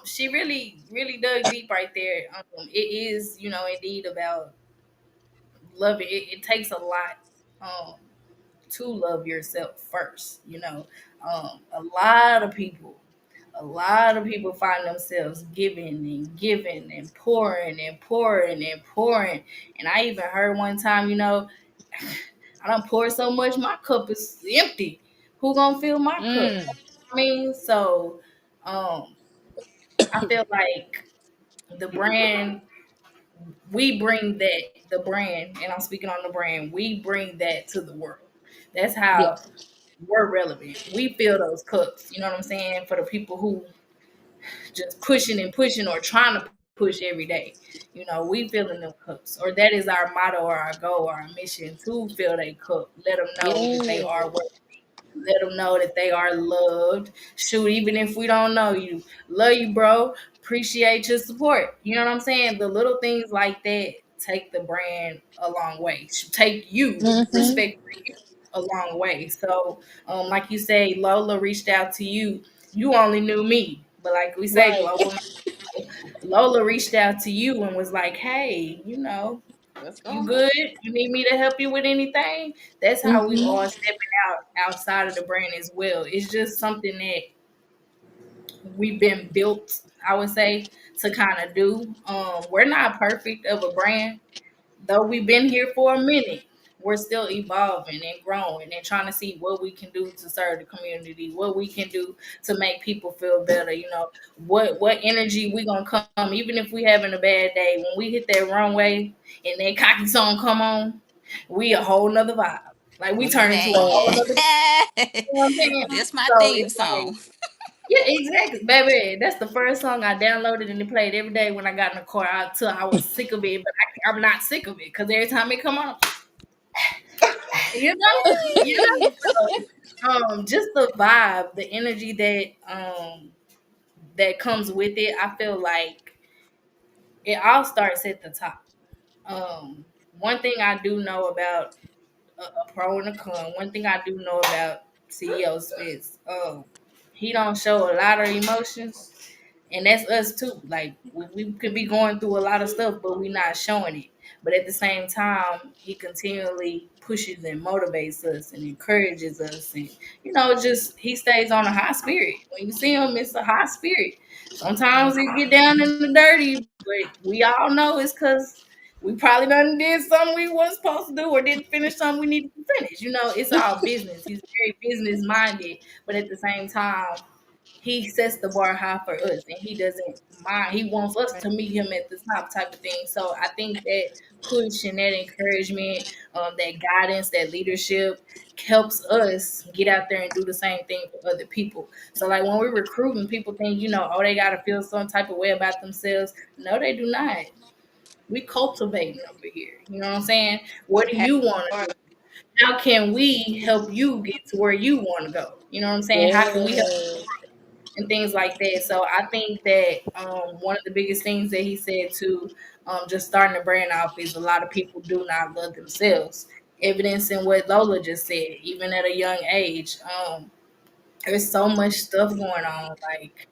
She really dug deep right there. It is, indeed about loving. It takes a lot um to love yourself first. A lot of people find themselves giving and giving and pouring and pouring and pouring. And I even heard one time, I don't pour so much, my cup is empty. Who gonna fill my cup? Mm. I mean, so um, I feel like the brand, we bring the brand, and I'm speaking on the brand, we bring that to the world. That's how Yes. we're relevant. We fill those cups, you know what I'm saying? For the people who just pushing and pushing or trying to push every day. We filling them cups. Or that is our motto or our goal or our mission to fill their cup. Let them know that they are Yes. worth. Let them know that they are loved. Shoot, even if we don't know you, love you, bro. Appreciate your support. You know what I'm saying? The little things like that take the brand a long way. Take you, Mm-hmm. respect for you, a long way. So, like you say, Lola reached out to you. You only knew me, but like we say, Right. global. Lola reached out to you and was like, "Hey, What's you going on? good? You need me to help you with anything?" That's how we Mm-hmm. all stepping out outside of the brand as well. It's just something that we've been built, I would say, to kind of do. We're not perfect of a brand, though we've been here for a minute. We're still evolving and growing and trying to see what we can do to serve the community, what we can do to make people feel better. What energy we gonna come, even if we having a bad day. When we hit that runway and that cocky song come on, we a whole nother vibe. Like we turn into a whole Man. nother. You know what I'm saying? This my So theme it's like, song. yeah, exactly, baby. That's the first song I downloaded and it played every day when I got in the car until I was sick of it. But I'm not sick of it because every time it come on, you know, just the vibe, the energy that comes with it. I feel like it all starts at the top. One thing I do know about a pro and a con. One thing I do know about CEO Spence, he don't show a lot of emotions, and that's us too. Like we could be going through a lot of stuff, but we not showing it. But at the same time, he continually pushes and motivates us and encourages us, and just he stays on a high spirit. When you see him, it's a high spirit. Sometimes he get down in the dirty, but we all know it's because we probably done did something we wasn't supposed to do or didn't finish something we needed to finish. It's all business. He's very business minded, but at the same time, he sets the bar high for us and he doesn't mind. He wants us to meet him at the top type of thing. So I think that push and that encouragement, that guidance, that leadership helps us get out there and do the same thing for other people. So like when we're recruiting, people think, oh, they gotta feel some type of way about themselves. No, they do not. We cultivating over here. You know what I'm saying? What do Okay. you want to do? how can we help you get to where you want to go? You know what I'm saying? How can we help Yes. and things like that. So I think that one of the biggest things that he said to just starting a brand off is a lot of people do not love themselves. Evidence in what Lola just said, even at a young age. There's so much stuff going on, like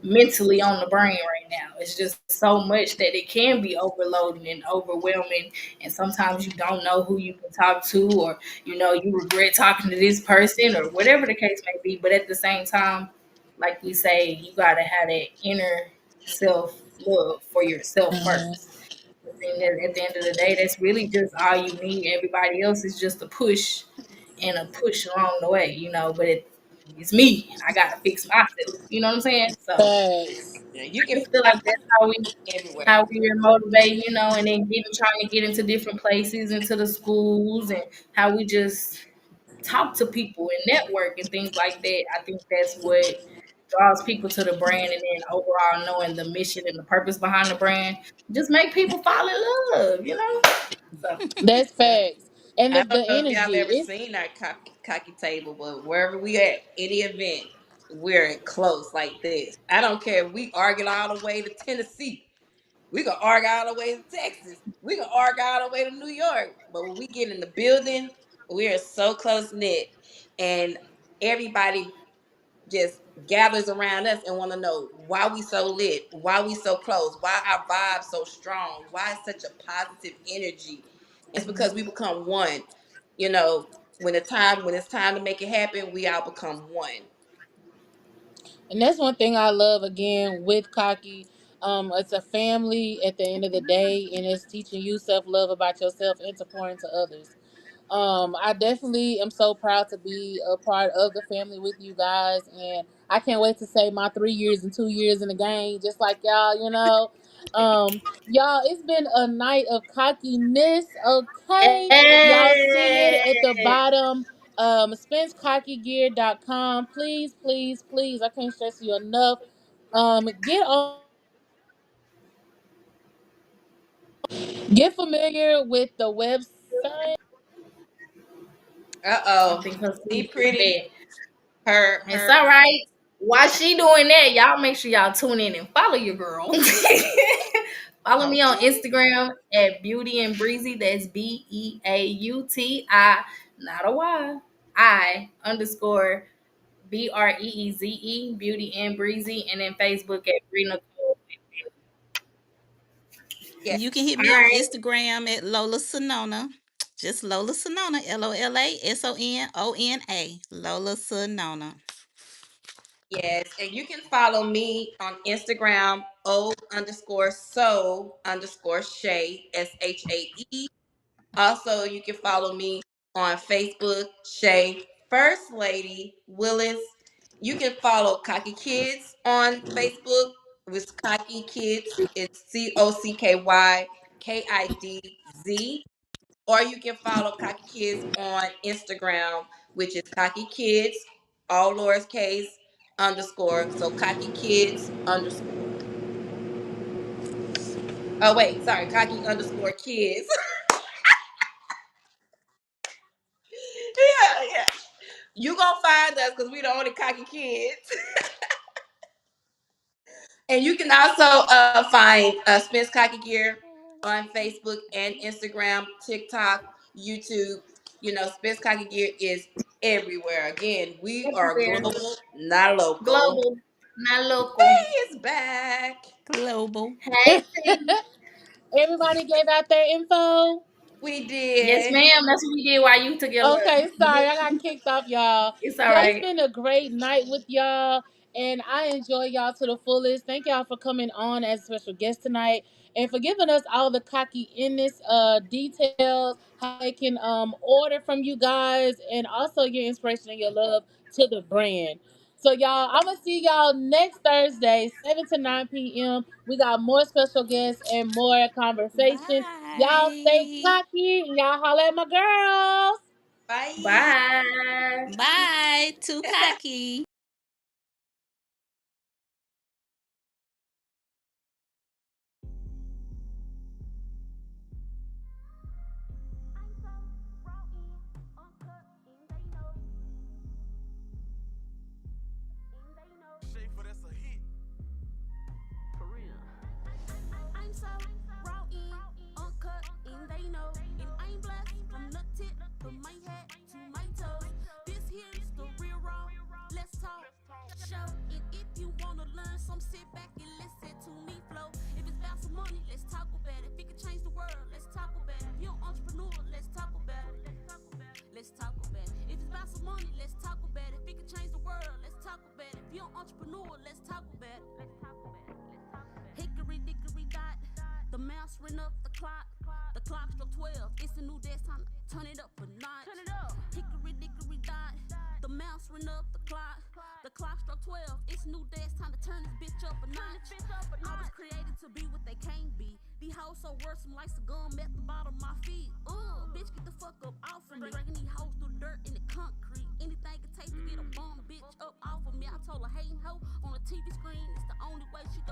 mentally on the brain right now. It's just so much that it can be overloading and overwhelming. And sometimes you don't know who you can talk to, or you regret talking to this person, or whatever the case may be. But at the same time, like we say, you gotta have that inner self love for yourself first. And at the end of the day, that's really just all you need. Everybody else is just a push and a push along the way, But it's me. I gotta fix myself. You know what I'm saying? So Facts. Yeah, you I can just feel like find that's how we everywhere. motivate, and then trying to get into different places, into the schools, and how we just talk to people and network and things like that. I think that's what draws people to the brand, and then overall knowing the mission and the purpose behind the brand just make people fall in love. So That's Uh, facts. And I don't the know if y'all energy. ever It's seen our cocky table, but wherever we at, any event, we're close like this. I don't care if we argue all the way to Tennessee. We can argue all the way to Texas. We can argue all the way to New York. But when we get in the building, we are so close knit. And everybody just gathers around us and want to know why we so lit, why we so close, why our vibe so strong, why it's such a positive energy. It's because we become one. You know, when it's time to make it happen, we all become one. And that's one thing I love again with Cocky. It's a family at the end of the day, and it's teaching you self love about yourself and to pour into others. I definitely am so proud to be a part of the family with you guys, and I can't wait to say my 3 years and 2 years in the game, just like y'all. Y'all, it's been a night of cockiness. Okay, y'all see it at the hey, bottom. SpenceCockyGear.com. Please, please, please. I can't stress you enough. Get familiar with the website. I Uh-oh. think her Be sleep is pretty. bad. It's Her all right. While she doing that, y'all make sure y'all tune in and follow your girl. Follow me on okay. Instagram at Beauty and Breezy. That's BEAUTI, not a Y. I _BREEZE, Beauty and Breezy, and then Facebook at BreNicole. Yeah. You can hit All me on right. Instagram at Lola Sonona. Just Lola Sonona, LOLASONONA. Lola Sonona. Yes, and you can follow me on Instagram, O_so_Shae, SHAE. Also, you can follow me on Facebook, Shae First Lady Willis. You can follow Cocky Kids on Facebook with Cocky Kids. It's CockyKidz. Or you can follow Cocky Kids on Instagram, which is Cocky Kids, all lowercase underscore. So Cocky Kids underscore. Oh wait, sorry, Cocky underscore kids. Yeah, yeah. You gonna find us because we the only cocky kids. And you can also find Spence Cocky Gear on Facebook and Instagram, TikTok, YouTube. You know, Spence Cocky Gear is everywhere. Again, we are Everywhere. global, not local. Global, not local. Hey, is back. Global. Hey, T. Everybody gave out their info. We Yes, did. ma'am. That's what we did while you took your Okay, lunch. sorry, I got kicked off, y'all. It's all Yeah, it's right. been a great night with y'all, and I enjoy y'all to the fullest. Thank y'all for coming on as a special guest tonight, and for giving us all the cocky in this details, how they can order from you guys, and also your inspiration and your love to the brand. So y'all, I'm gonna see y'all next Thursday, 7 to 9 p.m. We got more special guests and more conversations. Y'all stay Bye. cocky, and y'all holla at my girls. Bye. Bye. Bye. Too cocky. ran up the clock. The clock struck 12. It's a new day, it's time to turn it up a notch. Turn it up. Hickory dickory dot. The mouse ran up the clock. The clock struck 12. It's a new day, it's time to turn this bitch up a notch. I was created to be what they can't be. These hoes so worrisome like some gum at the bottom of my feet. Bitch, get the fuck up off of me. Dragging these hoes through dirt in the concrete. Anything it takes to get a bum bitch up off of me. I told her hating hoe on the TV screen. It's the only way she